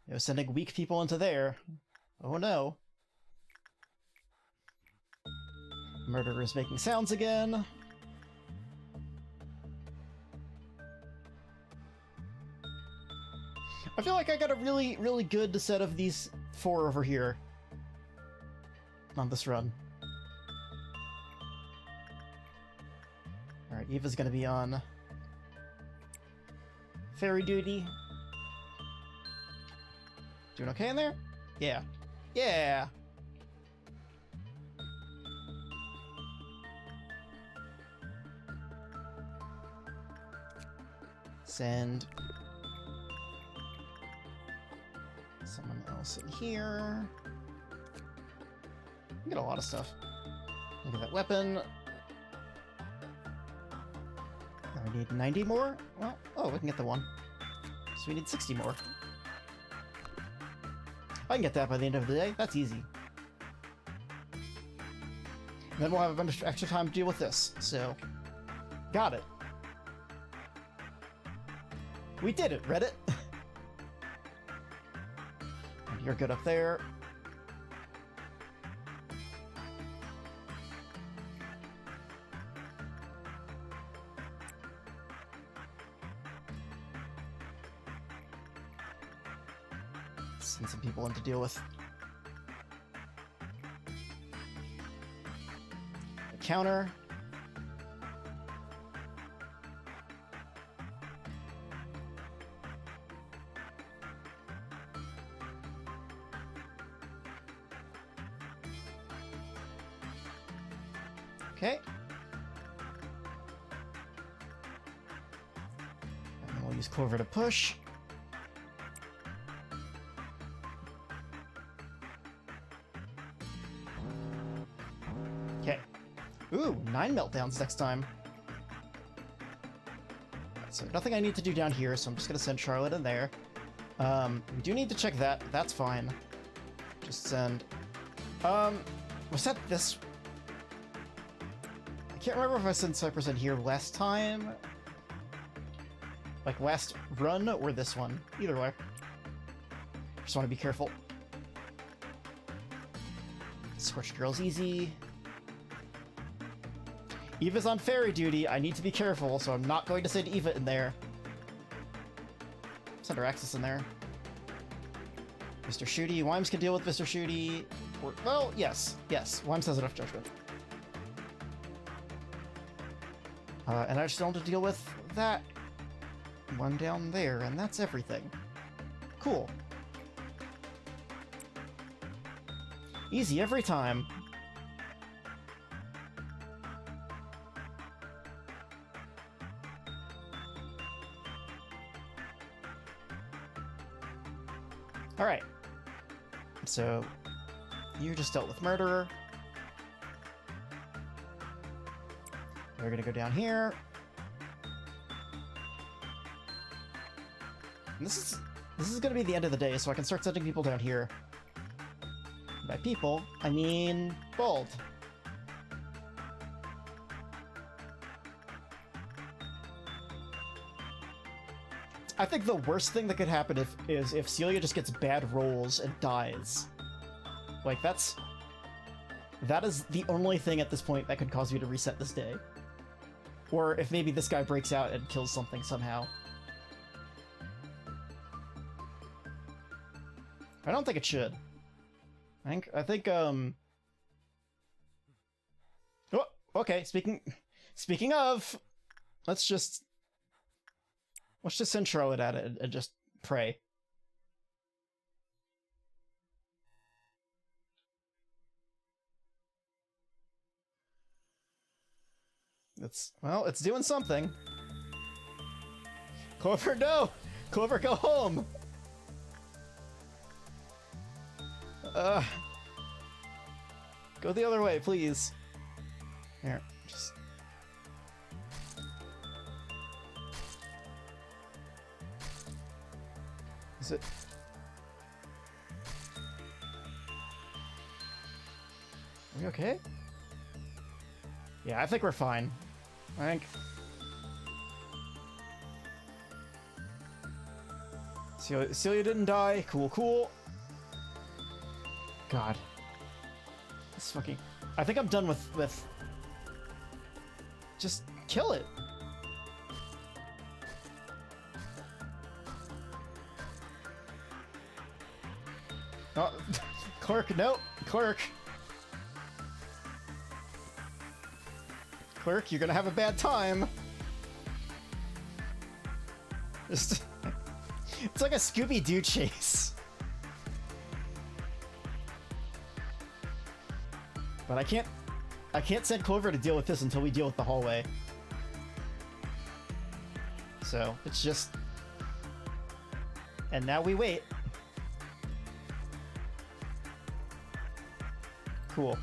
You know, sending weak people into there. Oh no. Murderer is making sounds again. I feel like I got a really, really good set of these 4 over here on this run. Alright, Eva's gonna be on fairy duty. Doing okay in there? Yeah. Yeah! Send someone else in here. We get a lot of stuff. Look at that weapon. I need 90 more? Well, oh, we can get the one. So we need 60 more. I can get that by the end of the day. That's easy. And then we'll have a bunch of extra time to deal with this. So, got it. We did it, Reddit! And you're good up there. Send some people in to deal with the counter. Okay. And then we'll use Clover to push. Okay. Ooh, 9 meltdowns next time. So nothing I need to do down here, so I'm just gonna send Charlotte in there. We do need to check that. That's fine. Just send... was that this... I can't remember if I sent Cypress in here last time. Like last run or this one. Either way. Just want to be careful. Scorched Girl's easy. Eva's on fairy duty. I need to be careful, so I'm not going to send Eva in there. Send her Axis in there. Mr. Shooty. Wimes can deal with Mr. Shooty. Or, well, yes. Yes. Wimes has enough judgment. And I just don't have to deal with that one down there, and that's everything. Cool. Easy every time. Alright. So, you just dealt with Murderer. We're gonna go down here. And this is gonna be the end of the day, so I can start sending people down here. By people, I mean Bold. I think the worst thing that could happen is if Celia just gets bad rolls and dies. Like, that is the only thing at this point that could cause you to reset this day. Or if maybe this guy breaks out and kills something somehow. I don't think it should. I think oh, okay, speaking of, let's just intro it at it and just pray. It's doing something. Clover, no! Clover, go home! Go the other way, please. Here, just... Is it... Are we okay? Yeah, I think we're fine. I think... Celia didn't die. Cool, cool. God. This fucking... I think I'm done with... Just kill it. Oh, Clerk, no! Clerk! Clerk, you're gonna have a bad time! Just... It's like a Scooby-Doo chase. But I can't send Clover to deal with this until we deal with the hallway. So, it's just... And now we wait. Cool.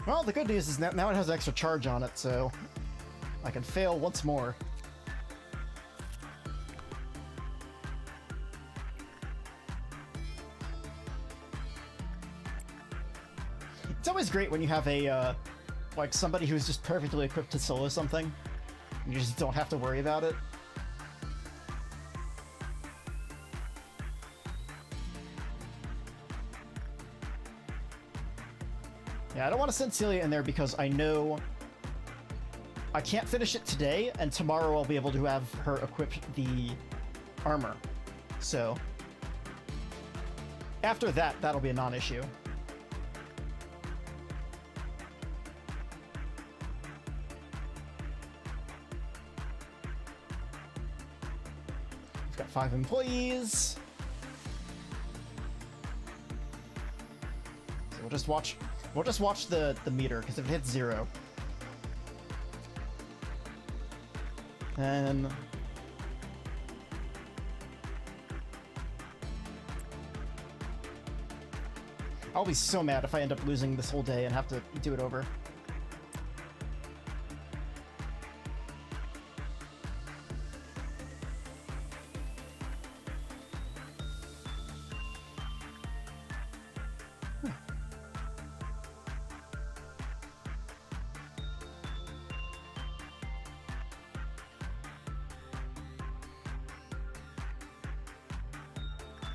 Well, the good news is that now it has extra charge on it, so I can fail once more. It's always great when you have a, like, somebody who's just perfectly equipped to solo something, and you just don't have to worry about it. Yeah, I don't want to send Celia in there because I know I can't finish it today, and tomorrow I'll be able to have her equip the armor. So, after that, that'll be a non-issue. We've got 5 employees. So we'll just watch... We'll just watch the meter, because if it hits 0... Then... I'll be so mad if I end up losing this whole day and have to do it over.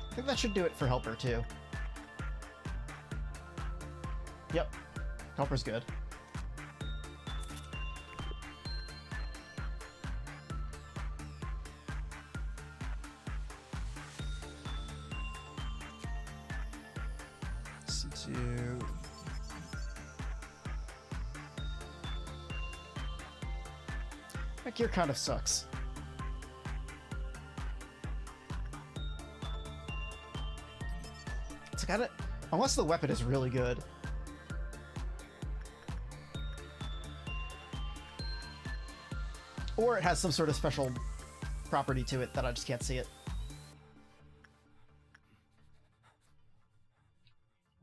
I think that should do it for Helper, too. Yep. Helper's good. C2... That gear kind of sucks. It's gotta... Unless the weapon is really good. Or it has some sort of special property to it that I just can't see it.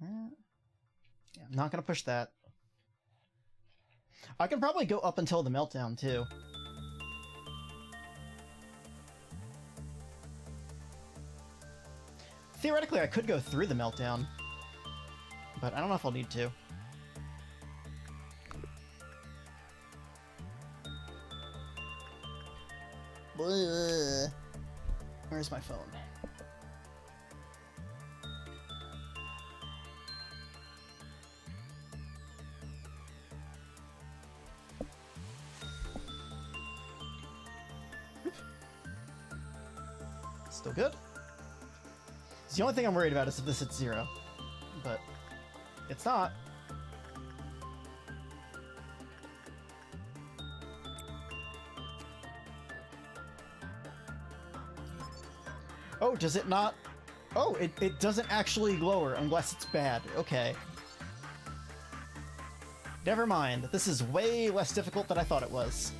Yeah, I'm not gonna push that. I can probably go up until the meltdown, too. Theoretically, I could go through the meltdown, but I don't know if I'll need to. Where's my phone? Still good. The only thing I'm worried about is if this hits 0, but it's not. Oh, does it not? Oh, it doesn't actually lower unless it's bad. Okay. Never mind. This is way less difficult than I thought it was.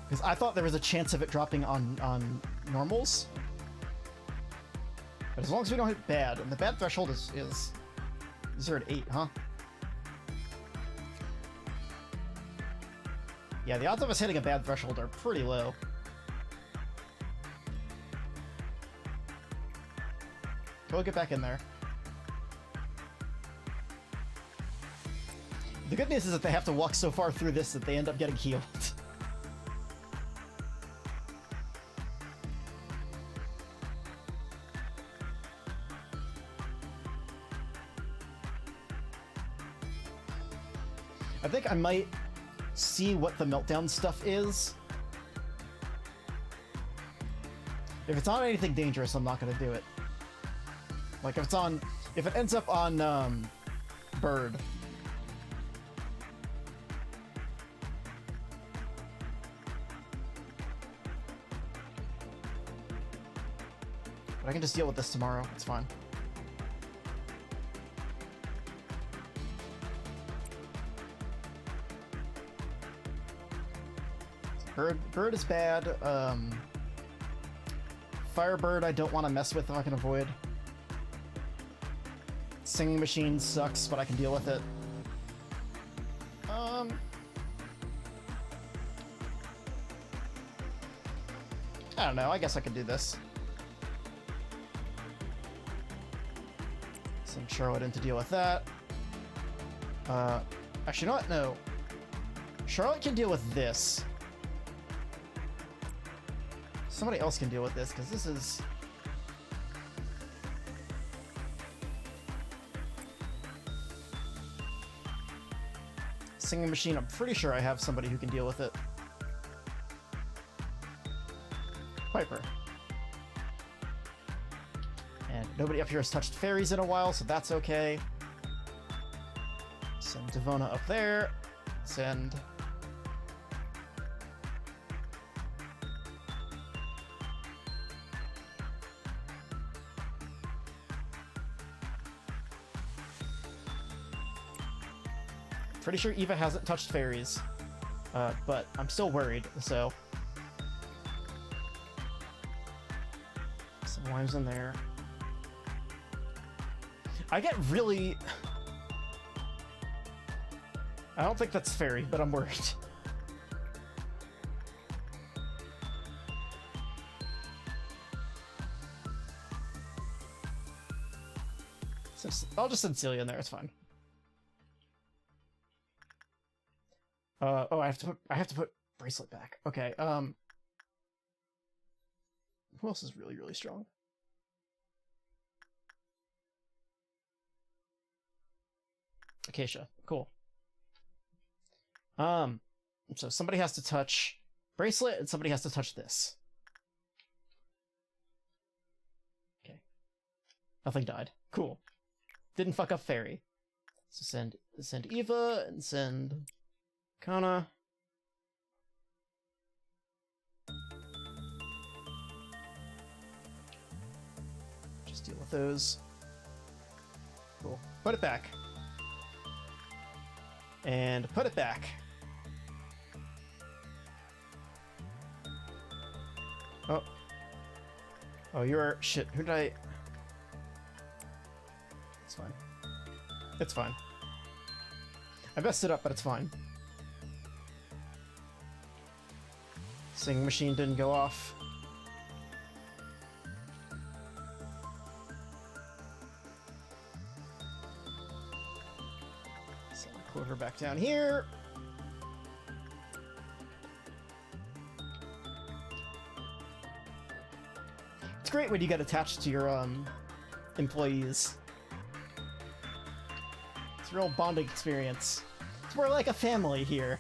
Because I thought there was a chance of it dropping on normals. But as long as we don't hit bad, and the bad threshold is 0 to 8, huh? Yeah, the odds of us hitting a bad threshold are pretty low. Go get back in there. The good news is that they have to walk so far through this that they end up getting healed. I think I might see what the meltdown stuff is. If it's on anything dangerous, I'm not going to do it. Like if it ends up on bird. But I can just deal with this tomorrow. It's fine. Bird is bad. Firebird I don't want to mess with if I can avoid. Singing machine sucks, but I can deal with it. I don't know, I guess I could do this. Send Charlotte in to deal with that. Actually, you know what? No. Charlotte can deal with this. Somebody else can deal with this, because this is... Singing machine, I'm pretty sure I have somebody who can deal with it. Piper. And nobody up here has touched fairies in a while, so that's okay. Send Devona up there. Send... Pretty sure Eva hasn't touched fairies, but I'm still worried, so... Some limes in there. I get really... I don't think that's fairy, but I'm worried. So I'll just send Celia in there, it's fine. Oh, I have to put bracelet back. Okay, who else is really, really strong? Acacia, cool. So somebody has to touch bracelet and somebody has to touch this. Okay. Nothing died. Cool. Didn't fuck up fairy. So send Eva and send Kana. Just deal with those. Cool. Put it back. And put it back. Oh. Oh, you're... Shit, who did I... It's fine. It's fine. I messed it up, but it's fine. Singing machine didn't go off. So I'll put her back down here. It's great when you get attached to your employees. It's a real bonding experience. It's more like a family here.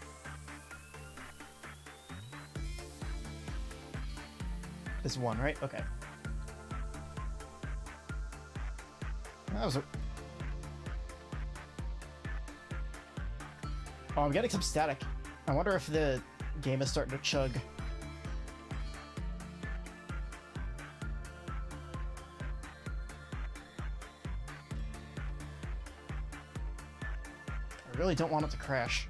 This one, right? Okay. That was a... Oh, I'm getting some static. I wonder if the game is starting to chug. I really don't want it to crash.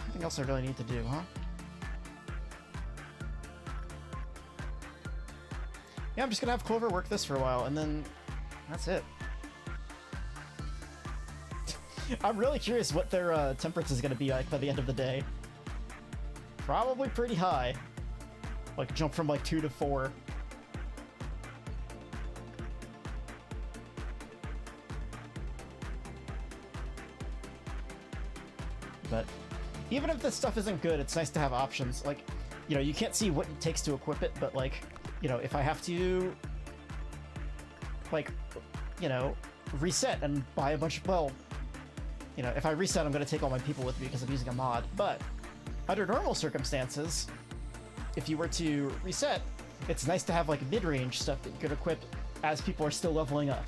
Nothing else I really need to do, huh? Yeah, I'm just gonna have Clover work this for a while, and then that's it. I'm really curious what their temperance is going to be like by the end of the day. Probably pretty high. Like, jump from like 2 to 4. But even if this stuff isn't good, it's nice to have options. Like, you know, you can't see what it takes to equip it, but like, you know, if I have to, like, you know, reset and buy a bunch of, well, you know, if I reset, I'm going to take all my people with me because I'm using a mod. But under normal circumstances, if you were to reset, it's nice to have like mid-range stuff that you could equip as people are still leveling up.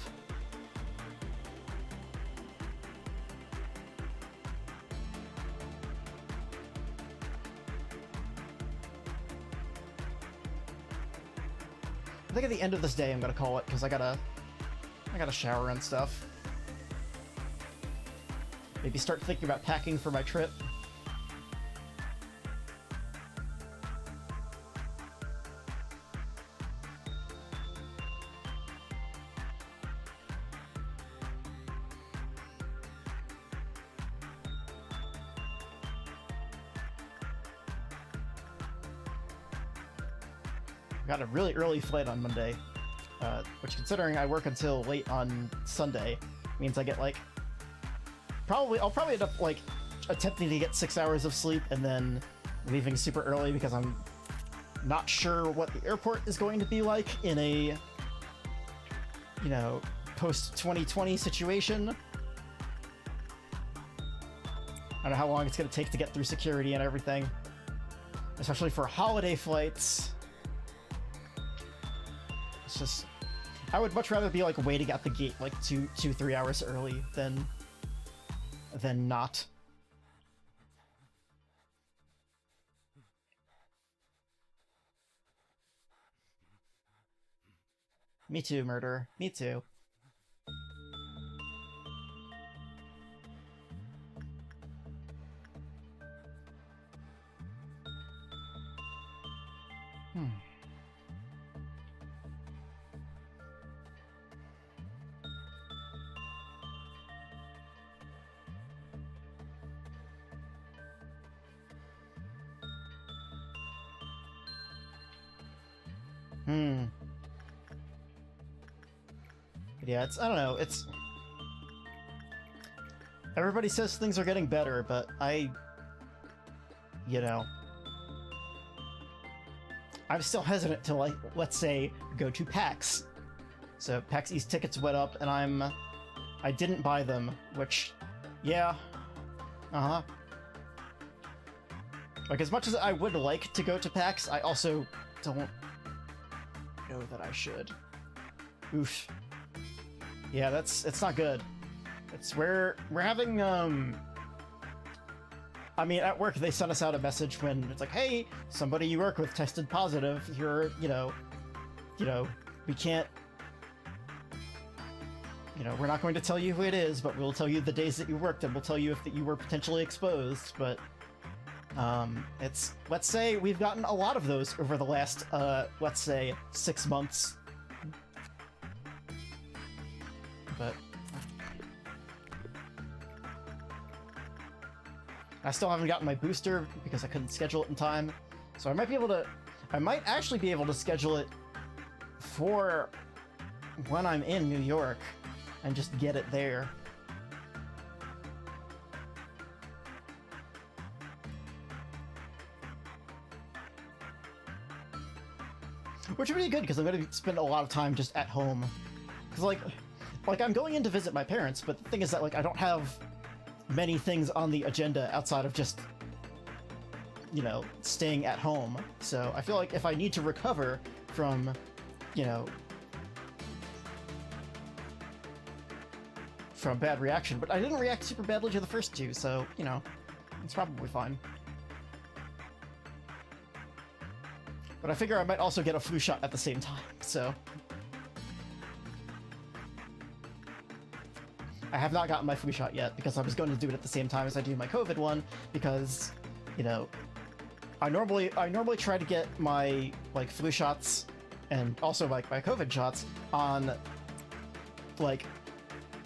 I think at the end of this day I'm going to call it because I gotta shower and stuff. Maybe start thinking about packing for my trip. I got a really early flight on Monday, which, considering I work until late on Sunday, means I get like I'll probably end up like attempting to get 6 hours of sleep and then leaving super early because I'm not sure what the airport is going to be like in a, you know, post-2020 situation. I don't know how long it's going to take to get through security and everything, especially for holiday flights. It's just, I would much rather be like waiting at the gate like 3 hours early than not. Me too, murder. Me too. Yeah, I don't know, everybody says things are getting better, but you know, I'm still hesitant to, like, let's say, go to PAX. So PAX East tickets went up, and I didn't buy them, which, yeah, Like, as much as I would like to go to PAX, I also don't know that I should. Oof. Yeah, it's not good. We're having, I mean, at work they sent us out a message when it's like, hey, somebody you work with tested positive. You're, you know, we can't, you know, we're not going to tell you who it is, but we'll tell you the days that you worked, and we'll tell you if that you were potentially exposed. But let's say we've gotten a lot of those over the last, let's say 6 months. But I still haven't gotten my booster because I couldn't schedule it in time. So I might be able to... I might actually be able to schedule it for when I'm in New York and just get it there. Which would be good, because I'm going to spend a lot of time just at home. Because, like I'm going in to visit my parents, but the thing is that, like, I don't have many things on the agenda outside of just, you know, staying at home. So I feel like if I need to recover from, you know, from bad reaction, but I didn't react super badly to the first two, so, you know, it's probably fine. But I figure I might also get a flu shot at the same time, so... I have not gotten my flu shot yet, because I was going to do it at the same time as I do my COVID one, because, you know, I normally try to get my, like, flu shots, and also, like, my COVID shots on, like,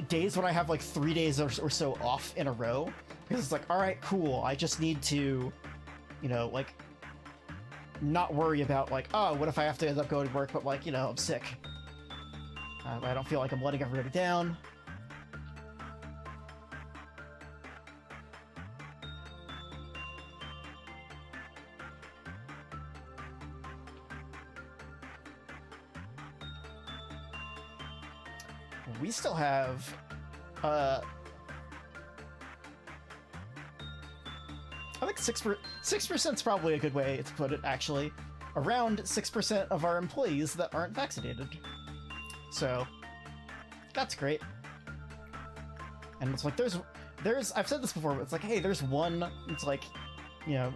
days when I have, like, 3 days or so off in a row, because it's like, alright, cool, I just need to, you know, like, not worry about, like, oh, what if I have to end up going to work, but, like, you know, I'm sick. I don't feel like I'm letting everybody down. We still have, I think 6% is probably a good way to put it, actually. Around 6% of our employees that aren't vaccinated. So, that's great. And it's like, there's, I've said this before, but it's like, hey, there's one, it's like, you know,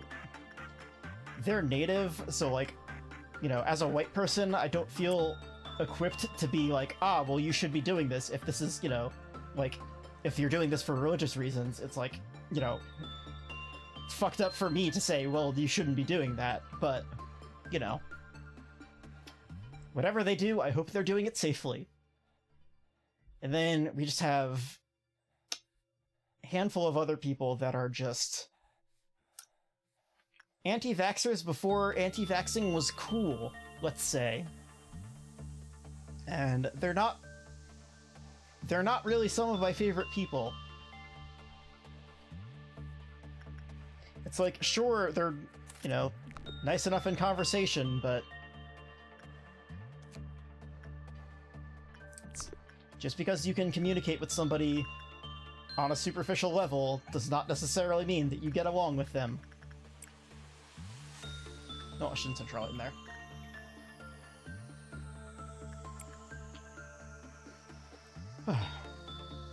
they're native, so, like, you know, as a white person, I don't feel equipped to be like, ah, well, you should be doing this if this is, you know, like, if you're doing this for religious reasons. It's like, you know, it's fucked up for me to say, well, you shouldn't be doing that, but, you know, whatever they do, I hope they're doing it safely. And then we just have a handful of other people that are just anti-vaxxers before anti-vaxxing was cool, let's say. And they're not really some of my favorite people. It's like, sure, they're, you know, nice enough in conversation, but just because you can communicate with somebody on a superficial level does not necessarily mean that you get along with them. No, I shouldn't central it in there.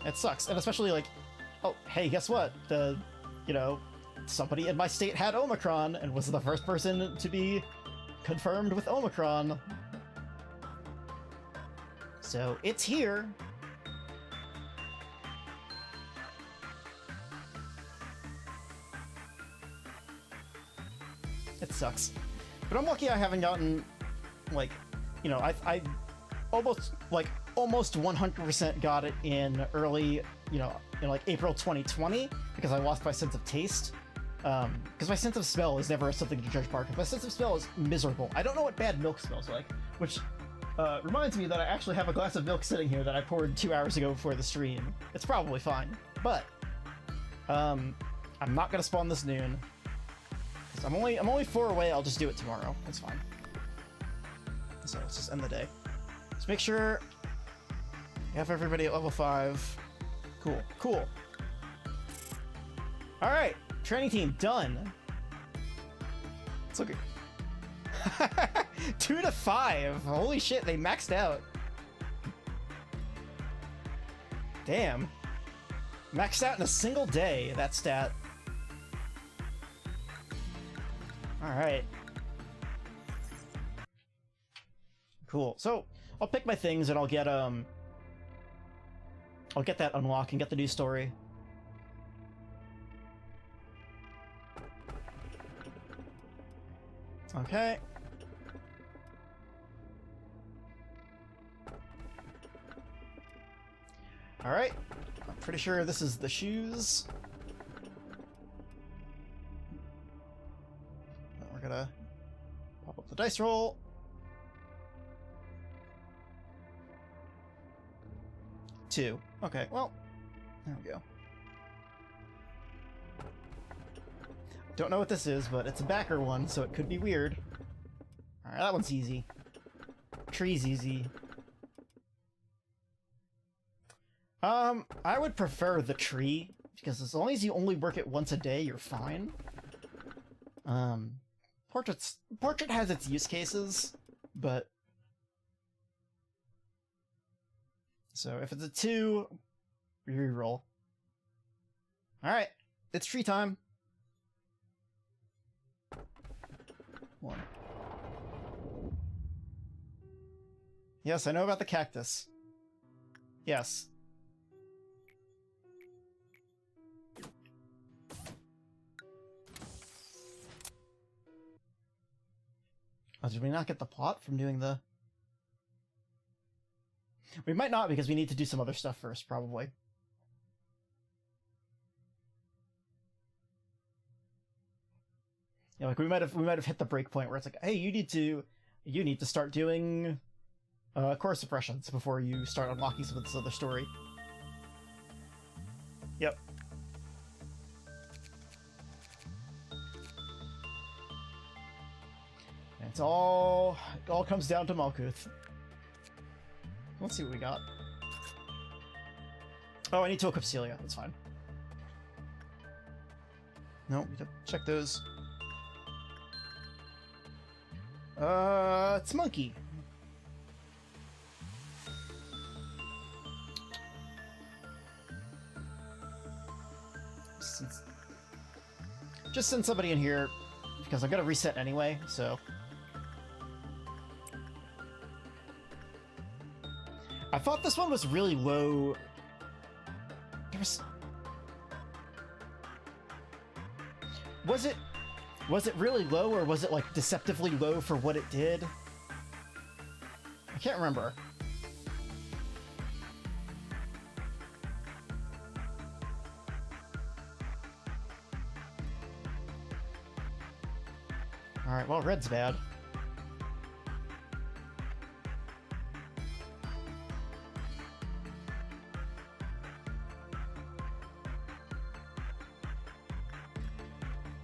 It sucks, and especially, like, oh, hey, guess what? You know, somebody in my state had Omicron and was the first person to be confirmed with Omicron. So, it's here. It sucks. But I'm lucky I haven't gotten, like, you know, I almost 100% got it in early, you know, in like April 2020, because I lost my sense of taste. Because my sense of smell is never something to judge by. My sense of smell is miserable. I don't know what bad milk smells like, which reminds me that I actually have a glass of milk sitting here that I poured 2 hours ago before the stream. It's probably fine, but I'm not gonna spawn this noon. I'm only 4 away. I'll just do it tomorrow. It's fine. So let's just end the day. Let's make sure we have everybody at level 5. Cool. Cool. All right, training team done. It's looking 2 to 5. Holy shit, they maxed out. Damn. Maxed out in a single day. That stat. All right. Cool. So I'll pick my things and I'll get that unlock and get the new story. Okay. All right. I'm pretty sure this is the shoes. We're gonna pop up the dice roll. 2. Okay, well, there we go. Don't know what this is, but it's a backer one, so it could be weird. Alright, that one's easy. Tree's easy. I would prefer the tree, because as long as you only work it once a day, you're fine. Portrait has its use cases, but... So if it's a 2, we reroll. Alright, it's tree time. 1. Yes, I know about the cactus. Yes. Oh, did we not get the plot from doing the... We might not, because we need to do some other stuff first, probably. Yeah, like we might have hit the break point where it's like, hey, you need to start doing core suppressions before you start unlocking some of this other story. Yep. And it all comes down to Malkuth. Let's see what we got. Oh, I need to equip Celia. That's fine. No, we have to check those. It's Monkey. Just send somebody in here, because I'm gonna reset anyway, so... I thought this one was really low... Was it really low, or was it, like, deceptively low for what it did? I can't remember. Alright, well, red's bad.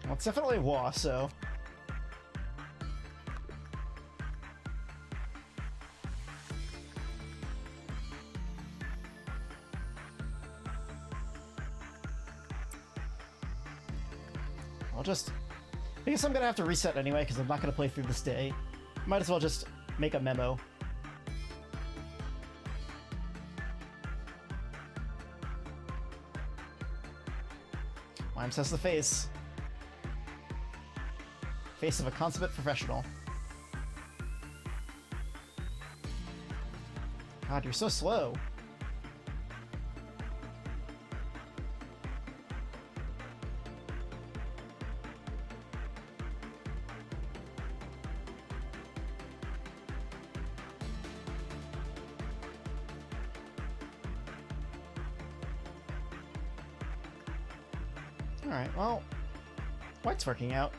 Well, it's definitely a Wa, so... I'll just... I guess I'm gonna have to reset anyway, because I'm not gonna play through this day. Might as well just make a memo. Lime says the face. Face of a consummate professional. God, you're so slow. Alright, well, white's working out.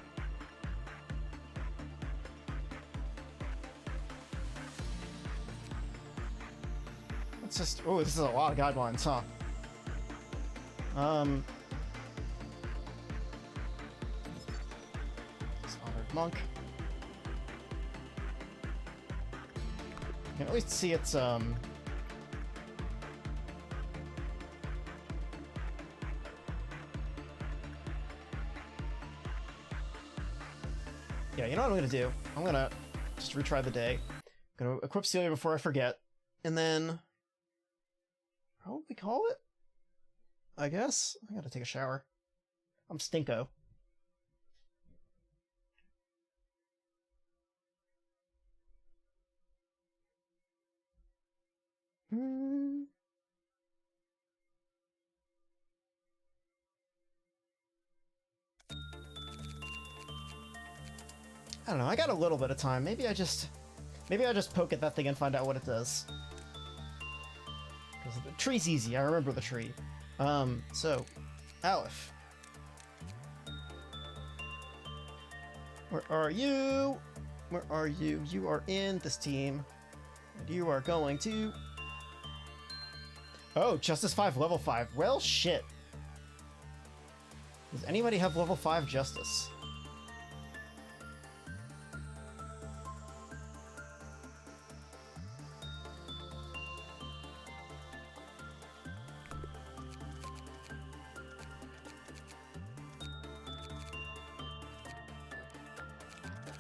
Let's just... Oh, this is a lot of guidelines, huh? Dishonored Monk. You can at least see its, Yeah, you know what I'm gonna do? I'm gonna just retry the day. I'm gonna equip Celia before I forget, and then probably call it? I guess? I gotta take a shower. I'm stinko. I don't know, I got a little bit of time. Maybe I just poke at that thing and find out what it does. Because the tree's easy, I remember the tree. So, Aleph. Where are you? Where are you? You are in this team. And you are going to... Oh, Justice 5, level 5. Well, shit. Does anybody have level 5 Justice?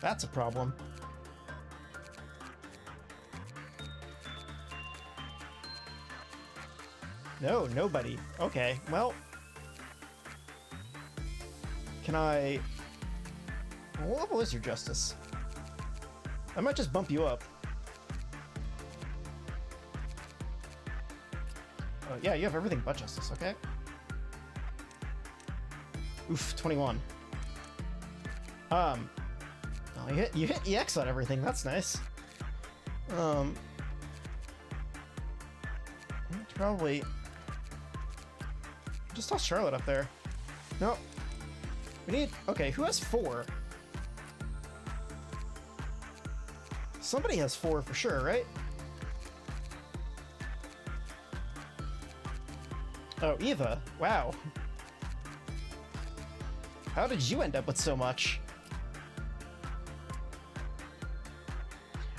That's a problem. No, nobody. Okay, well... Can I... What level is your Justice? I might just bump you up. Oh, yeah, you have everything but Justice, okay? Oof, 21. Oh, you hit EX on everything, that's nice. Probably... Just toss Charlotte up there. No. We need... Okay, who has 4? Somebody has 4 for sure, right? Oh, Eva. Wow. How did you end up with so much?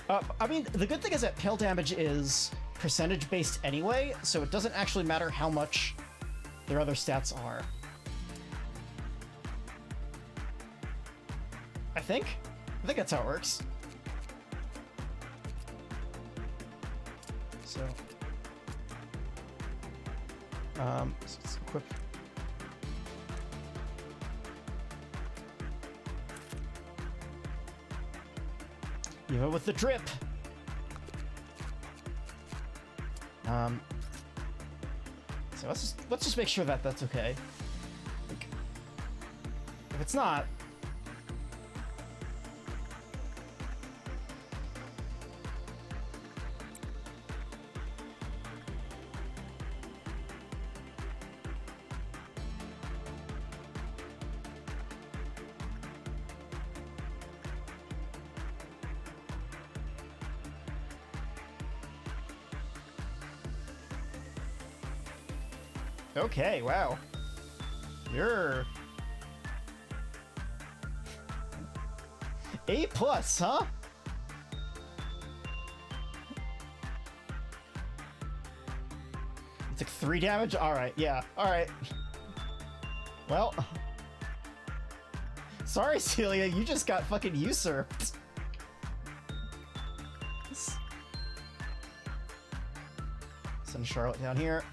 I mean, the good thing is that pale damage is percentage-based anyway, so it doesn't actually matter how much their other stats are. I think that's how it works. So, let's equip. Even with the drip. So let's just make sure that that's okay. Like, if it's not, okay, wow. You're... A+, huh? It took 3 damage? Alright, yeah, alright. Well... Sorry, Celia, you just got fucking usurped. Send Charlotte down here.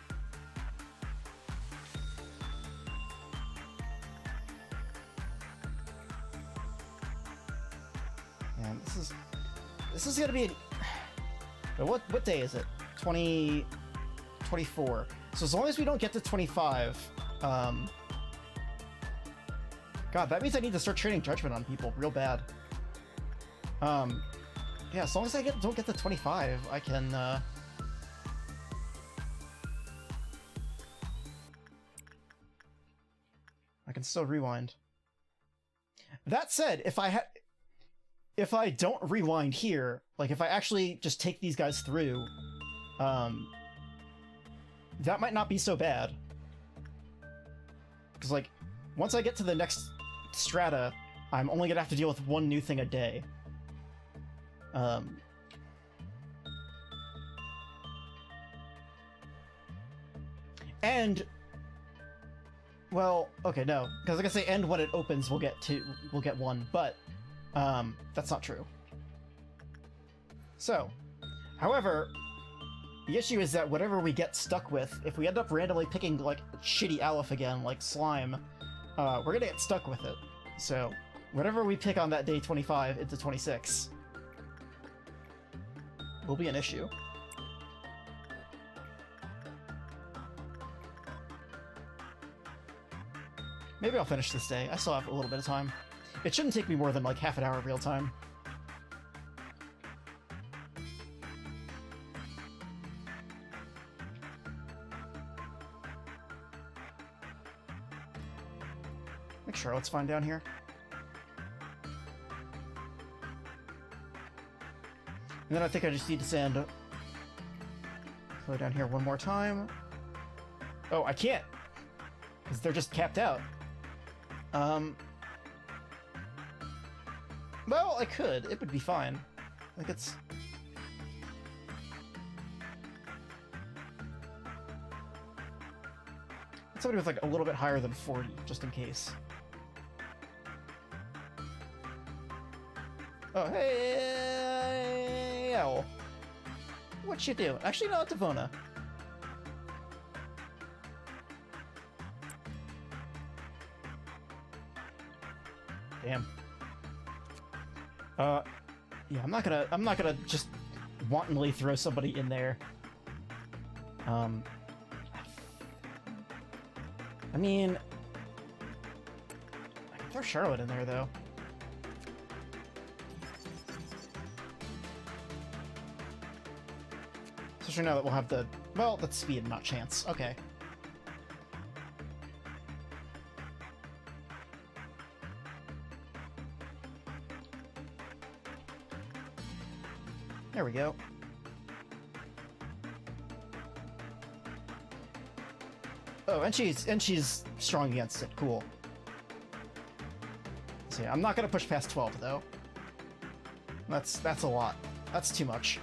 This is gonna be... What day is it? 24. So as long as we don't get to 25, God, that means I need to start trading Judgment on people real bad. Yeah, as long as I don't get to 25, I can, I can still rewind. That said, if I don't rewind here, like if I actually just take these guys through, that might not be so bad. Because like, once I get to the next strata, I'm only gonna have to deal with 1 new thing a day. And, well, okay, no, because I was gonna say, and when it opens, we'll get 1, but that's not true. So, however, the issue is that whatever we get stuck with, if we end up randomly picking, like, shitty Aleph again, like Slime, we're gonna get stuck with it. So, whatever we pick on that day 25 into 26 will be an issue. Maybe I'll finish this day. I still have a little bit of time. It shouldn't take me more than like half an hour of real time. Make sure Charlotte's fine down here. And then I think I just need to send... Go down here one more time. Oh, I can't! Because they're just capped out. Well, I could. It would be fine. Like, it's... Somebody with, like, a little bit higher than 40, just in case. Oh, hey, owl. What you doing? Actually, no, it's Devona. Damn. Yeah, I'm not gonna just wantonly throw somebody in there. I mean, I can throw Charlotte in there, though. Especially now that we'll have the... Well, that's speed, not chance. Okay. There we go. Oh, and she's strong against it. Cool. So yeah, I'm not gonna push past 12 though. That's a lot. That's too much.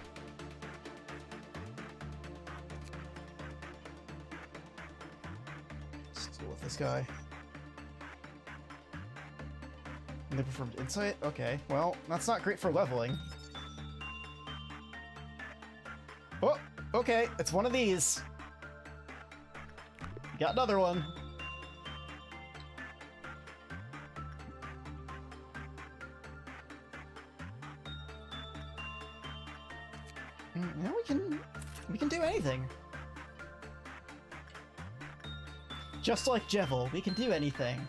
Let's deal with this guy. And they performed insight? Okay, well, that's not great for leveling. Oh, okay, it's one of these. Got another one. Now we can do anything. Just like Jevil, we can do anything.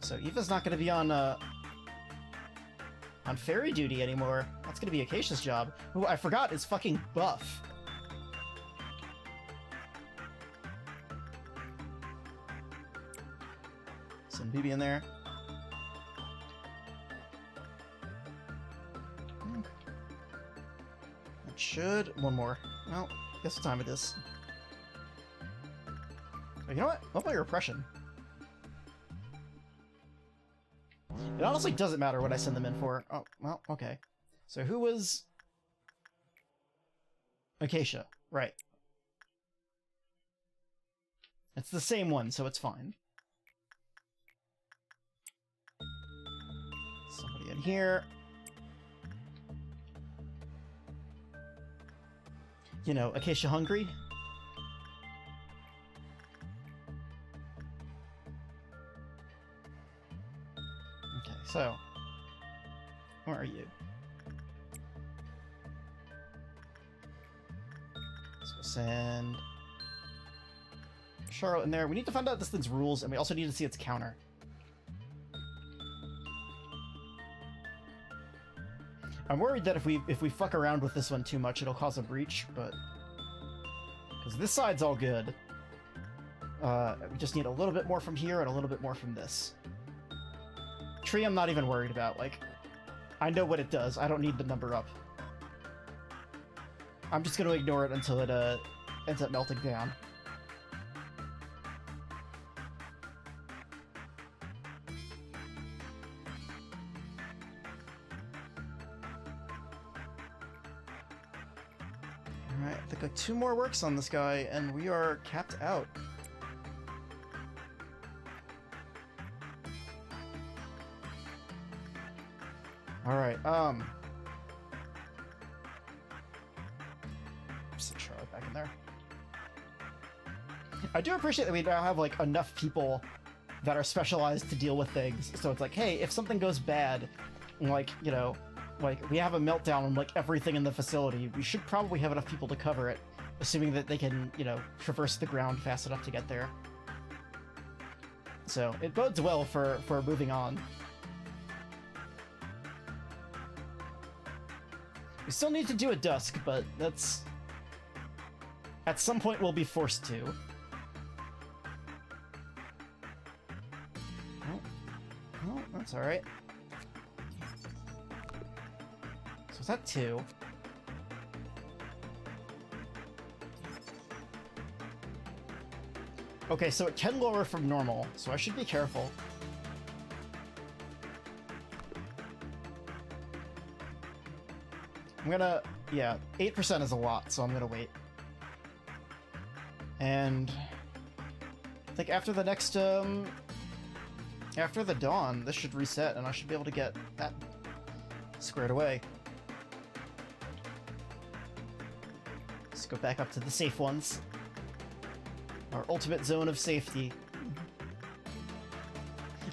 So Eva's not going to be on fairy duty anymore. That's going to be Acacia's job, who I forgot is fucking buff. Send BB in there. That should... One more. Well, guess what time it is. But you know what? What about your repression? It honestly doesn't matter what I send them in for. Oh, well, okay. So who was... Acacia, right. It's the same one, so it's fine. Somebody in here. You know, Acacia hungry? Okay, so... Where are you? Let's go send... Charlotte in there. We need to find out this thing's rules, and we also need to see its counter. I'm worried that if we fuck around with this one too much, it'll cause a breach, but... Because this side's all good. We just need a little bit more from here and a little bit more from this. Tree I'm not even worried about, like... I know what it does, I don't need the number up. I'm just gonna ignore it until it, ends up melting down. Alright, I think like 2 more works on this guy, and we are capped out. Alright, just Charlotte back in there. I do appreciate that we now have, like, enough people that are specialized to deal with things, so it's like, hey, if something goes bad, and, like, you know, like, we have a meltdown on, like, everything in the facility, we should probably have enough people to cover it, assuming that they can, you know, traverse the ground fast enough to get there. So, it bodes well for moving on. We still need to do a dusk, but that's... At some point we'll be forced to. Oh, that's alright. is that 2? Okay, so it can lower from normal, so I should be careful. I'm gonna... yeah, 8% is a lot, so I'm gonna wait. And... I think after the next, after the dawn, this should reset, and I should be able to get that squared away. Let's go back up to the safe ones. Our ultimate zone of safety.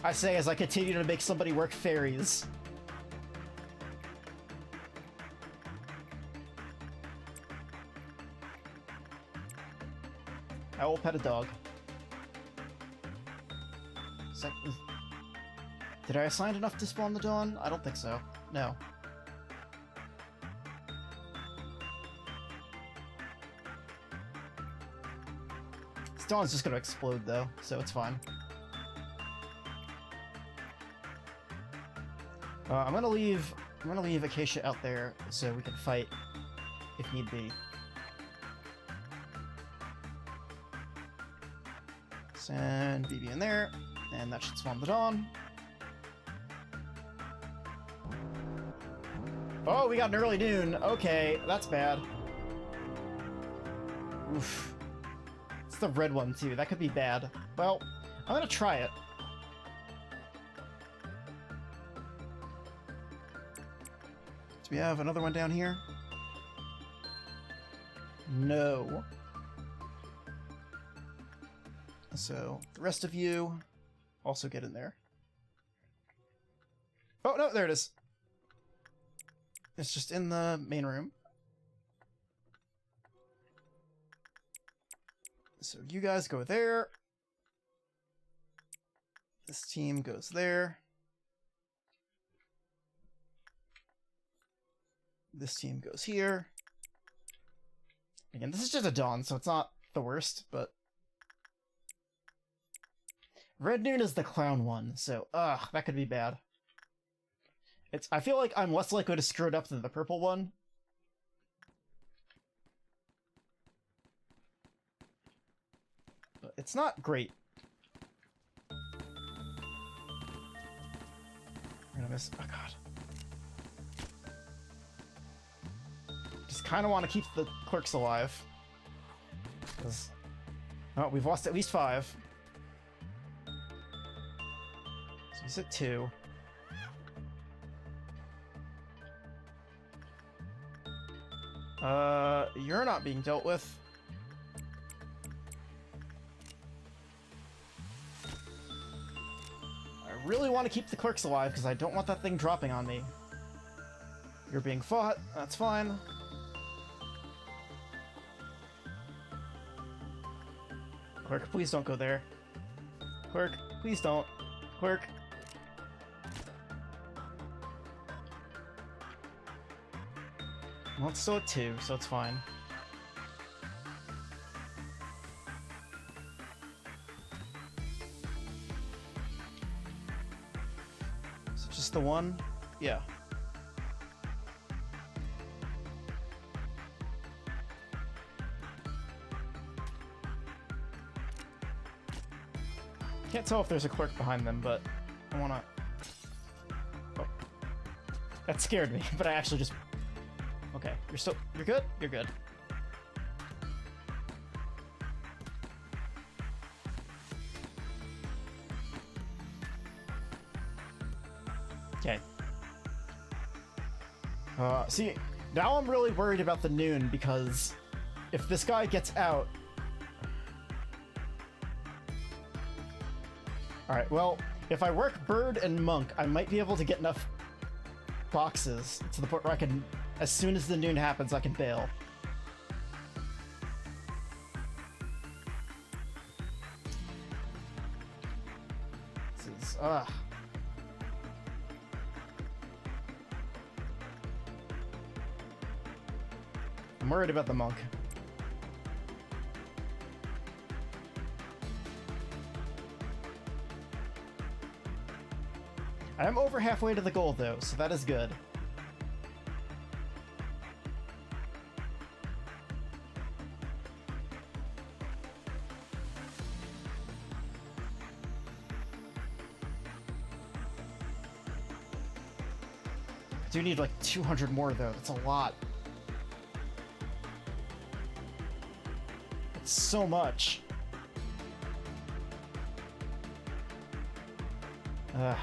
I say as I continue to make somebody work fairies. I will pet a dog. Did I assign enough to spawn the dawn? I don't think so. No. This dawn's just gonna explode though, so it's fine. I'm gonna leave Acacia out there so we can fight if need be. Send BB in there, and that should spawn the dawn. Oh, we got an early noon. Okay, that's bad. Oof. It's the red one, too. That could be bad. Well, I'm gonna try it. Do we have another one down here? No. So, the rest of you also get in there. Oh, no, there it is. It's just in the main room. So you guys go there. This team goes there. This team goes here. Again, this is just a dawn, so it's not the worst, but... Red Noon is the clown one, so, that could be bad. I feel like I'm less likely to screw it up than the purple one. But it's not great. I'm gonna miss... oh god. Just kind of want to keep the clerks alive. Because... oh, we've lost at least 5. So he's at 2. You're not being dealt with. I really want to keep the clerks alive because I don't want that thing dropping on me. You're being fought, that's fine. Clerk, please don't go there. Clerk, please don't. Clerk. Well, it's still at 2, so it's fine. Is it just the one? Yeah. Can't tell if there's a clerk behind them, but I wanna... oh. That scared me, but I actually just... okay, you're good? You're good. Okay. See, now I'm really worried about the noon, because if this guy gets out... alright, well, if I work Bird and Monk, I might be able to get enough boxes to the point where I can... as soon as the noon happens, I can bail. This is, I'm worried about the monk. I am over halfway to the goal, though, so that is good. I do need like 200 more though. That's a lot. That's so much. Ugh.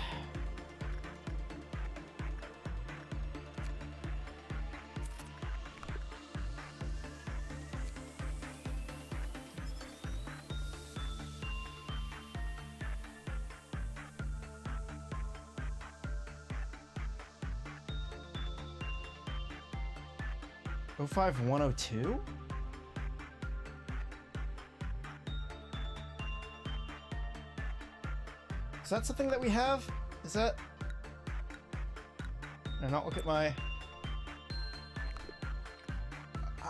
Oh 05102? Is that something that we have? Is that... No, not look at my...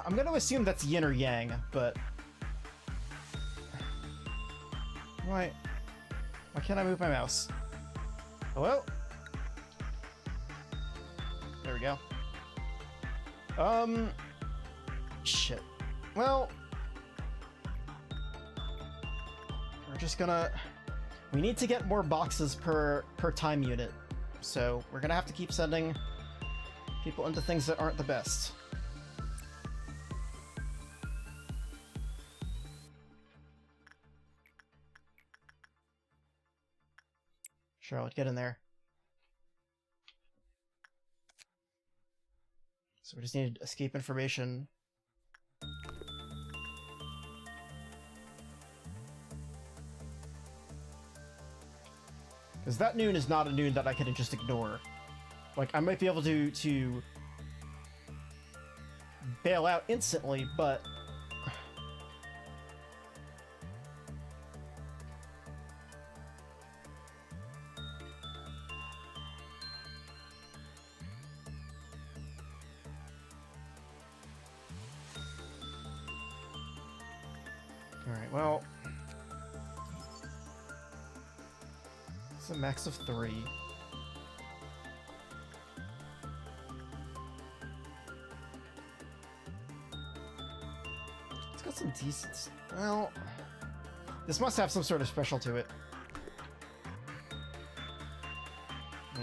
I'm gonna assume that's yin or yang, but... Why can't I move my mouse? Hello? There we go. Shit. Well... We're just gonna... We need to get more boxes per time unit, so we're gonna have to keep sending people into things that aren't the best. Charlotte, get in there. So we just need escape information. Because that noon is not a noon that I can just ignore. Like, I might be able to bail out instantly, but... Alright, well... It's a max of 3. It's got some decent... Well... This must have some sort of special to it. I'll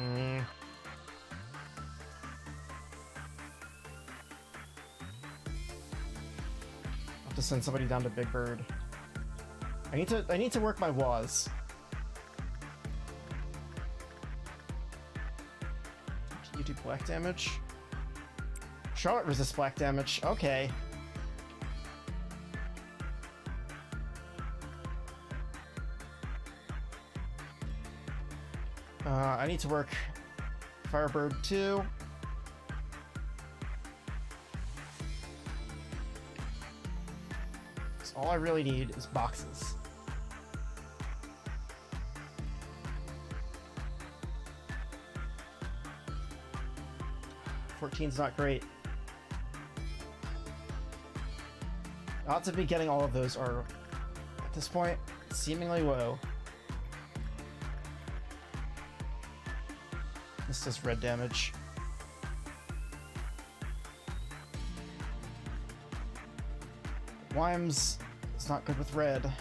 have to send somebody down to Big Bird. I need to work my WAS. You do black damage? Charlotte resists black damage. Okay. I need to work Firebird too. So all I really need is boxes. 14's not great. Odds of me getting all of those are, at this point, seemingly low. This does red damage. Wimes is not good with red.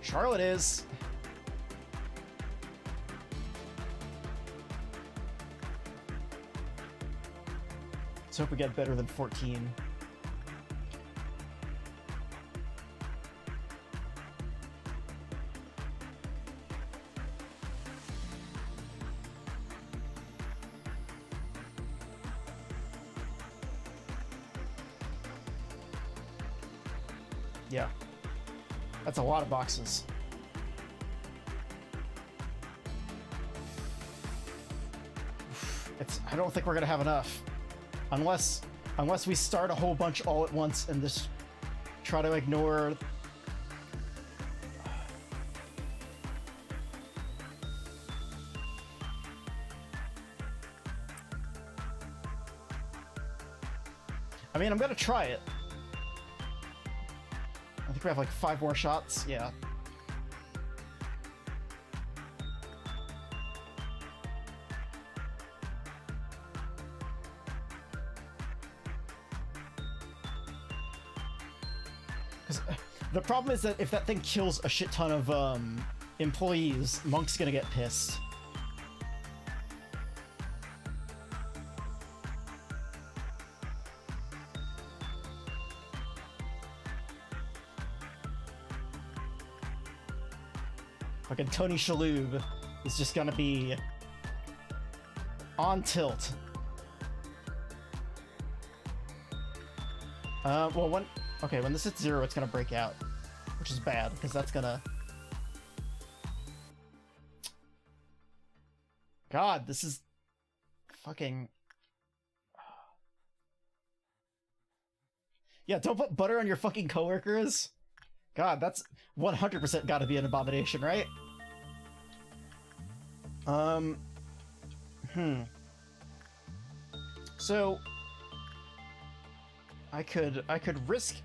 Charlotte is. Let's hope we get better than 14. Yeah. That's a lot of boxes. I don't think we're gonna have enough. Unless we start a whole bunch all at once and just try to ignore... I mean, I'm gonna try it. I think we have like 5 more shots, yeah. The problem is that if that thing kills a shit ton of employees, Monk's gonna get pissed. Fucking Tony Shalhoub is just gonna be on tilt. Well, when this hits 0, it's gonna break out, which is bad, because that's gonna... God, this is fucking... Yeah, don't put butter on your fucking coworkers. God, that's 100% gotta be an abomination, right? So... I could risk...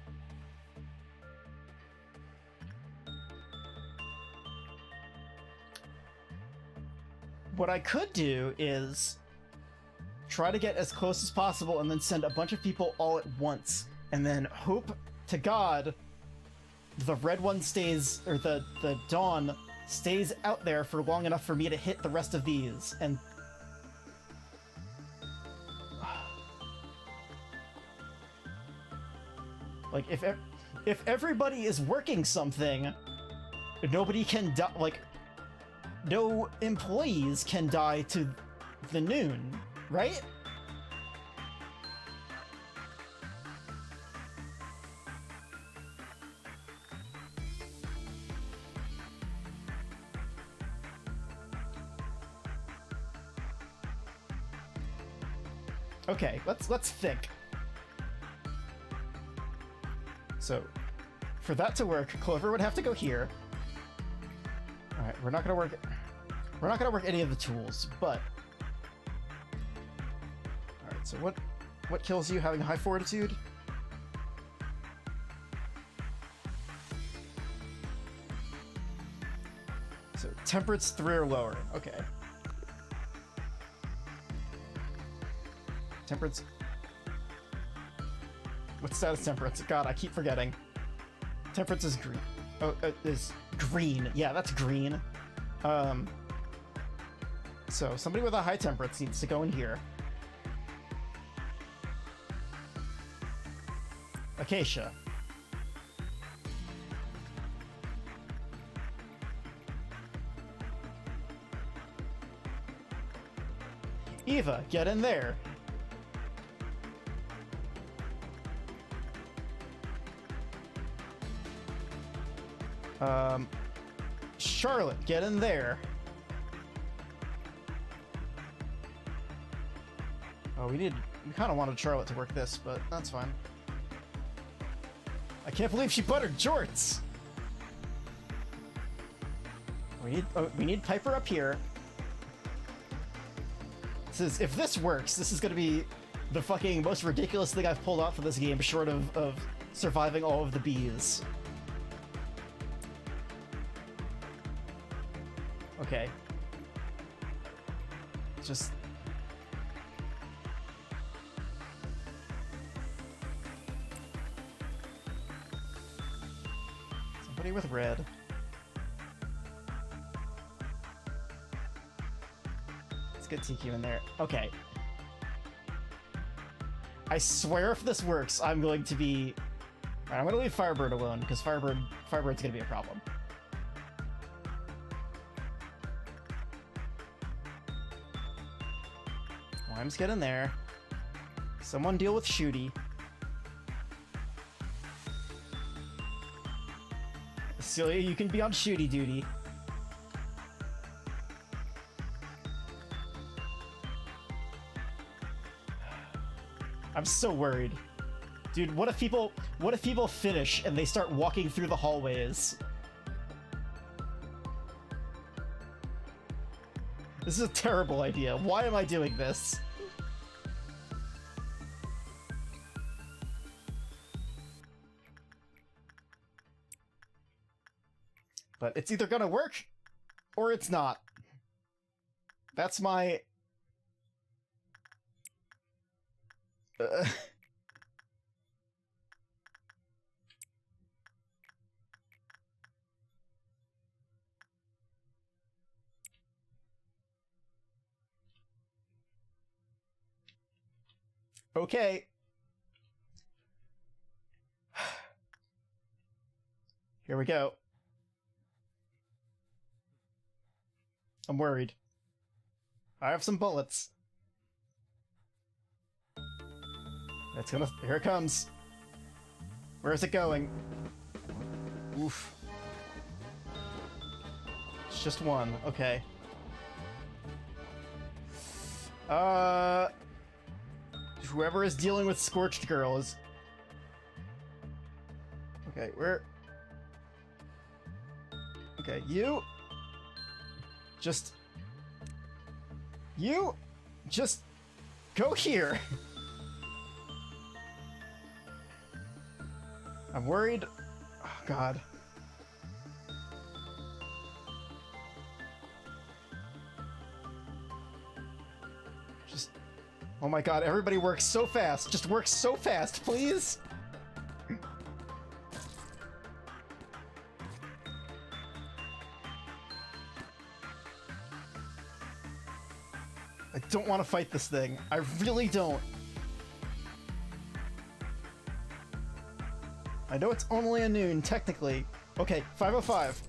What I could do is try to get as close as possible and then send a bunch of people all at once, and then hope to God the red one stays, or the Dawn stays out there for long enough for me to hit the rest of these, and... Like, if everybody is working something, nobody can die, like, no employees can die to the noon, right? Okay, let's think. So, for that to work, Clover would have to go here. All right, we're not gonna work any of the tools, but... All right, so what kills you? Having high fortitude? So, temperance 3 or lower. Okay. Temperance... What status temperance? God, I keep forgetting. Temperance is green. Oh, is green. Yeah, that's green. So somebody with a high temperance needs to go in here. Acacia. Eva, get in there. Charlotte, get in there. Oh, we kind of wanted Charlotte to work this, but that's fine. I can't believe she buttered jorts! We need Piper up here. If this works, this is gonna be the fucking most ridiculous thing I've pulled out for this game, short of surviving all of the bees. Okay. Just... Somebody with red. Let's get TQ in there. Okay. I swear if this works, I'm going to be... Alright, I'm gonna leave Firebird alone, because Firebird's gonna be a problem. Limes, get in there. Someone deal with Shooty. Celia, you can be on Shooty duty. I'm so worried. Dude, what if people finish and they start walking through the hallways? This is a terrible idea. Why am I doing this? But it's either gonna work, or it's not. That's my... Okay. Here we go. I'm worried. I have some bullets. It's gonna... Here it comes. Where is it going? Oof. It's just one. Okay. Whoever is dealing with Scorched Girls. Okay, where... Okay, you... Just... You... Just... Go here! I'm worried... Oh, God. Just... Oh my God, everybody works so fast! Just work so fast, please! I don't want to fight this thing. I really don't. I know it's only a noon, technically. Okay, 5:05.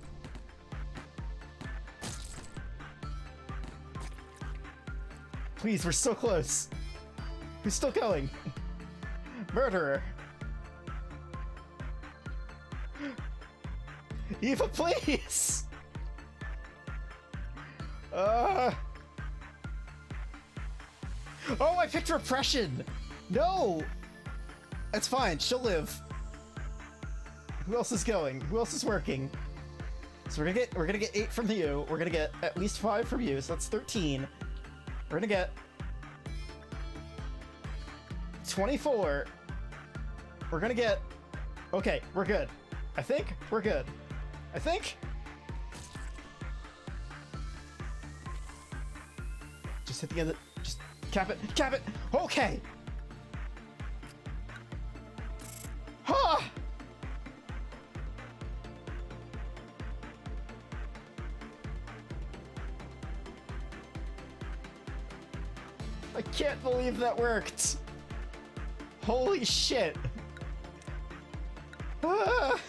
Please, we're so close. Who's still going? Murderer. Eva, please! Oh, I picked repression! No! That's fine, she'll live. Who else is going? Who else is working? So we're gonna get 8 from you. We're gonna get at least 5 from you, so that's 13. We're gonna get 24. We're gonna get... Okay, we're good. I think we're good. I think? Just hit the end of... Just cap it. Cap it! Okay! Ha! I can't believe that worked! Holy shit! Ah!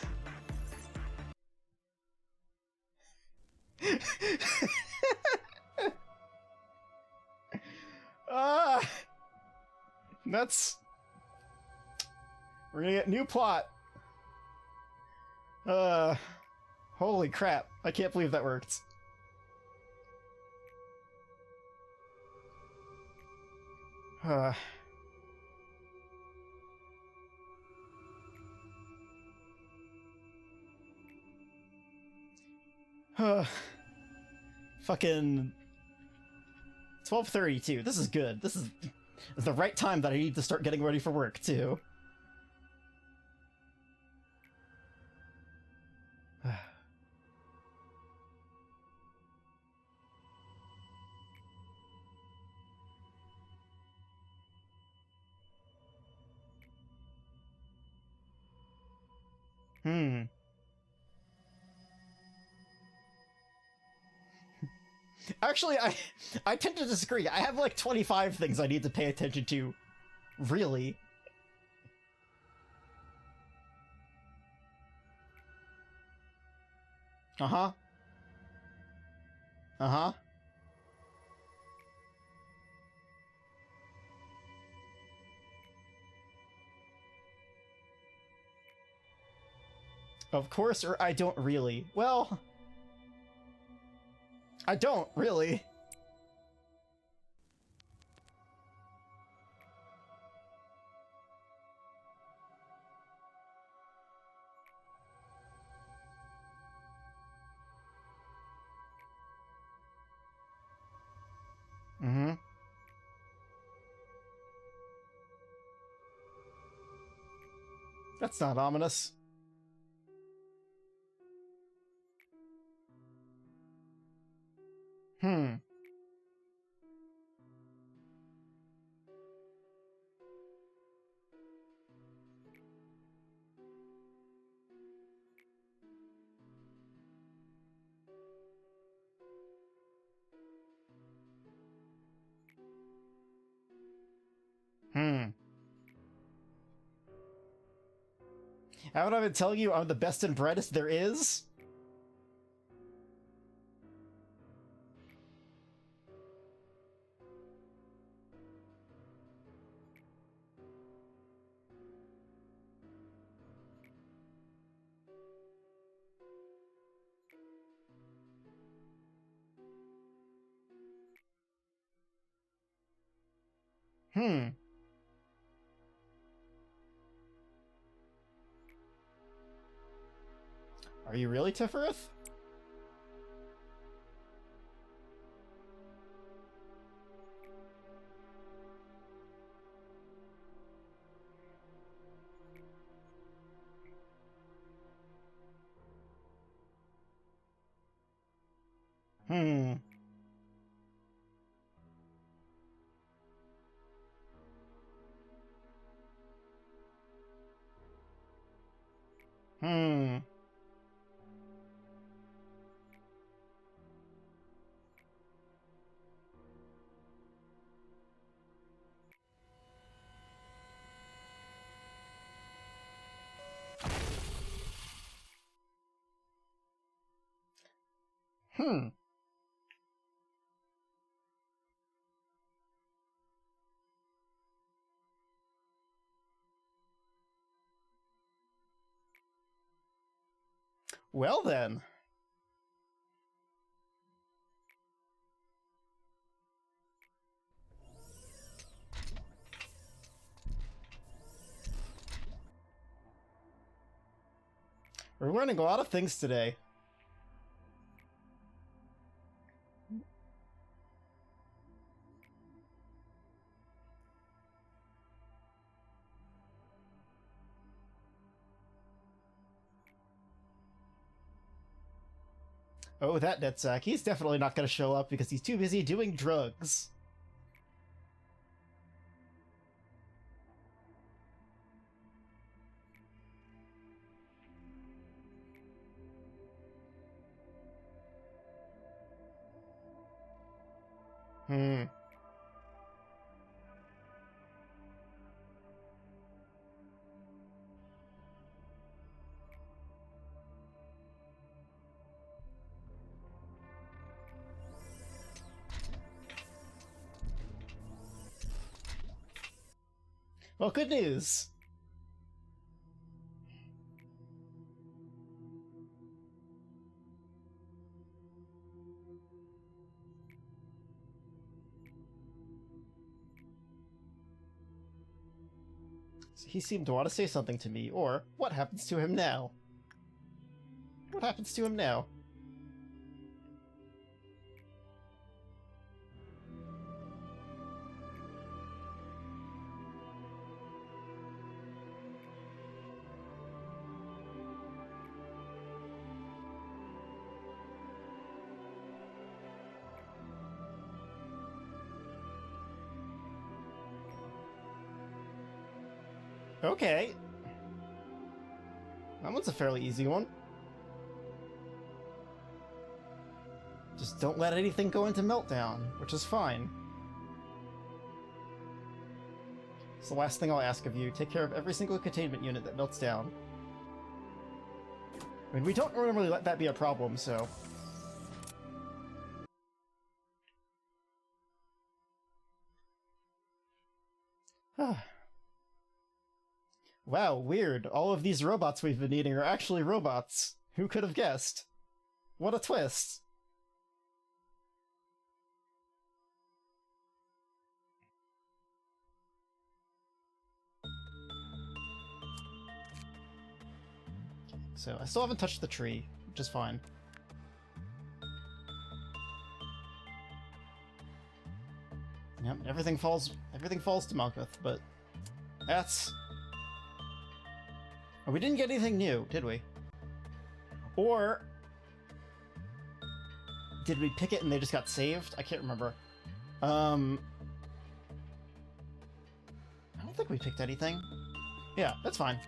Ah! That's... We're gonna get new plot. Holy crap. I can't believe that worked. Fucking 12:32. This is good. This is the right time that I need to start getting ready for work too. Actually, I tend to disagree. I have like 25 things I need to pay attention to. Really. Uh-huh. Uh-huh. Of course, or I don't really. Well... I don't, really. Mm-hmm. That's not ominous. Hmm. Hmm. Haven't I been telling you I'm the best and brightest there is? Hmm. Are you really Tifereth? Hmm. Hmm. Hmm. Well then. We're learning a lot of things today. Oh, that Netsack. He's definitely not going to show up because he's too busy doing drugs. Hmm. Well, good news. He seemed to want to say something to me, or what happens to him now? What happens to him now? Okay. That one's a fairly easy one. Just don't let anything go into meltdown, which is fine. It's the last thing I'll ask of you. Take care of every single containment unit that melts down. I mean, we don't normally let that be a problem, so... Wow, weird. All of these robots we've been eating are actually robots. Who could have guessed? What a twist. So, I still haven't touched the tree, which is fine. Yep, everything falls to Malkuth, but that's... Oh, we didn't get anything new, did we? Or... did we pick it and they just got saved? I can't remember. I don't think we picked anything. Yeah, that's fine.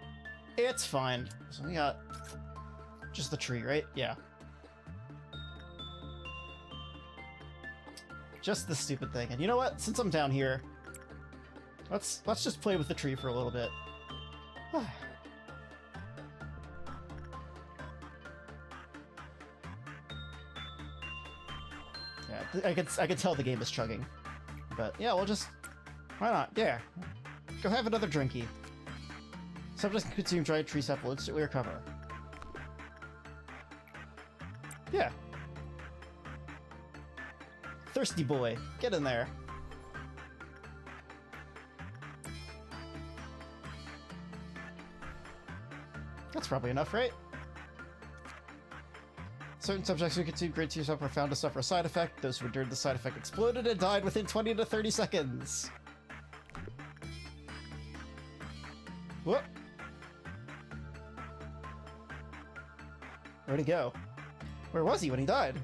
It's fine. So we got just the tree, right? Yeah. Just the stupid thing. And you know what? Since I'm down here, let's just play with the tree for a little bit. Yeah, I could tell the game is chugging. But yeah, we'll just... Why not? Yeah. Go have another drinky. Subjects can consume dried tree sap will instantly recover. Yeah. Thirsty boy, get in there. That's probably enough, right? Certain subjects who consume great tree sap were found to suffer a side effect. Those who endured the side effect exploded and died within 20 to 30 seconds. Whoop. Where'd he go? Where was he when he died?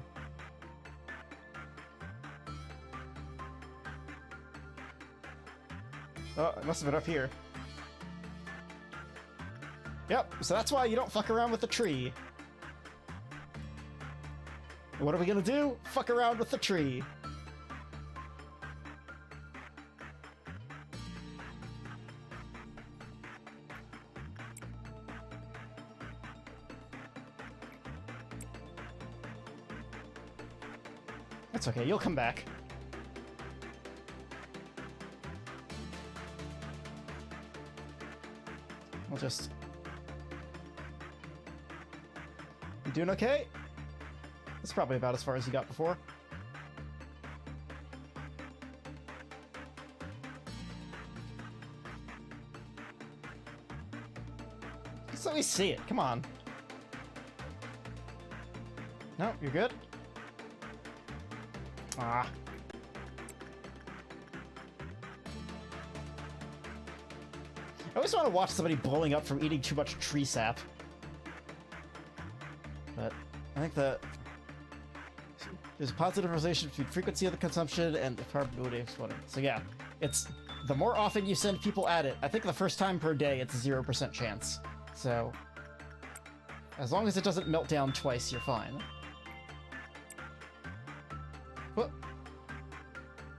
Oh, it must have been up here. Yep, so that's why you don't fuck around with the tree. What are we gonna do? Fuck around with the tree. That's okay, you'll come back. We'll just... You doing okay? That's probably about as far as you got before. Just let me see it, come on. No, you're good? Ah. I always want to watch somebody blowing up from eating too much tree sap. But I think that there's a positive relation between frequency of the consumption and the probability of exploding. So yeah, it's the more often you send people at it, I think the first time per day it's a 0% chance. So as long as it doesn't melt down twice, you're fine. Whoop.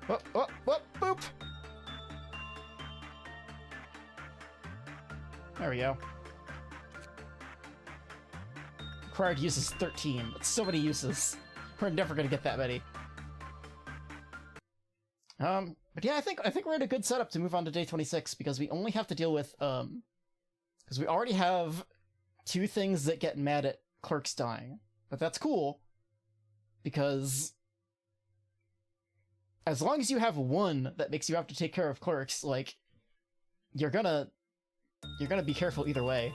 Whoop, whoop, whoop, boop! There we go. Required use is 13. That's so many uses. We're never gonna get that many. But yeah, I think we're in a good setup to move on to day 26 because we only have to deal with because we already have 2 things that get mad at clerks dying. But that's cool because as long as you have 1 that makes you have to take care of clerks, like you're gonna be careful either way.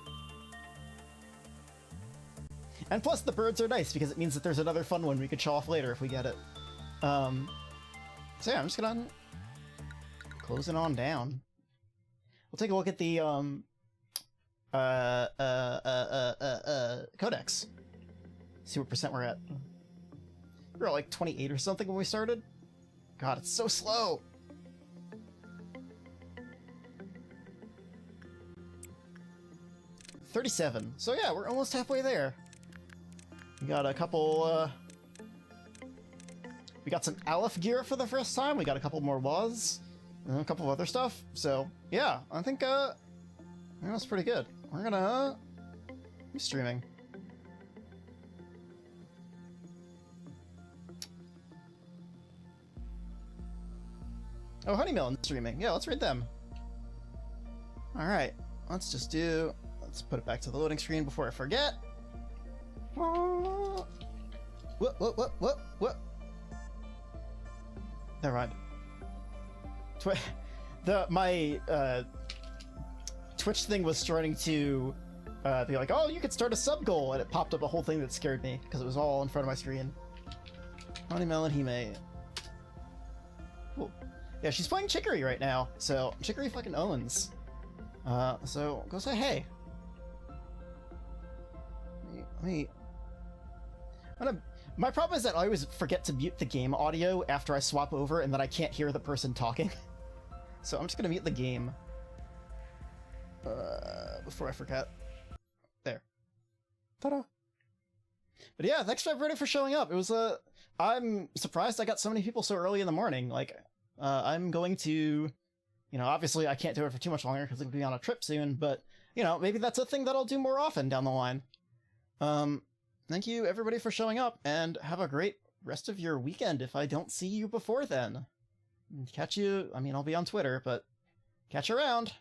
And plus the birds are nice because it means that there's another fun one we could show off later if we get it. So yeah, I'm just gonna close it on down. We'll take a look at the codex. See what percent we're at. We were at like 28 or something when we started. God, it's so slow. $37. So yeah, we're almost halfway there. We got a couple, we got some Aleph gear for the first time. We got a couple more laws and a couple of other stuff. So yeah, I think that's pretty good. We're gonna be streaming. Oh, Honeymelon streaming. Yeah, let's read them. All right, let's put it back to the loading screen before I forget. What? Never mind. My Twitch thing was starting to be like, oh, you could start a sub goal, and it popped up a whole thing that scared me because it was all in front of my screen. Honeymelon Hime. Cool. Yeah, she's playing Chicory right now, so Chicory fucking owns. So go say hey. My problem is that I always forget to mute the game audio after I swap over, and then I can't hear the person talking. So I'm just gonna mute the game before I forget. There. Ta-da! But yeah, thanks everybody for showing up. It was I'm surprised I got so many people so early in the morning. Like, I'm going to, you know, obviously I can't do it for too much longer because I'm gonna be on a trip soon, but, you know, maybe that's a thing that I'll do more often down the line. Thank you everybody for showing up, and have a great rest of your weekend if I don't see you before then. Catch you, I mean, I'll be on Twitter, but catch you around!